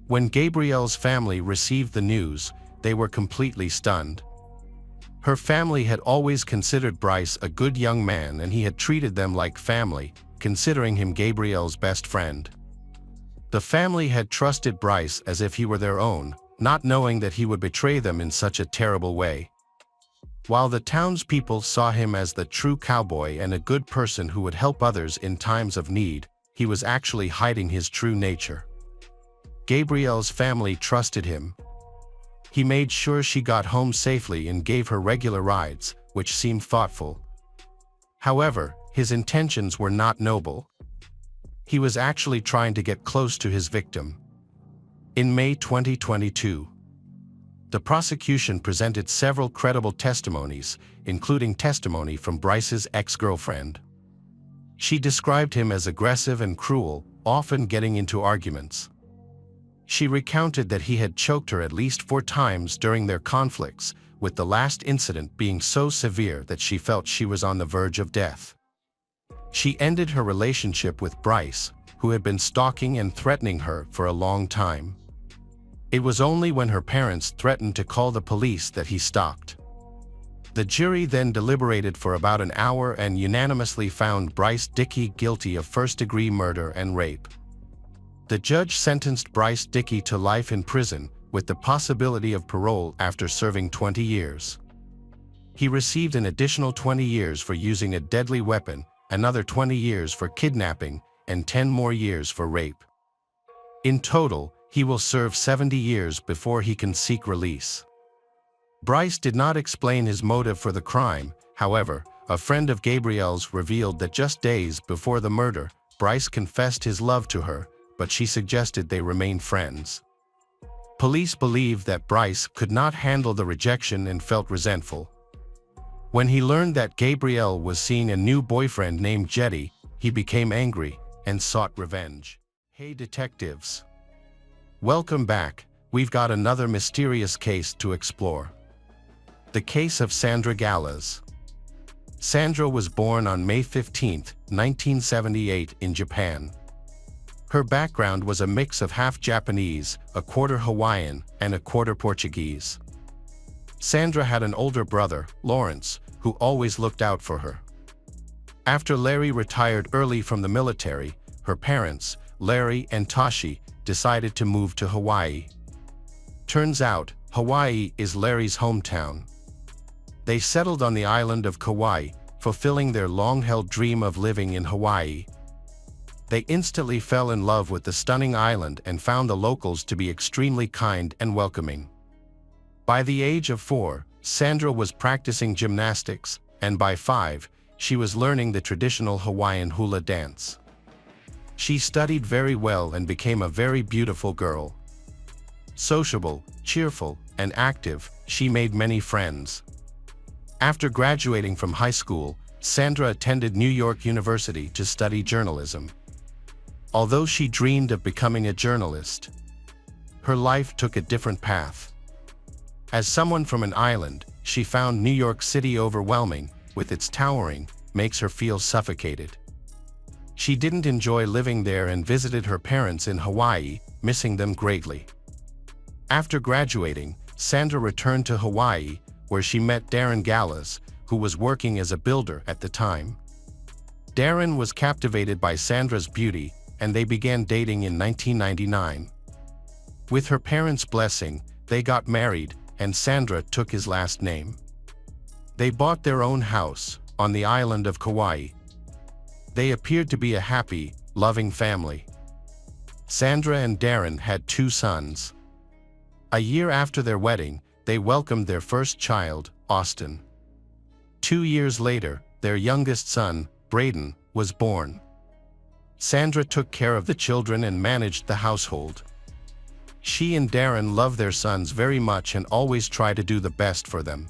When Gabrielle's family received the news, they were completely stunned. Her family had always considered Bryce a good young man and he had treated them like family, considering him Gabrielle's best friend. The family had trusted Bryce as if he were their own, not knowing that he would betray them in such a terrible way. While the townspeople saw him as the true cowboy and a good person who would help others in times of need, he was actually hiding his true nature. Gabrielle's family trusted him. He made sure she got home safely and gave her regular rides, which seemed thoughtful. However, his intentions were not noble. He was actually trying to get close to his victim. In May 2022, the prosecution presented several credible testimonies, including testimony from Bryce's ex-girlfriend. She described him as aggressive and cruel, often getting into arguments. She recounted that he had choked her at least 4 times during their conflicts, with the last incident being so severe that she felt she was on the verge of death. She ended her relationship with Bryce, who had been stalking and threatening her for a long time. It was only when her parents threatened to call the police that he stopped. The jury then deliberated for about an hour and unanimously found Bryce Dickey guilty of first-degree murder and rape. The judge sentenced Bryce Dickey to life in prison, with the possibility of parole after serving 20 years. He received an additional 20 years for using a deadly weapon, another 20 years for kidnapping, and 10 more years for rape. In total, he will serve 70 years before he can seek release. Bryce did not explain his motive for the crime. However, a friend of Gabrielle's revealed that just days before the murder, Bryce confessed his love to her, but she suggested they remain friends. Police believed that Bryce could not handle the rejection and felt resentful. When he learned that Gabrielle was seeing a new boyfriend named Jetty, he became angry and sought revenge. Hey detectives! Welcome back. We've got another mysterious case to explore. The case of Sandra Gallas. Sandra was born on May 15, 1978 in Japan. Her background was a mix of half Japanese, a quarter Hawaiian, and a quarter Portuguese. Sandra had an older brother, Lawrence, who always looked out for her. After Larry retired early from the military, her parents, Larry and Tashi, decided to move to Hawaii. Turns out, Hawaii is Larry's hometown. They settled on the island of Kauai, fulfilling their long-held dream of living in Hawaii. They instantly fell in love with the stunning island and found the locals to be extremely kind and welcoming. By the age of 4, Sandra was practicing gymnastics, and by 5, she was learning the traditional Hawaiian hula dance. She studied very well and became a very beautiful girl. Sociable, cheerful, and active, she made many friends. After graduating from high school, Sandra attended New York University to study journalism. Although she dreamed of becoming a journalist, her life took a different path. As someone from an island, she found New York City overwhelming, with its towering, makes her feel suffocated. She didn't enjoy living there and visited her parents in Hawaii, missing them greatly. After graduating, Sandra returned to Hawaii, where she met Darren Gallas, who was working as a builder at the time. Darren was captivated by Sandra's beauty, and they began dating in 1999. With her parents' blessing, they got married, and Sandra took his last name. They bought their own house on the island of Kauai. They appeared to be a happy, loving family. Sandra and Darren had 2 sons. A year after their wedding, they welcomed their first child, Austin. 2 years later, their youngest son, Braden, was born. Sandra took care of the children and managed the household. She and Darren love their sons very much and always try to do the best for them.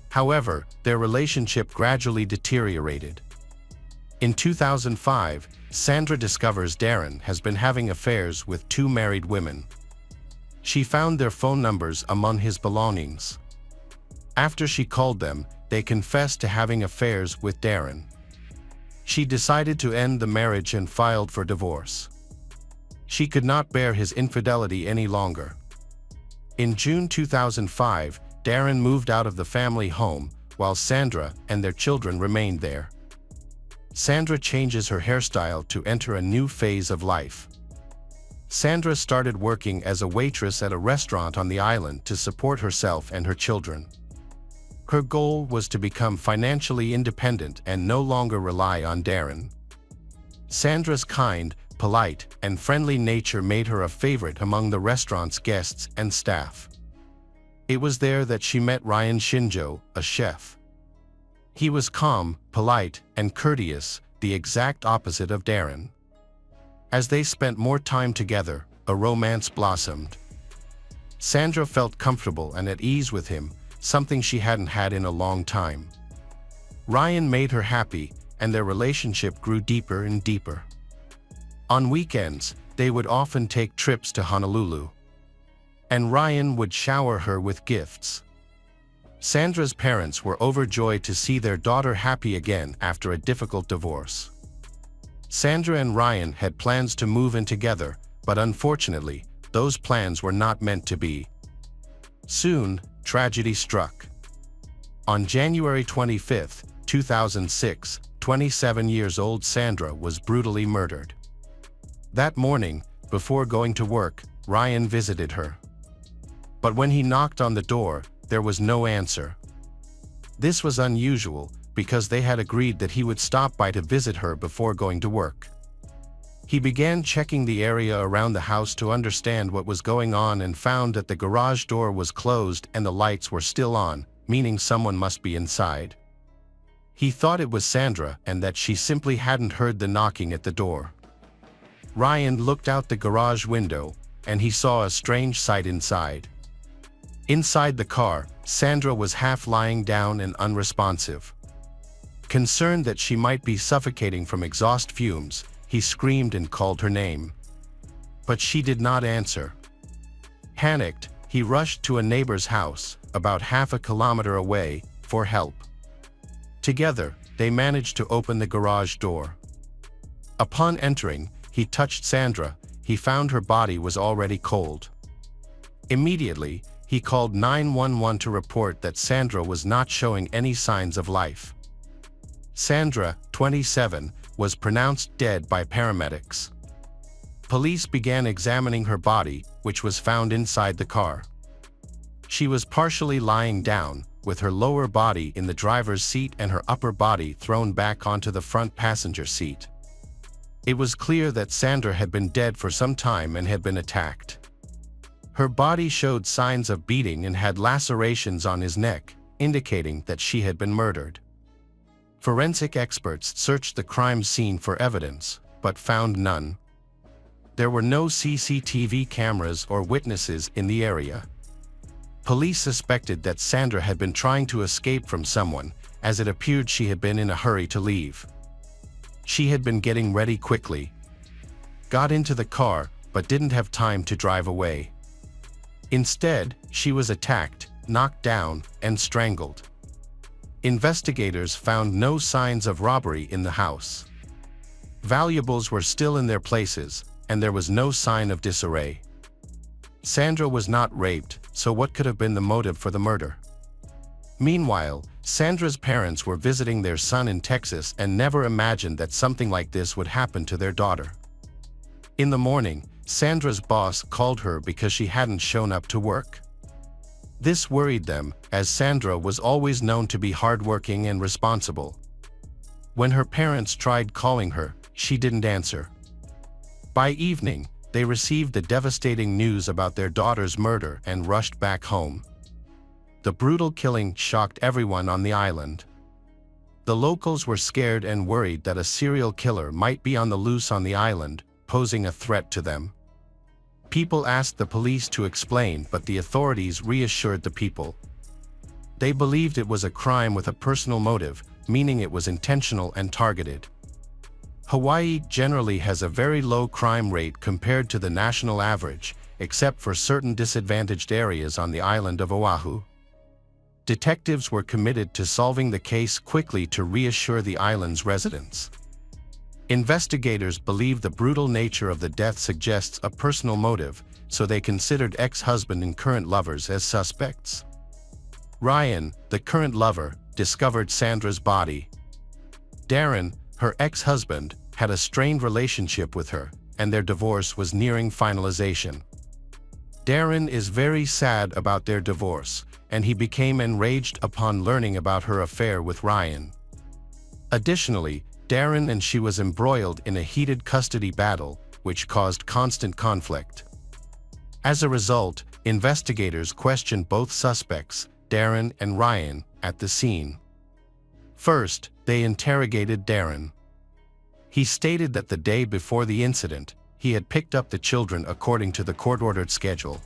However, their relationship gradually deteriorated. In 2005, Sandra discovers Darren has been having affairs with 2 married women. She found their phone numbers among his belongings. After she called them, they confessed to having affairs with Darren. She decided to end the marriage and filed for divorce. She could not bear his infidelity any longer. In June 2005, Darren moved out of the family home, while Sandra and their children remained there. Sandra changes her hairstyle to enter a new phase of life. Sandra started working as a waitress at a restaurant on the island to support herself and her children. Her goal was to become financially independent and no longer rely on Darren. Sandra's kind, polite, and friendly nature made her a favorite among the restaurant's guests and staff. It was there that she met Ryan Shinjo, a chef. He was calm, polite, and courteous, the exact opposite of Darren. As they spent more time together, a romance blossomed. Sandra felt comfortable and at ease with him, something she hadn't had in a long time. Ryan made her happy, and their relationship grew deeper and deeper. On weekends, they would often take trips to Honolulu. And Ryan would shower her with gifts. Sandra's parents were overjoyed to see their daughter happy again after a difficult divorce. Sandra and Ryan had plans to move in together, but unfortunately, those plans were not meant to be. Soon, tragedy struck. On January 25, 2006, 27-year-old Sandra was brutally murdered. That morning, before going to work, Ryan visited her. But when he knocked on the door, there was no answer. This was unusual, because they had agreed that he would stop by to visit her before going to work. He began checking the area around the house to understand what was going on and found that the garage door was closed and the lights were still on, meaning someone must be inside. He thought it was Sandra and that she simply hadn't heard the knocking at the door. Ryan looked out the garage window, and he saw a strange sight inside. Inside the car, Sandra was half lying down and unresponsive. Concerned that she might be suffocating from exhaust fumes, he screamed and called her name. But she did not answer. Panicked, he rushed to a neighbor's house, about half a kilometer away, for help. Together, they managed to open the garage door. Upon entering, he touched Sandra. He found her body was already cold. Immediately, he called 911 to report that Sandra was not showing any signs of life. Sandra, 27, was pronounced dead by paramedics. Police began examining her body, which was found inside the car. She was partially lying down, with her lower body in the driver's seat and her upper body thrown back onto the front passenger seat. It was clear that Sandra had been dead for some time and had been attacked. Her body showed signs of beating and had lacerations on his neck, indicating that she had been murdered. Forensic experts searched the crime scene for evidence, but found none. There were no CCTV cameras or witnesses in the area. Police suspected that Sandra had been trying to escape from someone, as it appeared she had been in a hurry to leave. She had been getting ready quickly, got into the car, but didn't have time to drive away. Instead, she was attacked, knocked down, and strangled. Investigators found no signs of robbery in the house. Valuables were still in their places, and there was no sign of disarray. Sandra was not raped, so what could have been the motive for the murder? Meanwhile, Sandra's parents were visiting their son in Texas and never imagined that something like this would happen to their daughter. In the morning, Sandra's boss called her because she hadn't shown up to work. This worried them, as Sandra was always known to be hardworking and responsible. When her parents tried calling her, she didn't answer. By evening, they received the devastating news about their daughter's murder and rushed back home. The brutal killing shocked everyone on the island. The locals were scared and worried that a serial killer might be on the loose on the island, posing a threat to them. People asked the police to explain, but the authorities reassured the people. They believed it was a crime with a personal motive, meaning it was intentional and targeted. Hawaii generally has a very low crime rate compared to the national average, except for certain disadvantaged areas on the island of Oahu. Detectives were committed to solving the case quickly to reassure the island's residents. Investigators believe the brutal nature of the death suggests a personal motive, so they considered ex-husband and current lovers as suspects. Ryan, the current lover, discovered Sandra's body. Darren, her ex-husband, had a strained relationship with her, and their divorce was nearing finalization. Darren is very sad about their divorce, and he became enraged upon learning about her affair with Ryan. Additionally, Darren and she was embroiled in a heated custody battle, which caused constant conflict. As a result, investigators questioned both suspects, Darren and Ryan, at the scene. First, they interrogated Darren. He stated that the day before the incident, he had picked up the children according to the court-ordered schedule.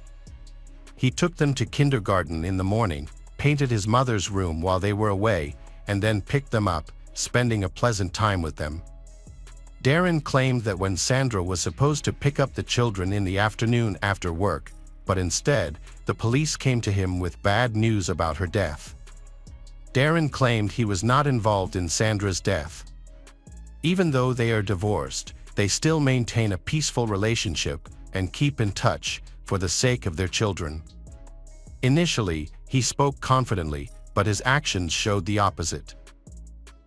He took them to kindergarten in the morning, painted his mother's room while they were away, and then picked them up, spending a pleasant time with them. Darren claimed that when Sandra was supposed to pick up the children in the afternoon after work, but instead, the police came to him with bad news about her death. Darren claimed he was not involved in Sandra's death. Even though they are divorced, they still maintain a peaceful relationship and keep in touch for the sake of their children. Initially, he spoke confidently, but his actions showed the opposite.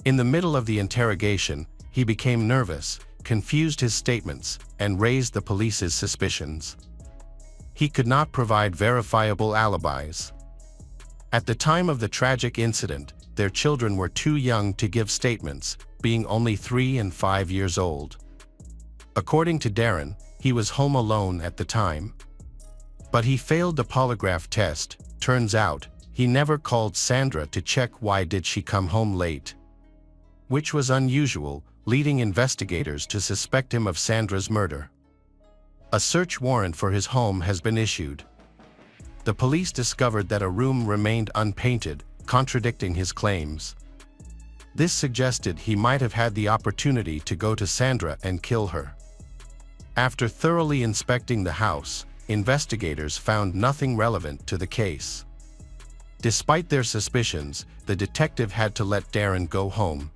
In the middle of the interrogation, he became nervous, confused his statements, and raised the police's suspicions. He could not provide verifiable alibis. At the time of the tragic incident, their children were too young to give statements, being only 3 and 5 years old. According to Darren, he was home alone at the time. But he failed the polygraph test. Turns out, he never called Sandra to check why did she come home late, which was unusual, leading investigators to suspect him of Sandra's murder. A search warrant for his home has been issued. The police discovered that a room remained unpainted, contradicting his claims. This suggested he might have had the opportunity to go to Sandra and kill her. After thoroughly inspecting the house, investigators found nothing relevant to the case. Despite their suspicions, the detective had to let Darren go home.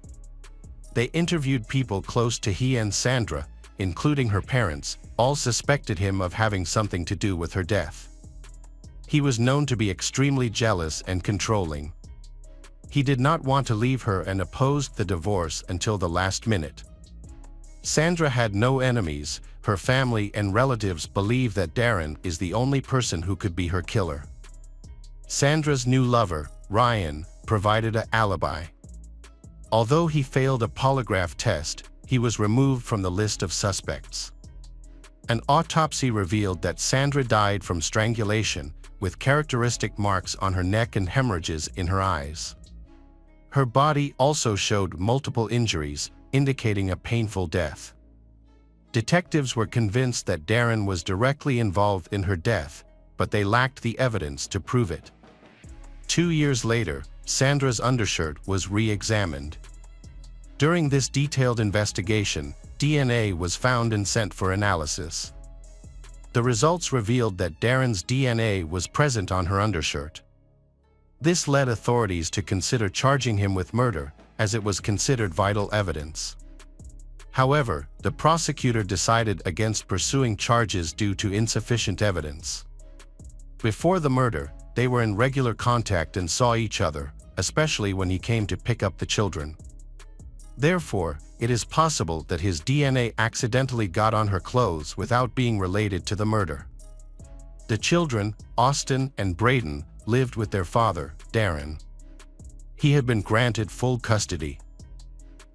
They interviewed people close to he and Sandra, including her parents, all suspected him of having something to do with her death. He was known to be extremely jealous and controlling. He did not want to leave her and opposed the divorce until the last minute. Sandra had no enemies. Her family and relatives believe that Darren is the only person who could be her killer. Sandra's new lover, Ryan, provided an alibi. Although he failed a polygraph test, he was removed from the list of suspects. An autopsy revealed that Sandra died from strangulation, with characteristic marks on her neck and hemorrhages in her eyes. Her body also showed multiple injuries, indicating a painful death. Detectives were convinced that Darren was directly involved in her death, but they lacked the evidence to prove it. 2 years later, Sandra's undershirt was re-examined. During this detailed investigation, DNA was found and sent for analysis. The results revealed that Darren's DNA was present on her undershirt. This led authorities to consider charging him with murder, as it was considered vital evidence. However, the prosecutor decided against pursuing charges due to insufficient evidence. Before the murder, they were in regular contact and saw each other, especially when he came to pick up the children. Therefore, it is possible that his DNA accidentally got on her clothes without being related to the murder. The children, Austin and Braden, lived with their father, Darren. He had been granted full custody.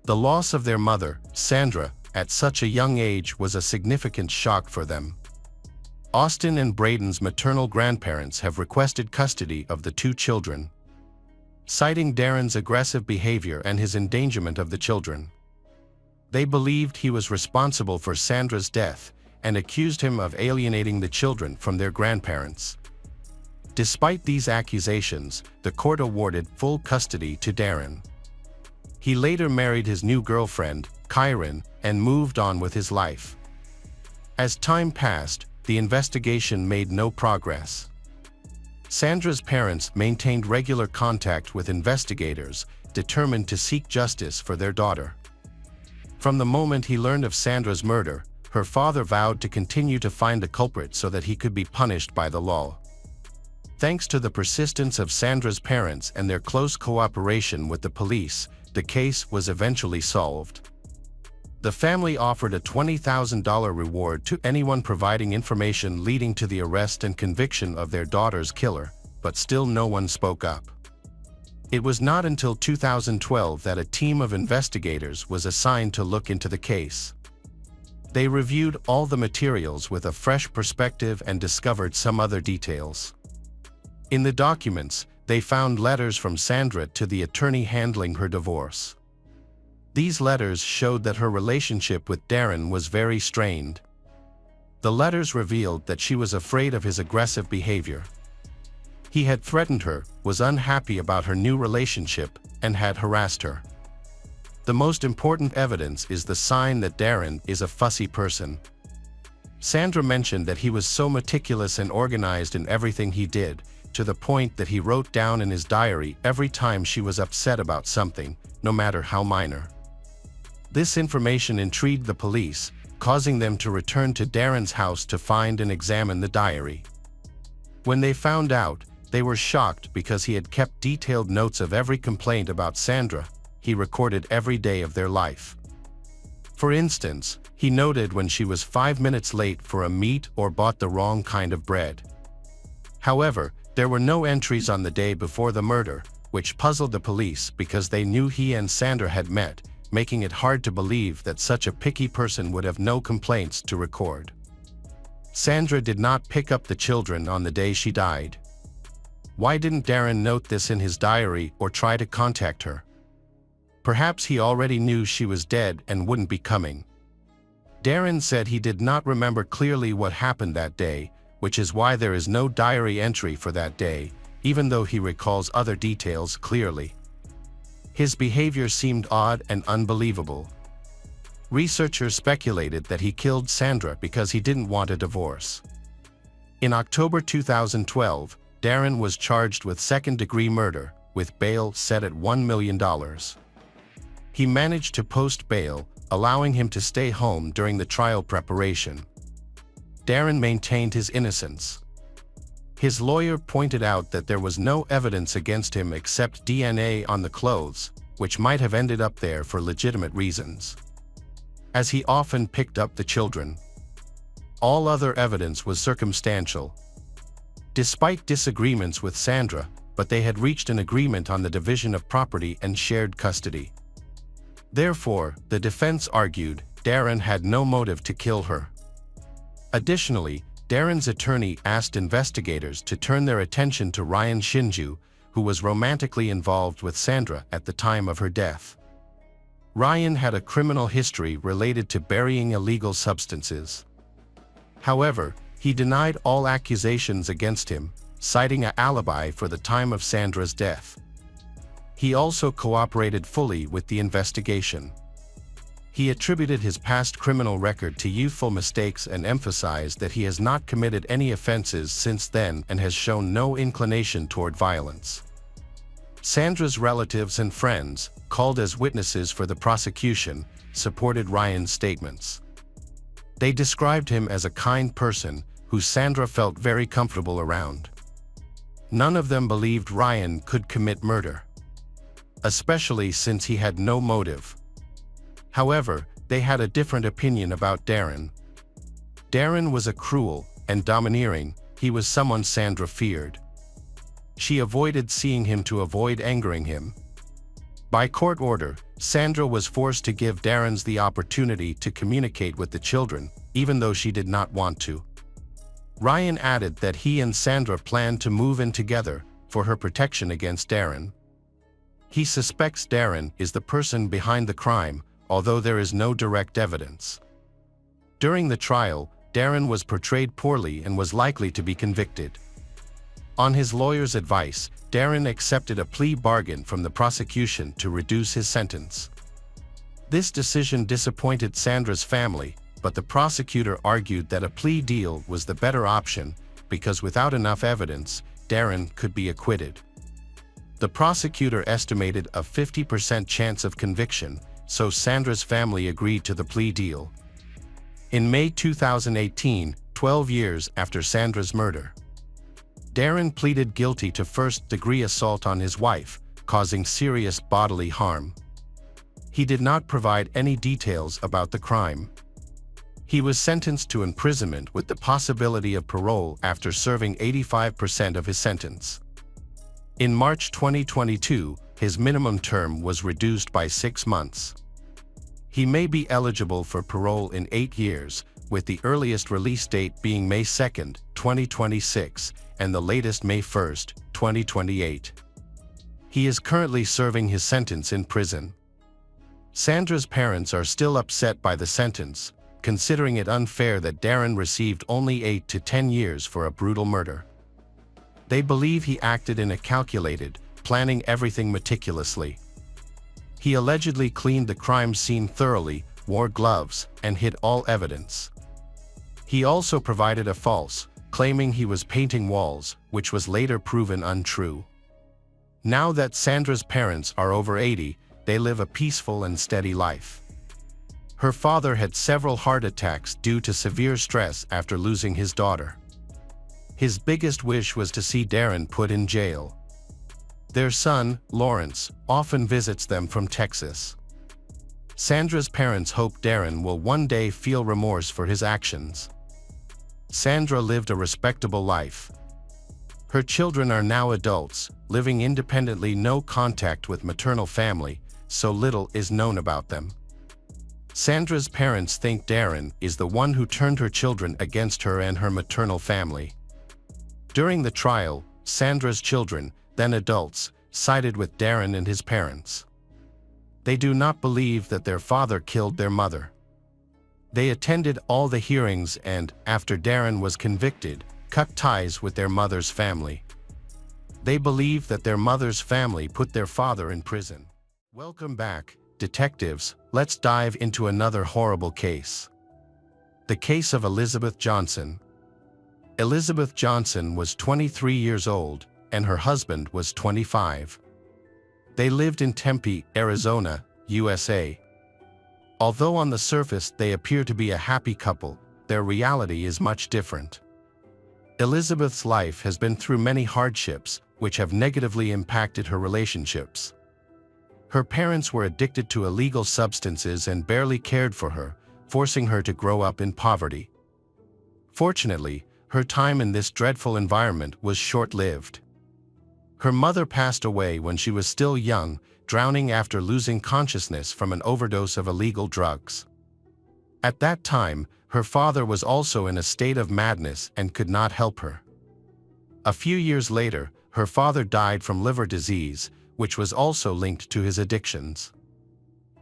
The loss of their mother, Sandra, at such a young age was a significant shock for them. Austin and Braden's maternal grandparents have requested custody of the 2 children, citing Darren's aggressive behavior and his endangerment of the children. They believed he was responsible for Sandra's death and accused him of alienating the children from their grandparents. Despite these accusations, the court awarded full custody to Darren. He later married his new girlfriend, Kyron, and moved on with his life. As time passed, the investigation made no progress. Sandra's parents maintained regular contact with investigators, determined to seek justice for their daughter. From the moment he learned of Sandra's murder, her father vowed to continue to find the culprit so that he could be punished by the law. Thanks to the persistence of Sandra's parents and their close cooperation with the police, the case was eventually solved. The family offered a $20,000 reward to anyone providing information leading to the arrest and conviction of their daughter's killer, but still no one spoke up. It was not until 2012 that a team of investigators was assigned to look into the case. They reviewed all the materials with a fresh perspective and discovered some other details. In the documents, they found letters from Sandra to the attorney handling her divorce. These letters showed that her relationship with Darren was very strained. The letters revealed that she was afraid of his aggressive behavior. He had threatened her, was unhappy about her new relationship, and had harassed her. The most important evidence is the sign that Darren is a fussy person. Sandra mentioned that he was so meticulous and organized in everything he did, to the point that he wrote down in his diary every time she was upset about something, no matter how minor. This information intrigued the police, causing them to return to Darren's house to find and examine the diary. When they found out, they were shocked because he had kept detailed notes of every complaint about Sandra. He recorded every day of their life. For instance, he noted when she was 5 minutes late for a meet or bought the wrong kind of bread. However, there were no entries on the day before the murder, which puzzled the police because they knew he and Sandra had met, making it hard to believe that such a picky person would have no complaints to record. Sandra did not pick up the children on the day she died. Why didn't Darren note this in his diary or try to contact her? Perhaps he already knew she was dead and wouldn't be coming. Darren said he did not remember clearly what happened that day, which is why there is no diary entry for that day, even though he recalls other details clearly. His behavior seemed odd and unbelievable. Researchers speculated that he killed Sandra because he didn't want a divorce. In October 2012, Darren was charged with second-degree murder, with bail set at $1 million. He managed to post bail, allowing him to stay home during the trial preparation. Darren maintained his innocence. His lawyer pointed out that there was no evidence against him except DNA on the clothes, which might have ended up there for legitimate reasons, as he often picked up the children. All other evidence was circumstantial. Despite disagreements with Sandra, but they had reached an agreement on the division of property and shared custody. Therefore, the defense argued Darren had no motive to kill her. Additionally, Darren's attorney asked investigators to turn their attention to Ryan Shinju, who was romantically involved with Sandra at the time of her death. Ryan had a criminal history related to burying illegal substances. However, he denied all accusations against him, citing an alibi for the time of Sandra's death. He also cooperated fully with the investigation. He attributed his past criminal record to youthful mistakes and emphasized that he has not committed any offenses since then and has shown no inclination toward violence. Sandra's relatives and friends, called as witnesses for the prosecution, supported Ryan's statements. They described him as a kind person who Sandra felt very comfortable around. None of them believed Ryan could commit murder, especially since he had no motive. However, they had a different opinion about Darren. Darren was a cruel and domineering. He was someone Sandra feared. She avoided seeing him to avoid angering him. By court order, Sandra was forced to give Darren the opportunity to communicate with the children, even though she did not want to. Ryan added that he and Sandra planned to move in together for her protection against Darren. He suspects Darren is the person behind the crime, although there is no direct evidence. During the trial, Darren was portrayed poorly and was likely to be convicted. On his lawyer's advice, Darren accepted a plea bargain from the prosecution to reduce his sentence. This decision disappointed Sandra's family, but the prosecutor argued that a plea deal was the better option because without enough evidence, Darren could be acquitted. The prosecutor estimated a 50% chance of conviction, so Sandra's family agreed to the plea deal. In May 2018, 12 years after Sandra's murder, Darren pleaded guilty to first-degree assault on his wife, causing serious bodily harm. He did not provide any details about the crime. He was sentenced to imprisonment with the possibility of parole after serving 85% of his sentence. In March 2022, his minimum term was reduced by 6 months. He may be eligible for parole in 8 years, with the earliest release date being May 2, 2026, and the latest May 1, 2028. He is currently serving his sentence in prison. Sandra's parents are still upset by the sentence, considering it unfair that Darren received only 8 to 10 years for a brutal murder. They believe he acted in a calculated, planning everything meticulously. He allegedly cleaned the crime scene thoroughly, wore gloves, and hid all evidence. He also provided a false, claiming he was painting walls, which was later proven untrue. Now that Sandra's parents are over 80, they live a peaceful and steady life. Her father had several heart attacks due to severe stress after losing his daughter. His biggest wish was to see Darren put in jail. Their son, Lawrence, often visits them from Texas. Sandra's parents hope Darren will one day feel remorse for his actions. Sandra lived a respectable life. Her children are now adults, living independently, no contact with maternal family, so little is known about them. Sandra's parents think Darren is the one who turned her children against her and her maternal family. During the trial, Sandra's children, then adults, sided with Darren and his parents. They do not believe that their father killed their mother. They attended all the hearings and, after Darren was convicted, cut ties with their mother's family. They believe that their mother's family put their father in prison. Welcome back, detectives. Let's dive into another horrible case. The case of Elizabeth Johnson. Elizabeth Johnson was 23 years old, and her husband was 25. They lived in Tempe, Arizona, USA. Although on the surface they appear to be a happy couple, their reality is much different. Elizabeth's life has been through many hardships, which have negatively impacted her relationships. Her parents were addicted to illegal substances and barely cared for her, forcing her to grow up in poverty. Fortunately, her time in this dreadful environment was short-lived. Her mother passed away when she was still young, drowning after losing consciousness from an overdose of illegal drugs. At that time, her father was also in a state of madness and could not help her. A few years later, her father died from liver disease, which was also linked to his addictions.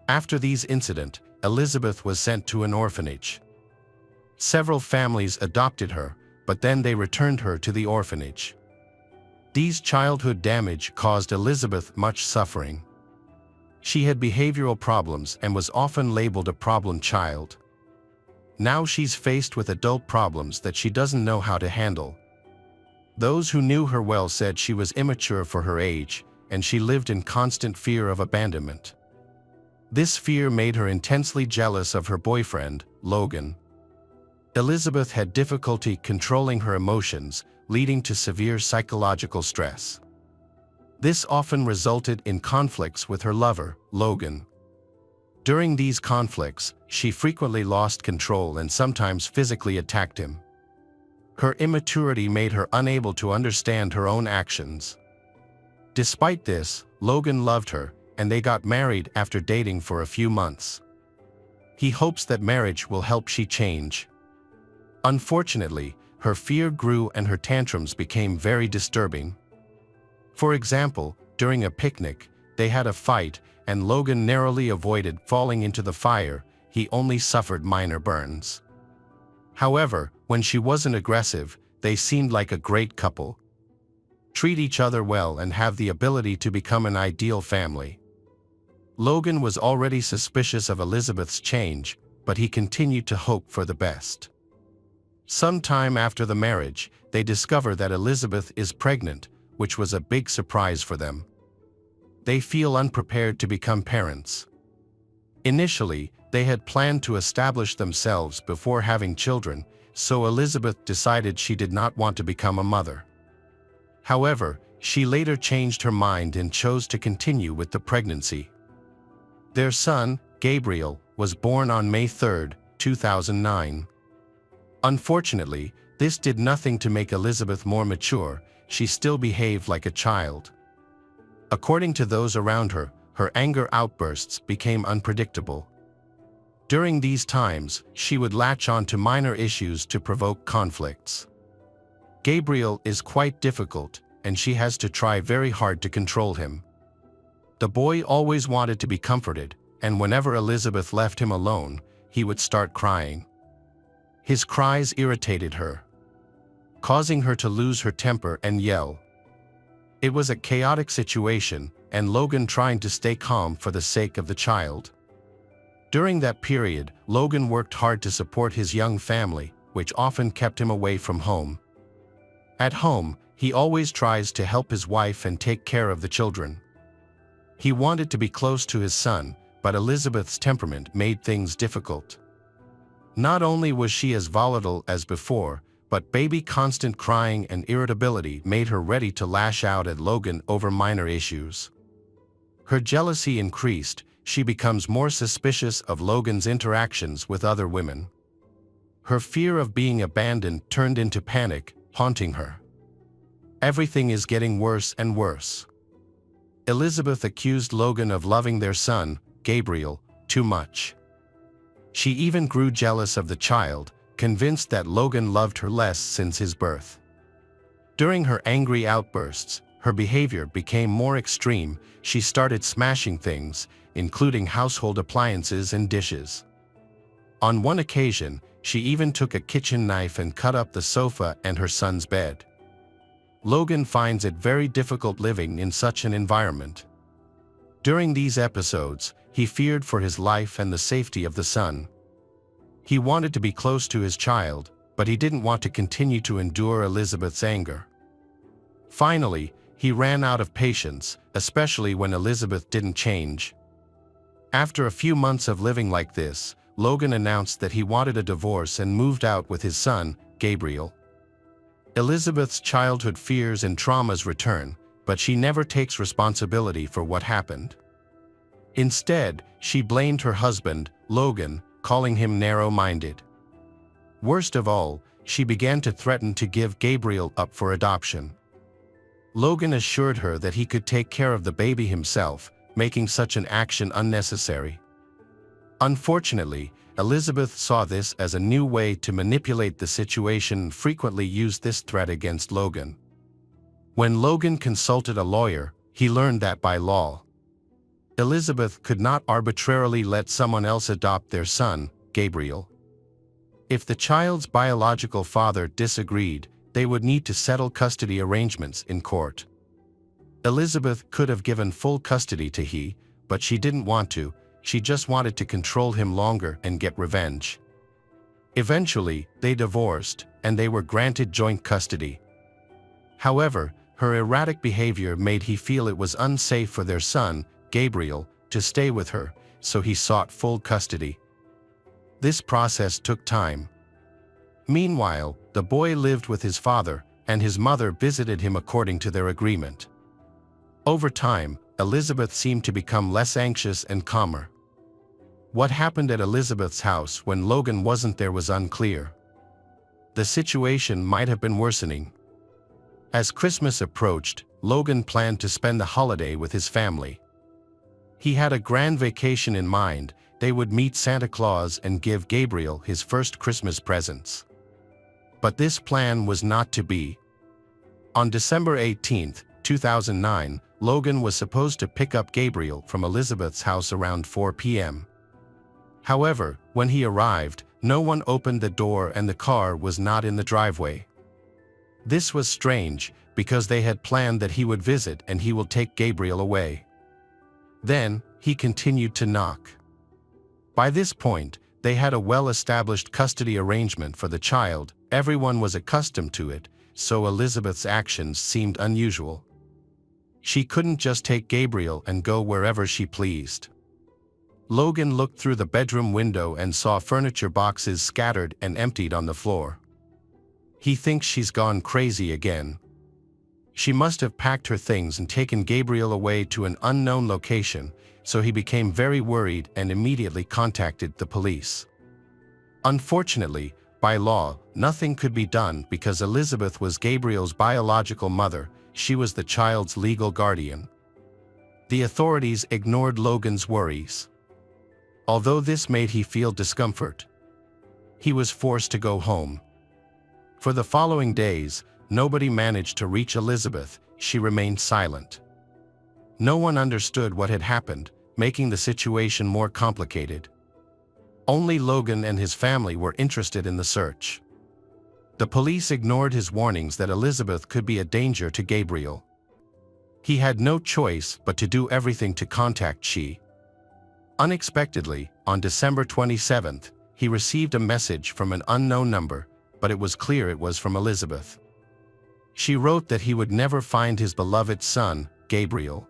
After these incidents, Elizabeth was sent to an orphanage. Several families adopted her, but then they returned her to the orphanage. These childhood damage caused Elizabeth much suffering. She had behavioral problems and was often labeled a problem child. Now she's faced with adult problems that she doesn't know how to handle. Those who knew her well said she was immature for her age, and she lived in constant fear of abandonment. This fear made her intensely jealous of her boyfriend, Logan. Elizabeth had difficulty controlling her emotions, leading to severe psychological stress. This often resulted in conflicts with her lover, Logan. During these conflicts, she frequently lost control and sometimes physically attacked him. Her immaturity made her unable to understand her own actions. Despite this, Logan loved her, and they got married after dating for a few months. He hopes that marriage will help she change. Unfortunately, her fear grew and her tantrums became very disturbing. For example, during a picnic, they had a fight, and Logan narrowly avoided falling into the fire. He only suffered minor burns. However, when she wasn't aggressive, they seemed like a great couple. Treat each other well and have the ability to become an ideal family. Logan was already suspicious of Elizabeth's change, but he continued to hope for the best. Sometime after the marriage, they discover that Elizabeth is pregnant, which was a big surprise for them. They feel unprepared to become parents. Initially, they had planned to establish themselves before having children, so Elizabeth decided she did not want to become a mother. However, she later changed her mind and chose to continue with the pregnancy. Their son, Gabriel, was born on May 3, 2009. Unfortunately, this did nothing to make Elizabeth more mature. She still behaved like a child. According to those around her, her anger outbursts became unpredictable. During these times, she would latch on to minor issues to provoke conflicts. Gabriel is quite difficult, and she has to try very hard to control him. The boy always wanted to be comforted, and whenever Elizabeth left him alone, he would start crying. His cries irritated her, causing her to lose her temper and yell. It was a chaotic situation, and Logan trying to stay calm for the sake of the child. During that period, Logan worked hard to support his young family, which often kept him away from home. At home, he always tries to help his wife and take care of the children. He wanted to be close to his son, but Elizabeth's temperament made things difficult. Not only was she as volatile as before, but baby's constant crying and irritability made her ready to lash out at Logan over minor issues. Her jealousy increased. She becomes more suspicious of Logan's interactions with other women. Her fear of being abandoned turned into panic, haunting her. Everything is getting worse and worse. Elizabeth accused Logan of loving their son, Gabriel, too much. She even grew jealous of the child, convinced that Logan loved her less since his birth. During her angry outbursts, her behavior became more extreme. She started smashing things, including household appliances and dishes. On one occasion, she even took a kitchen knife and cut up the sofa and her son's bed. Logan finds it very difficult living in such an environment. During these episodes, he feared for his life and the safety of the son. He wanted to be close to his child, but he didn't want to continue to endure Elizabeth's anger. Finally, he ran out of patience, especially when Elizabeth didn't change. After a few months of living like this, Logan announced that he wanted a divorce and moved out with his son, Gabriel. Elizabeth's childhood fears and traumas return, but she never takes responsibility for what happened. Instead, she blamed her husband, Logan, calling him narrow-minded. Worst of all, she began to threaten to give Gabriel up for adoption. Logan assured her that he could take care of the baby himself, making such an action unnecessary. Unfortunately, Elizabeth saw this as a new way to manipulate the situation and frequently used this threat against Logan. When Logan consulted a lawyer, he learned that by law, Elizabeth could not arbitrarily let someone else adopt their son, Gabriel. If the child's biological father disagreed, they would need to settle custody arrangements in court. Elizabeth could have given full custody to he, but she didn't want to. She just wanted to control him longer and get revenge. Eventually, they divorced, and they were granted joint custody. However, her erratic behavior made he feel it was unsafe for their son, Gabriel, to stay with her, so he sought full custody. This process took time. Meanwhile, the boy lived with his father, and his mother visited him according to their agreement. Over time, Elizabeth seemed to become less anxious and calmer. What happened at Elizabeth's house when Logan wasn't there was unclear. The situation might have been worsening. As Christmas approached, Logan planned to spend the holiday with his family. He had a grand vacation in mind. They would meet Santa Claus and give Gabriel his first Christmas presents. But this plan was not to be. On December 18, 2009, Logan was supposed to pick up Gabriel from Elizabeth's house around 4 p.m. However, when he arrived, no one opened the door and the car was not in the driveway. This was strange, because they had planned that he would visit and he will take Gabriel away. Then, he continued to knock. By this point, they had a well-established custody arrangement for the child. Everyone was accustomed to it, so Elizabeth's actions seemed unusual. She couldn't just take Gabriel and go wherever she pleased. Logan looked through the bedroom window and saw furniture boxes scattered and emptied on the floor. He thinks she's gone crazy again. She must have packed her things and taken Gabriel away to an unknown location, so he became very worried and immediately contacted the police. Unfortunately, by law, nothing could be done because Elizabeth was Gabriel's biological mother. She was the child's legal guardian. The authorities ignored Logan's worries. Although this made he feel discomfort, he was forced to go home. For the following days, nobody managed to reach Elizabeth. She remained silent. No one understood what had happened, making the situation more complicated. Only Logan and his family were interested in the search. The police ignored his warnings that Elizabeth could be a danger to Gabriel. He had no choice but to do everything to contact she. Unexpectedly, on December 27th, he received a message from an unknown number, but it was clear it was from Elizabeth. She wrote that he would never find his beloved son, Gabriel.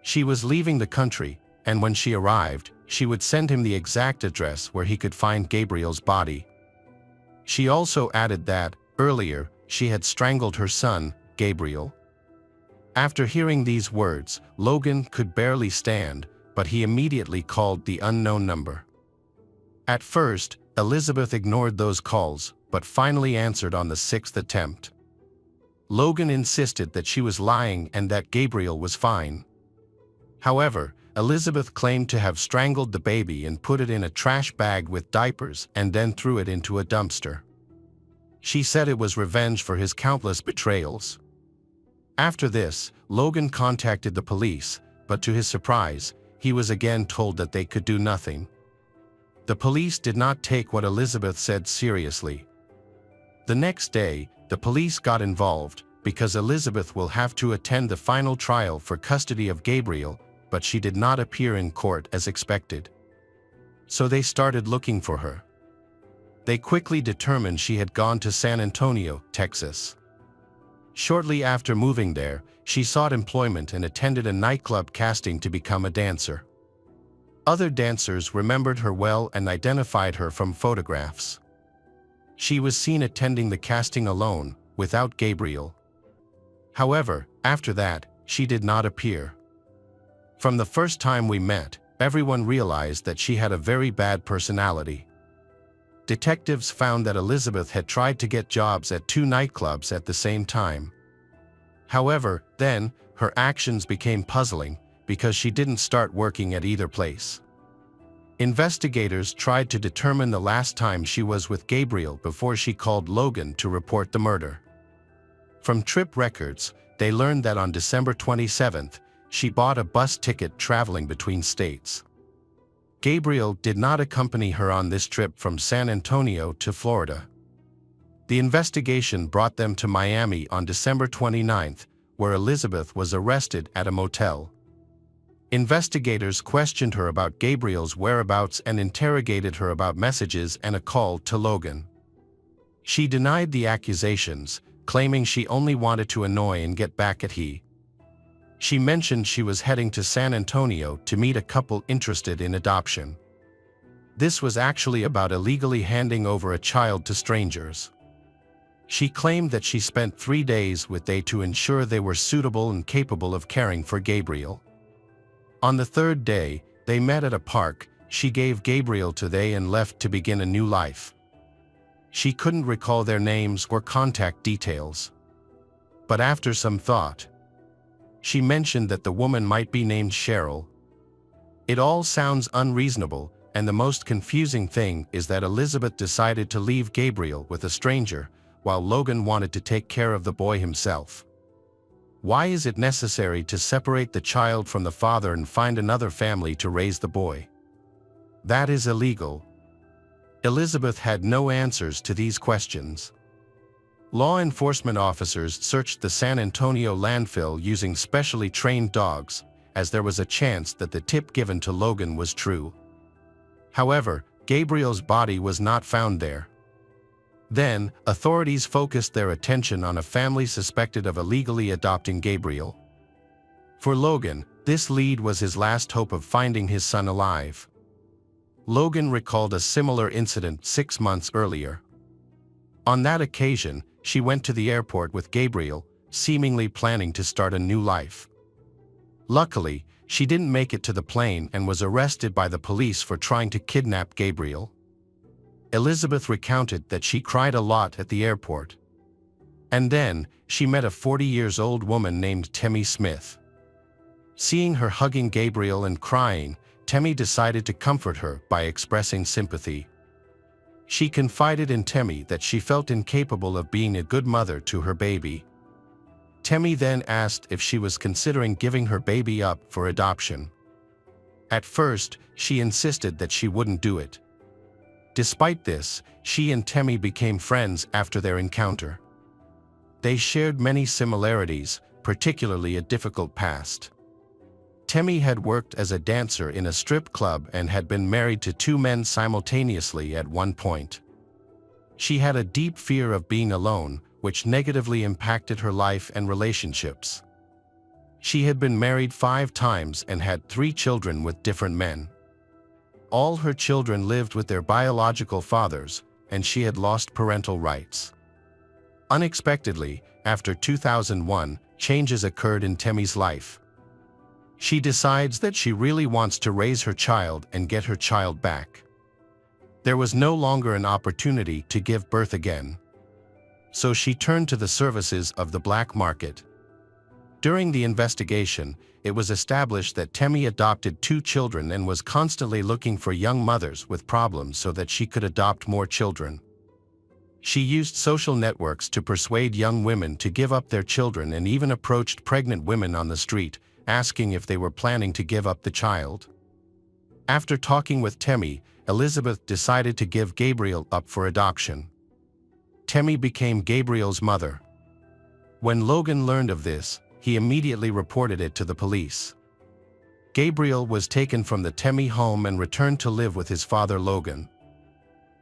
She was leaving the country, and when she arrived, she would send him the exact address where he could find Gabriel's body. She also added that, earlier, she had strangled her son, Gabriel. After hearing these words, Logan could barely stand, but he immediately called the unknown number. At first, Elizabeth ignored those calls, but finally answered on the 6th attempt. Logan insisted that she was lying and that Gabriel was fine. However, Elizabeth claimed to have strangled the baby and put it in a trash bag with diapers and then threw it into a dumpster. She said it was revenge for his countless betrayals. After this, Logan contacted the police, but to his surprise, he was again told that they could do nothing. The police did not take what Elizabeth said seriously. The next day, the police got involved because Elizabeth will have to attend the final trial for custody of Gabriel, but she did not appear in court as expected. So they started looking for her. They quickly determined she had gone to San Antonio, Texas. Shortly after moving there, she sought employment and attended a nightclub casting to become a dancer. Other dancers remembered her well and identified her from photographs. She was seen attending the casting alone, without Gabriel. However, after that, she did not appear. From the first time we met, everyone realized that she had a very bad personality. Detectives found that Elizabeth had tried to get jobs at 2 nightclubs at the same time. However, then, her actions became puzzling because she didn't start working at either place. Investigators tried to determine the last time she was with Gabriel before she called Logan to report the murder. From trip records, they learned that on December 27th, she bought a bus ticket traveling between states. Gabriel did not accompany her on this trip from San Antonio to Florida. The investigation brought them to Miami on December 29, where Elizabeth was arrested at a motel. Investigators questioned her about Gabriel's whereabouts and interrogated her about messages and a call to Logan. She denied the accusations, claiming she only wanted to annoy and get back at he. She mentioned she was heading to San Antonio to meet a couple interested in adoption. This was actually about illegally handing over a child to strangers. She claimed that she spent 3 days with they to ensure they were suitable and capable of caring for Gabriel. On the third day, they met at a park. She gave Gabriel to they and left to begin a new life. She couldn't recall their names or contact details. But after some thought, she mentioned that the woman might be named Cheryl. It all sounds unreasonable, and the most confusing thing is that Elizabeth decided to leave Gabriel with a stranger, while Logan wanted to take care of the boy himself. Why is it necessary to separate the child from the father and find another family to raise the boy? That is illegal. Elizabeth had no answers to these questions. Law enforcement officers searched the San Antonio landfill using specially trained dogs, as there was a chance that the tip given to Logan was true. However, Gabriel's body was not found there. Then, authorities focused their attention on a family suspected of illegally adopting Gabriel. For Logan, this lead was his last hope of finding his son alive. Logan recalled a similar incident 6 months earlier. On that occasion, she went to the airport with Gabriel, seemingly planning to start a new life. Luckily, she didn't make it to the plane and was arrested by the police for trying to kidnap Gabriel. Elizabeth recounted that she cried a lot at the airport. And then, she met a 40-year-old woman named Tammy Smith. Seeing her hugging Gabriel and crying, Tammy decided to comfort her by expressing sympathy. She confided in Tammy that she felt incapable of being a good mother to her baby. Tammy then asked if she was considering giving her baby up for adoption. At first, she insisted that she wouldn't do it. Despite this, she and Tammy became friends after their encounter. They shared many similarities, particularly a difficult past. Tammy had worked as a dancer in a strip club and had been married to 2 men simultaneously at one point. She had a deep fear of being alone, which negatively impacted her life and relationships. She had been married 5 times and had 3 children with different men. All her children lived with their biological fathers, and she had lost parental rights. Unexpectedly, after 2001, changes occurred in Tammy's life. She decides that she really wants to raise her child and get her child back. There was no longer an opportunity to give birth again. So she turned to the services of the black market. During the investigation, it was established that Tammy adopted 2 children and was constantly looking for young mothers with problems so that she could adopt more children. She used social networks to persuade young women to give up their children and even approached pregnant women on the street, asking if they were planning to give up the child. After talking with Tammy, Elizabeth decided to give Gabriel up for adoption. Tammy became Gabriel's mother. When Logan learned of this, he immediately reported it to the police. Gabriel was taken from the Tammy home and returned to live with his father Logan.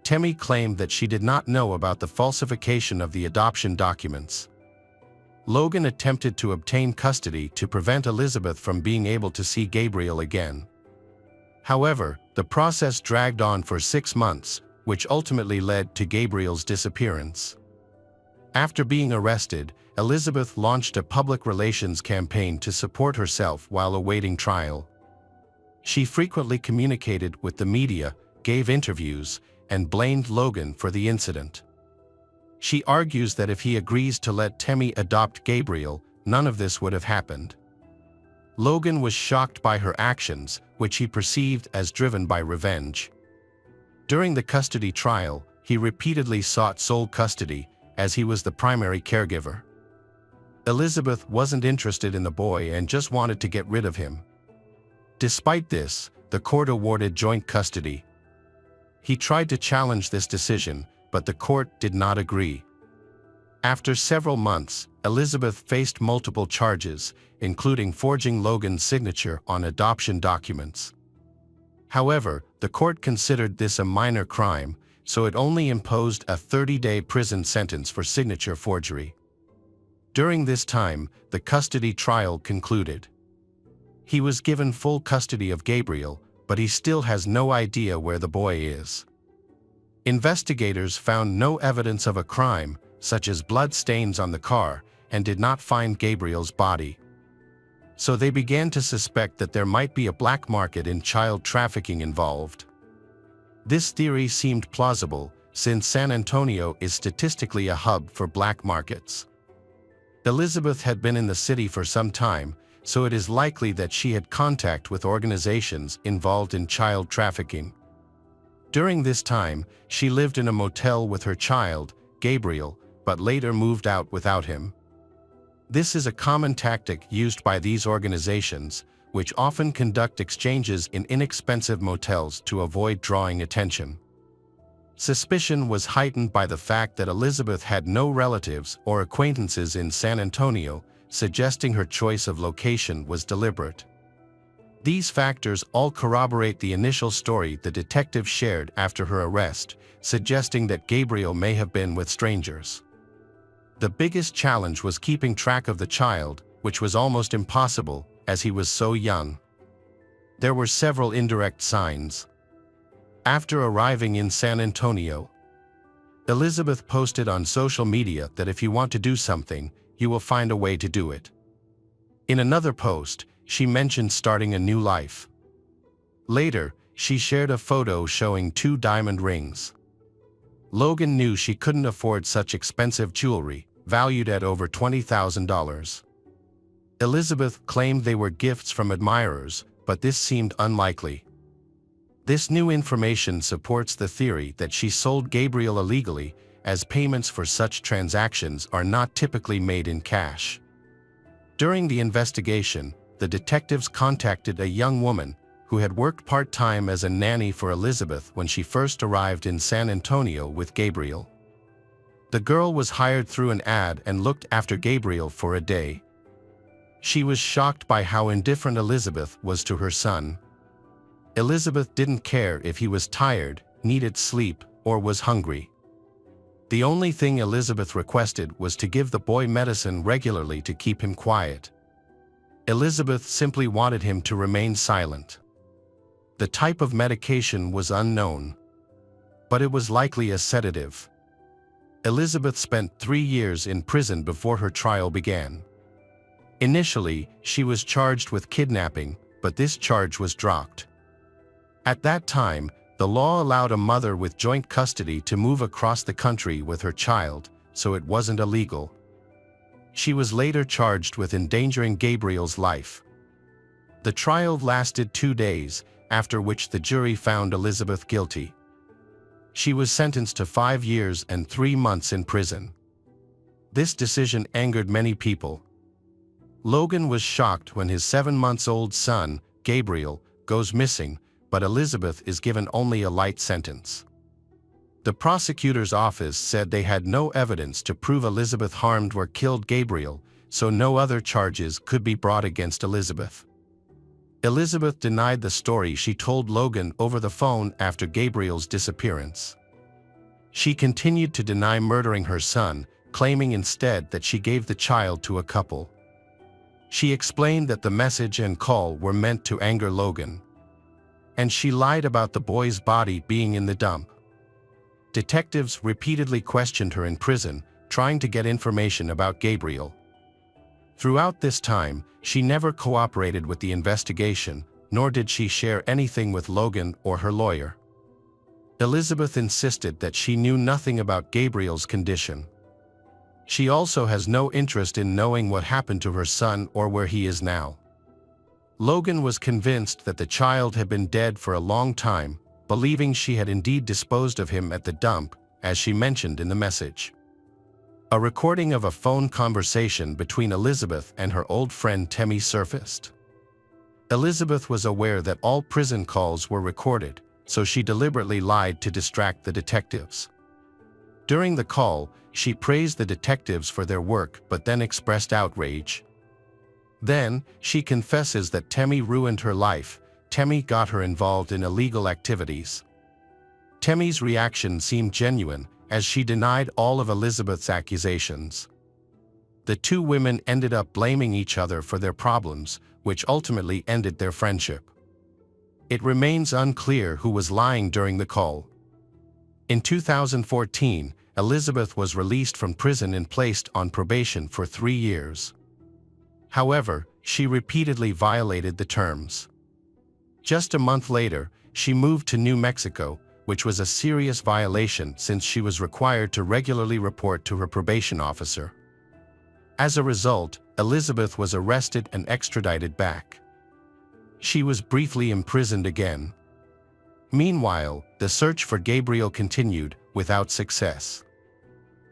Tammy claimed that she did not know about the falsification of the adoption documents. Logan attempted to obtain custody to prevent Elizabeth from being able to see Gabriel again. However, the process dragged on for 6 months, which ultimately led to Gabriel's disappearance. After being arrested, Elizabeth launched a public relations campaign to support herself while awaiting trial. She frequently communicated with the media, gave interviews, and blamed Logan for the incident. She argues that if he agrees to let Tammy adopt Gabriel, none of this would have happened. Logan was shocked by her actions, which he perceived as driven by revenge. During the custody trial, he repeatedly sought sole custody, as he was the primary caregiver. Elizabeth wasn't interested in the boy and just wanted to get rid of him. Despite this, the court awarded joint custody. He tried to challenge this decision, but the court did not agree. After several months, Elizabeth faced multiple charges, including forging Logan's signature on adoption documents. However, the court considered this a minor crime, so it only imposed a 30-day prison sentence for signature forgery. During this time, the custody trial concluded. He was given full custody of Gabriel, but he still has no idea where the boy is. Investigators found no evidence of a crime, such as blood stains on the car, and did not find Gabriel's body. So they began to suspect that there might be a black market in child trafficking involved. This theory seemed plausible, since San Antonio is statistically a hub for black markets. Elizabeth had been in the city for some time, so it is likely that she had contact with organizations involved in child trafficking. During this time, she lived in a motel with her child, Gabriel, but later moved out without him. This is a common tactic used by these organizations, which often conduct exchanges in inexpensive motels to avoid drawing attention. Suspicion was heightened by the fact that Elizabeth had no relatives or acquaintances in San Antonio, suggesting her choice of location was deliberate. These factors all corroborate the initial story the detective shared after her arrest, suggesting that Gabriel may have been with strangers. The biggest challenge was keeping track of the child, which was almost impossible, as he was so young. There were several indirect signs. After arriving in San Antonio, Elizabeth posted on social media that if you want to do something, you will find a way to do it. In another post, she mentioned starting a new life. Later, she shared a photo showing 2 diamond rings. Logan knew she couldn't afford such expensive jewelry, valued at over $20,000. Elizabeth claimed they were gifts from admirers, but this seemed unlikely. This new information supports the theory that she sold Gabriel illegally, as payments for such transactions are not typically made in cash. During the investigation, the detectives contacted a young woman who had worked part-time as a nanny for Elizabeth when she first arrived in San Antonio with Gabriel. The girl was hired through an ad and looked after Gabriel for a day. She was shocked by how indifferent Elizabeth was to her son. Elizabeth didn't care if he was tired, needed sleep, or was hungry. The only thing Elizabeth requested was to give the boy medicine regularly to keep him quiet. Elizabeth simply wanted him to remain silent. The type of medication was unknown, but it was likely a sedative. Elizabeth spent 3 years in prison before her trial began. Initially, she was charged with kidnapping, but this charge was dropped. At that time, the law allowed a mother with joint custody to move across the country with her child, so it wasn't illegal. She was later charged with endangering Gabriel's life. The trial lasted 2 days, after which the jury found Elizabeth guilty. She was sentenced to 5 years and 3 months in prison. This decision angered many people. Logan was shocked when his 7-month-old son, Gabriel, goes missing, but Elizabeth is given only a light sentence. The prosecutor's office said they had no evidence to prove Elizabeth harmed or killed Gabriel, so no other charges could be brought against Elizabeth. Elizabeth denied the story she told Logan over the phone after Gabriel's disappearance. She continued to deny murdering her son, claiming instead that she gave the child to a couple. She explained that the message and call were meant to anger Logan. And she lied about the boy's body being in the dump. Detectives repeatedly questioned her in prison, trying to get information about Gabriel. Throughout this time, she never cooperated with the investigation, nor did she share anything with Logan or her lawyer. Elizabeth insisted that she knew nothing about Gabriel's condition. She also has no interest in knowing what happened to her son or where he is now. Logan was convinced that the child had been dead for a long time, believing she had indeed disposed of him at the dump, as she mentioned in the message. A recording of a phone conversation between Elizabeth and her old friend Temmie surfaced. Elizabeth was aware that all prison calls were recorded, so she deliberately lied to distract the detectives. During the call, she praised the detectives for their work but then expressed outrage. Then, she confesses that Temmie ruined her life. Temmie got her involved in illegal activities. Temmie's reaction seemed genuine, as she denied all of Elizabeth's accusations. The two women ended up blaming each other for their problems, which ultimately ended their friendship. It remains unclear who was lying during the call. In 2014, Elizabeth was released from prison and placed on probation for 3 years. However, she repeatedly violated the terms. Just a month later, she moved to New Mexico, which was a serious violation since she was required to regularly report to her probation officer. As a result, Elizabeth was arrested and extradited back. She was briefly imprisoned again. Meanwhile, the search for Gabriel continued, without success.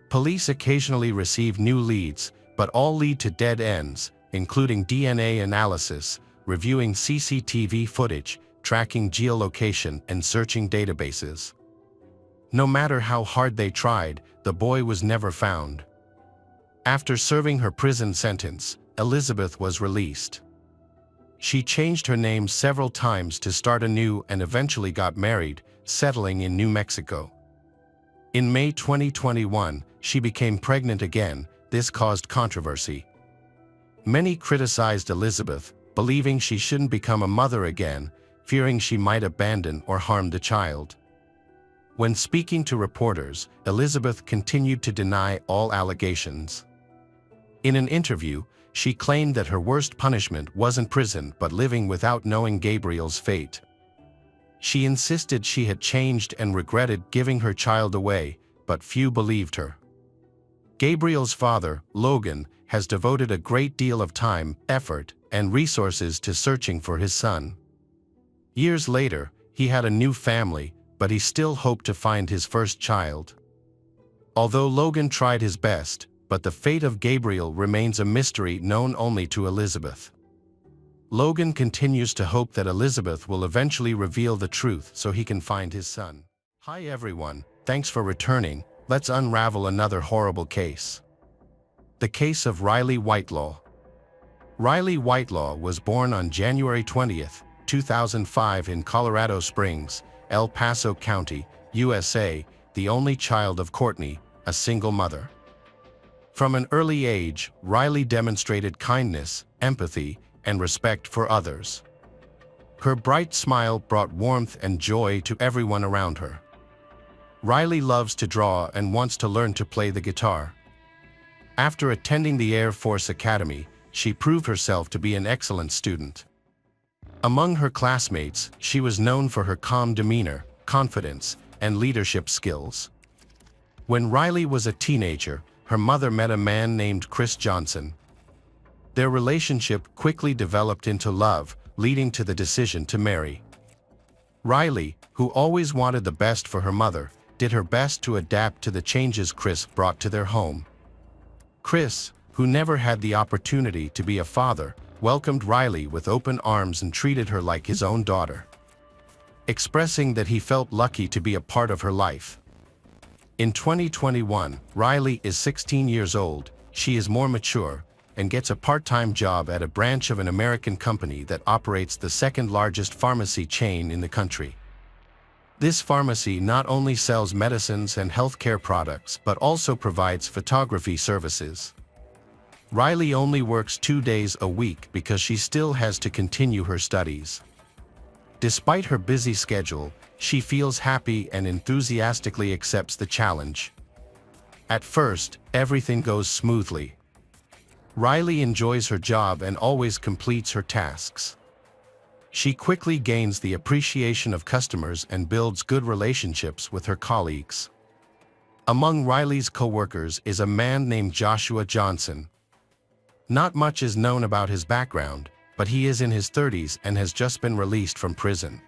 Police occasionally receive new leads, but all lead to dead ends, including DNA analysis, reviewing CCTV footage, tracking geolocation, and searching databases. No matter how hard they tried, the boy was never found. After serving her prison sentence, Elizabeth was released. She changed her name several times to start anew and eventually got married, settling in New Mexico. In May 2021, she became pregnant again. This caused controversy. Many criticized Elizabeth, believing she shouldn't become a mother again, fearing she might abandon or harm the child. When speaking to reporters, Elizabeth continued to deny all allegations. In an interview, she claimed that her worst punishment wasn't prison but living without knowing Gabriel's fate. She insisted she had changed and regretted giving her child away, but few believed her. Gabriel's father, Logan, has devoted a great deal of time, effort, and resources to searching for his son. Years later, he had a new family, but he still hoped to find his first child. Although Logan tried his best, but the fate of Gabriel remains a mystery known only to Elizabeth. Logan continues to hope that Elizabeth will eventually reveal the truth so he can find his son. Hi everyone, thanks for returning. Let's unravel another horrible case. The case of Riley Whitelaw. Riley Whitelaw was born on January 20, 2005 in Colorado Springs, El Paso County, USA, the only child of Courtney, a single mother. From an early age, Riley demonstrated kindness, empathy, and respect for others. Her bright smile brought warmth and joy to everyone around her. Riley loves to draw and wants to learn to play the guitar. After attending the Air Force Academy, she proved herself to be an excellent student. Among her classmates, she was known for her calm demeanor, confidence, and leadership skills. When Riley was a teenager, her mother met a man named Chris Johnson. Their relationship quickly developed into love, leading to the decision to marry. Riley, who always wanted the best for her mother, did her best to adapt to the changes Chris brought to their home. Chris, who never had the opportunity to be a father, welcomed Riley with open arms and treated her like his own daughter, expressing that he felt lucky to be a part of her life. In 2021, Riley is 16 years old, she is more mature, and gets a part-time job at a branch of an American company that operates the second-largest pharmacy chain in the country. This pharmacy not only sells medicines and healthcare products but also provides photography services. Riley only works 2 days a week because she still has to continue her studies. Despite her busy schedule, she feels happy and enthusiastically accepts the challenge. At first, everything goes smoothly. Riley enjoys her job and always completes her tasks. She quickly gains the appreciation of customers and builds good relationships with her colleagues. Among Riley's co-workers is a man named Joshua Johnson. Not much is known about his background, but he is in his 30s and has just been released from prison.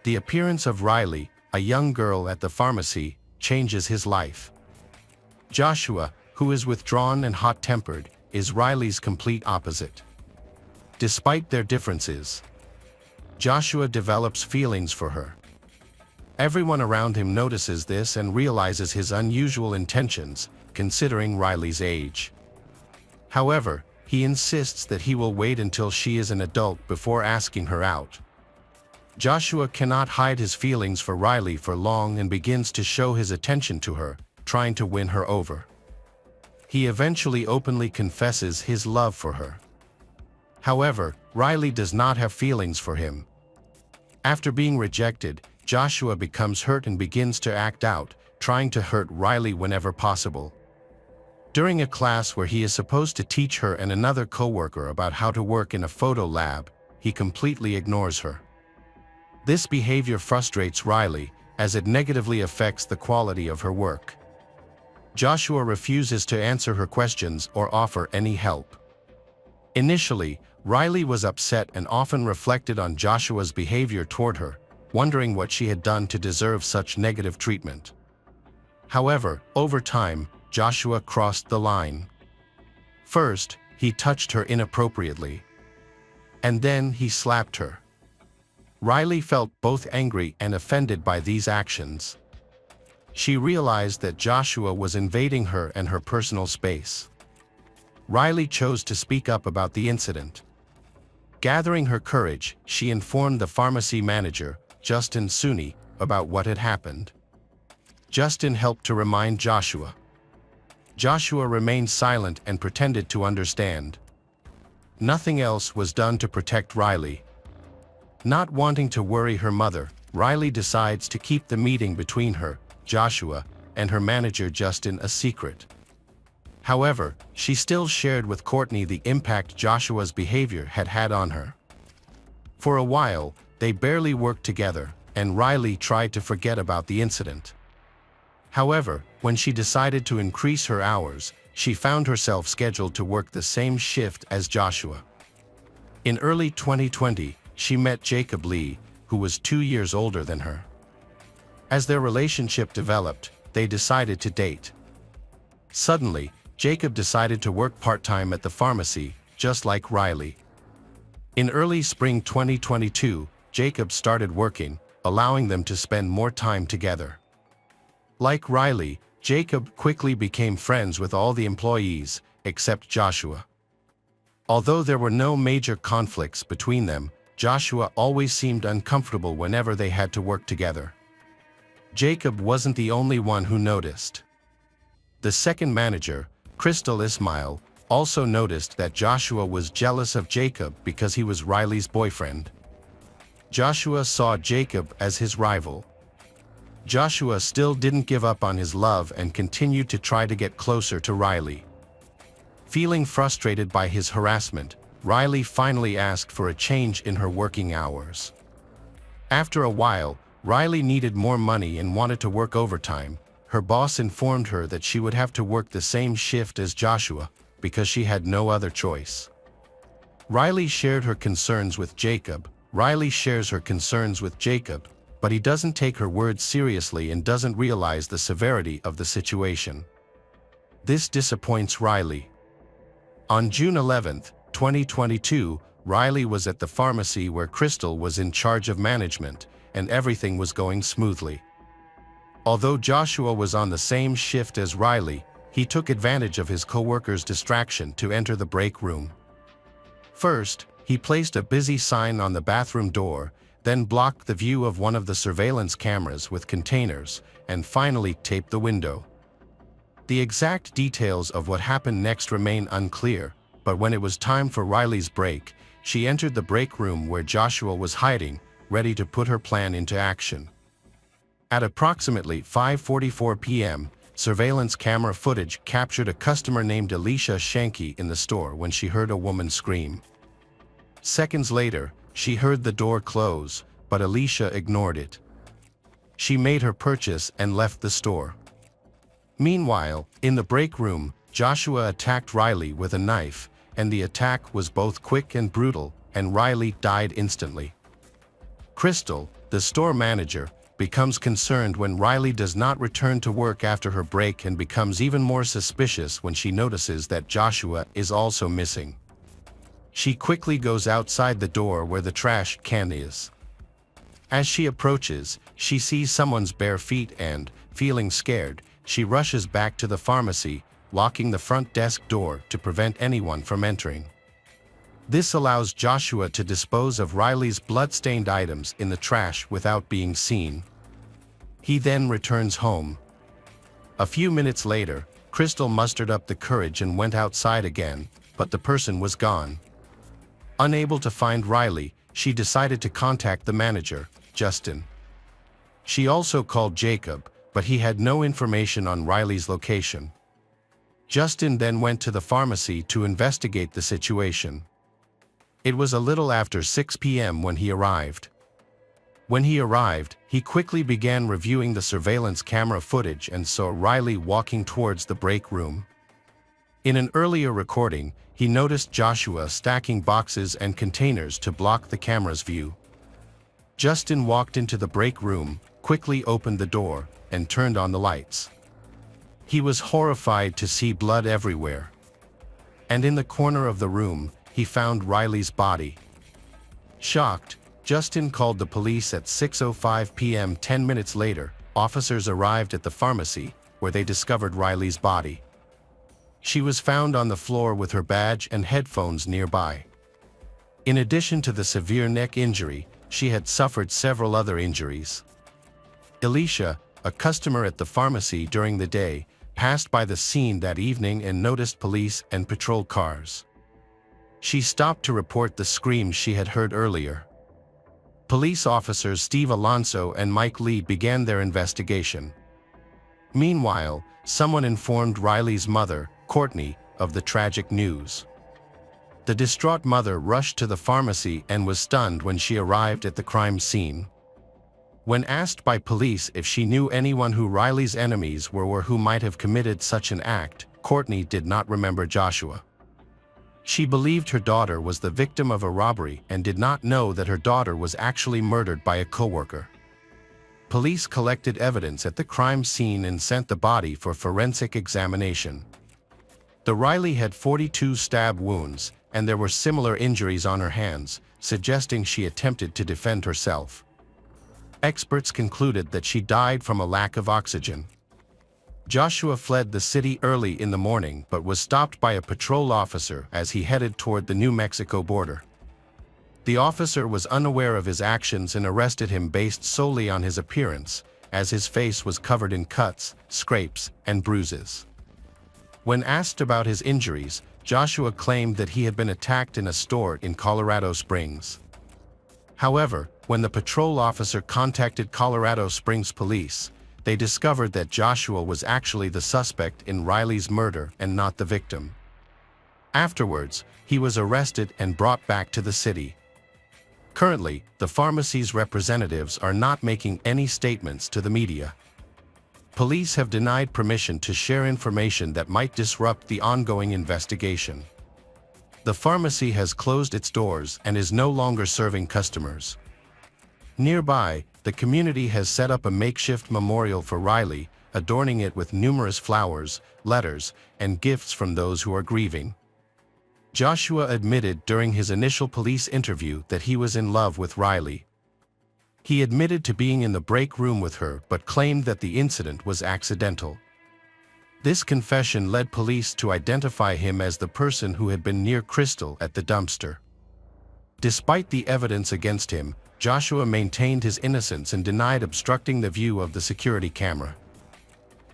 The appearance of Riley, a young girl at the pharmacy, changes his life. Joshua, who is withdrawn and hot-tempered, is Riley's complete opposite. Despite their differences, Joshua develops feelings for her. Everyone around him notices this and realizes his unusual intentions, considering Riley's age. However, he insists that he will wait until she is an adult before asking her out. Joshua cannot hide his feelings for Riley for long and begins to show his attention to her, trying to win her over. He eventually openly confesses his love for her. However, Riley does not have feelings for him. After being rejected, Joshua becomes hurt and begins to act out, trying to hurt Riley whenever possible. During a class where he is supposed to teach her and another coworker about how to work in a photo lab, he completely ignores her. This behavior frustrates Riley, as it negatively affects the quality of her work. Joshua refuses to answer her questions or offer any help. Initially, Riley was upset and often reflected on Joshua's behavior toward her, wondering what she had done to deserve such negative treatment. However, over time, Joshua crossed the line. First, he touched her inappropriately. And then he slapped her. Riley felt both angry and offended by these actions. She realized that Joshua was invading her and her personal space. Riley chose to speak up about the incident. Gathering her courage, she informed the pharmacy manager, Justin Sunni, about what had happened. Justin helped to remind Joshua. Joshua remained silent and pretended to understand. Nothing else was done to protect Riley. Not wanting to worry her mother, Riley decides to keep the meeting between her, Joshua, and her manager Justin a secret. However, she still shared with Courtney the impact Joshua's behavior had had on her. For a while, they barely worked together, and Riley tried to forget about the incident. However, when she decided to increase her hours, she found herself scheduled to work the same shift as Joshua. In early 2020, she met Jacob Lee, who was 2 years older than her. As their relationship developed, they decided to date. Suddenly, Jacob decided to work part-time at the pharmacy, just like Riley. In early spring 2022, Jacob started working, allowing them to spend more time together. Like Riley, Jacob quickly became friends with all the employees, except Joshua. Although there were no major conflicts between them, Joshua always seemed uncomfortable whenever they had to work together. Jacob wasn't the only one who noticed. The second manager, Crystal Ismail, also noticed that Joshua was jealous of Jacob because he was Riley's boyfriend. Joshua saw Jacob as his rival. Joshua still didn't give up on his love and continued to try to get closer to Riley. Feeling frustrated by his harassment, Riley finally asked for a change in her working hours. After a while, Riley needed more money and wanted to work overtime. Her boss informed her that she would have to work the same shift as Joshua because she had no other choice. Riley shared her concerns with Jacob. Riley shares her concerns with Jacob, but he doesn't take her words seriously and doesn't realize the severity of the situation. This disappoints Riley. On June 11, 2022, Riley was at the pharmacy where Crystal was in charge of management, and everything was going smoothly. Although Joshua was on the same shift as Riley, he took advantage of his coworker's distraction to enter the break room. First, he placed a busy sign on the bathroom door, then blocked the view of one of the surveillance cameras with containers, and finally taped the window. The exact details of what happened next remain unclear, but when it was time for Riley's break, she entered the break room where Joshua was hiding, ready to put her plan into action. At approximately 5:44 p.m., surveillance camera footage captured a customer named Alicia Shanky in the store when she heard a woman scream. Seconds later, she heard the door close, but Alicia ignored it. She made her purchase and left the store. Meanwhile, in the break room, Joshua attacked Riley with a knife, and the attack was both quick and brutal, and Riley died instantly. Crystal, the store manager, becomes concerned when Riley does not return to work after her break and becomes even more suspicious when she notices that Joshua is also missing. She quickly goes outside the door where the trash can is. As she approaches, she sees someone's bare feet and, feeling scared, she rushes back to the pharmacy, locking the front desk door to prevent anyone from entering. This allows Joshua to dispose of Riley's blood-stained items in the trash without being seen. He then returns home. A few minutes later, Crystal mustered up the courage and went outside again, but the person was gone. Unable to find Riley, she decided to contact the manager, Justin. She also called Jacob, but he had no information on Riley's location. Justin then went to the pharmacy to investigate the situation. It was a little after 6 p.m. when he arrived. When he arrived, he quickly began reviewing the surveillance camera footage and saw Riley walking towards the break room. In an earlier recording, he noticed Joshua stacking boxes and containers to block the camera's view. Justin walked into the break room, quickly opened the door, and turned on the lights. He was horrified to see blood everywhere. And in the corner of the room, he found Riley's body. Shocked, Justin called the police at 6:05 p.m. 10 minutes later. Officers arrived at the pharmacy, where they discovered Riley's body. She was found on the floor with her badge and headphones nearby. In addition to the severe neck injury, she had suffered several other injuries. Alicia, a customer at the pharmacy during the day, passed by the scene that evening and noticed police and patrol cars. She stopped to report the screams she had heard earlier. Police officers Steve Alonso and Mike Lee began their investigation. Meanwhile, someone informed Riley's mother, Courtney, of the tragic news. The distraught mother rushed to the pharmacy and was stunned when she arrived at the crime scene. When asked by police if she knew anyone who Riley's enemies were or who might have committed such an act, Courtney did not remember Joshua. She believed her daughter was the victim of a robbery and did not know that her daughter was actually murdered by a coworker. Police collected evidence at the crime scene and sent the body for forensic examination. The Riley had 42 stab wounds, and there were similar injuries on her hands, suggesting she attempted to defend herself. Experts concluded that she died from a lack of oxygen. Joshua fled the city early in the morning but was stopped by a patrol officer as he headed toward the New Mexico border. The officer was unaware of his actions and arrested him based solely on his appearance, as his face was covered in cuts, scrapes, and bruises. When asked about his injuries, Joshua claimed that he had been attacked in a store in Colorado Springs. However, when the patrol officer contacted Colorado Springs police, they discovered that Joshua was actually the suspect in Riley's murder and not the victim. Afterwards, he was arrested and brought back to the city. Currently, the pharmacy's representatives are not making any statements to the media. Police have denied permission to share information that might disrupt the ongoing investigation. The pharmacy has closed its doors and is no longer serving customers. Nearby, the community has set up a makeshift memorial for Riley, adorning it with numerous flowers, letters, and gifts from those who are grieving. Joshua admitted during his initial police interview that he was in love with Riley. He admitted to being in the break room with her but claimed that the incident was accidental. This confession led police to identify him as the person who had been near Crystal at the dumpster. Despite the evidence against him, Joshua maintained his innocence and denied obstructing the view of the security camera.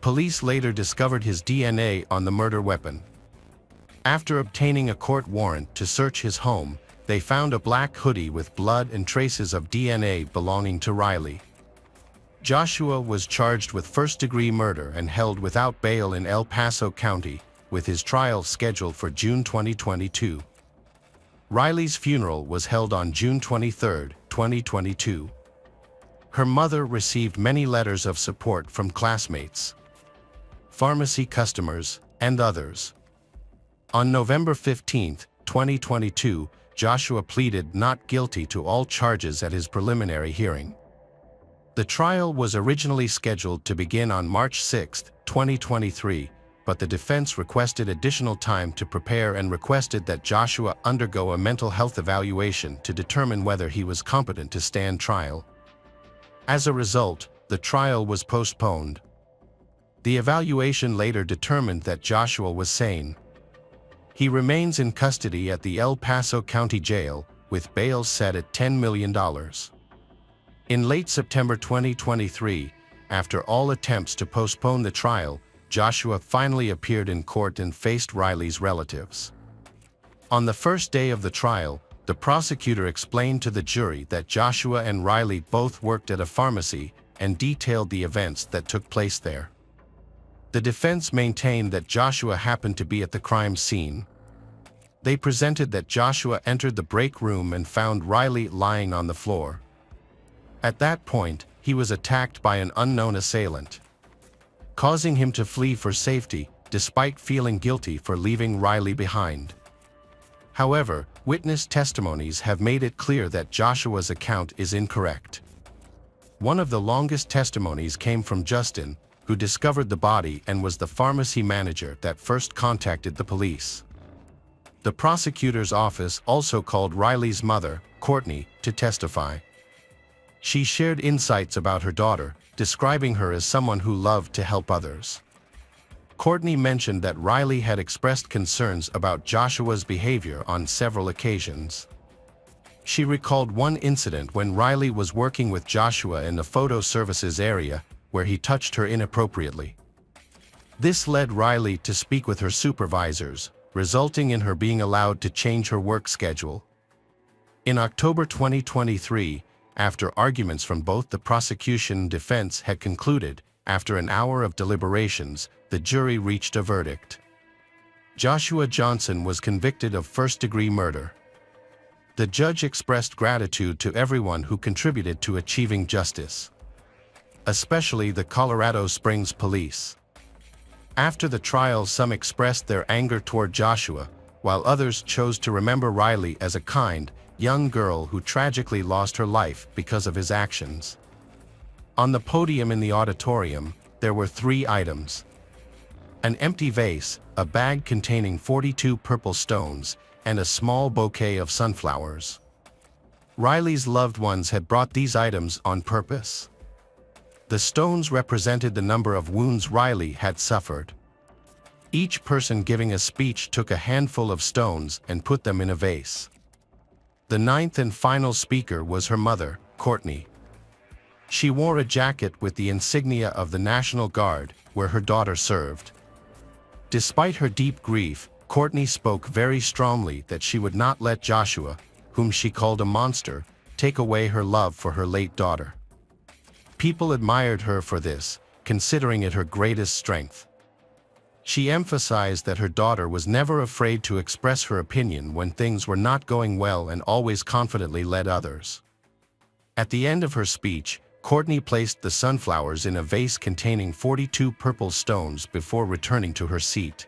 Police later discovered his DNA on the murder weapon. After obtaining a court warrant to search his home, they found a black hoodie with blood and traces of DNA belonging to Riley. Joshua was charged with first-degree murder and held without bail in El Paso County, with his trial scheduled for June 2022. Riley's funeral was held on June 23, 2022. Her mother received many letters of support from classmates, pharmacy customers, and others. On November 15, 2022, Joshua pleaded not guilty to all charges at his preliminary hearing. The trial was originally scheduled to begin on March 6, 2023, but the defense requested additional time to prepare and requested that Joshua undergo a mental health evaluation to determine whether he was competent to stand trial. As a result, the trial was postponed. The evaluation later determined that Joshua was sane. He remains in custody at the El Paso County Jail, with bail set at $10 million. In late September 2023, after all attempts to postpone the trial, Joshua finally appeared in court and faced Riley's relatives. On the first day of the trial, the prosecutor explained to the jury that Joshua and Riley both worked at a pharmacy and detailed the events that took place there. The defense maintained that Joshua happened to be at the crime scene. They presented that Joshua entered the break room and found Riley lying on the floor. At that point, he was attacked by an unknown assailant, causing him to flee for safety, despite feeling guilty for leaving Riley behind. However, witness testimonies have made it clear that Joshua's account is incorrect. One of the longest testimonies came from Justin, who discovered the body and was the pharmacy manager that first contacted the police. The prosecutor's office also called Riley's mother, Courtney, to testify. She shared insights about her daughter, describing her as someone who loved to help others. Courtney mentioned that Riley had expressed concerns about Joshua's behavior on several occasions. She recalled one incident when Riley was working with Joshua in the photo services area, where he touched her inappropriately. This led Riley to speak with her supervisors, resulting in her being allowed to change her work schedule. In October 2023, after arguments from both the prosecution and defense had concluded, after an hour of deliberations, the jury reached a verdict. Joshua Johnson was convicted of first-degree murder. The judge expressed gratitude to everyone who contributed to achieving justice, especially the Colorado Springs police. After the trial, some expressed their anger toward Joshua, while others chose to remember Riley as a kind, young girl who tragically lost her life because of his actions. On the podium in the auditorium, there were 3 items: an empty vase, a bag containing 42 purple stones, and a small bouquet of sunflowers. Riley's loved ones had brought these items on purpose. The stones represented the number of wounds Riley had suffered. Each person giving a speech took a handful of stones and put them in a vase. The 9th and final speaker was her mother, Courtney. She wore a jacket with the insignia of the National Guard, where her daughter served. Despite her deep grief, Courtney spoke very strongly that she would not let Joshua, whom she called a monster, take away her love for her late daughter. People admired her for this, considering it her greatest strength. She emphasized that her daughter was never afraid to express her opinion when things were not going well and always confidently led others. At the end of her speech, Courtney placed the sunflowers in a vase containing 42 purple stones before returning to her seat.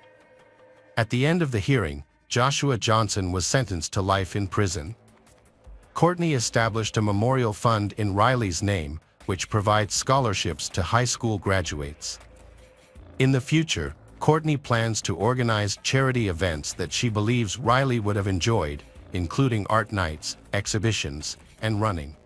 At the end of the hearing, Joshua Johnson was sentenced to life in prison. Courtney established a memorial fund in Riley's name, which provides scholarships to high school graduates. In the future, Courtney plans to organize charity events that she believes Riley would have enjoyed, including art nights, exhibitions, and running.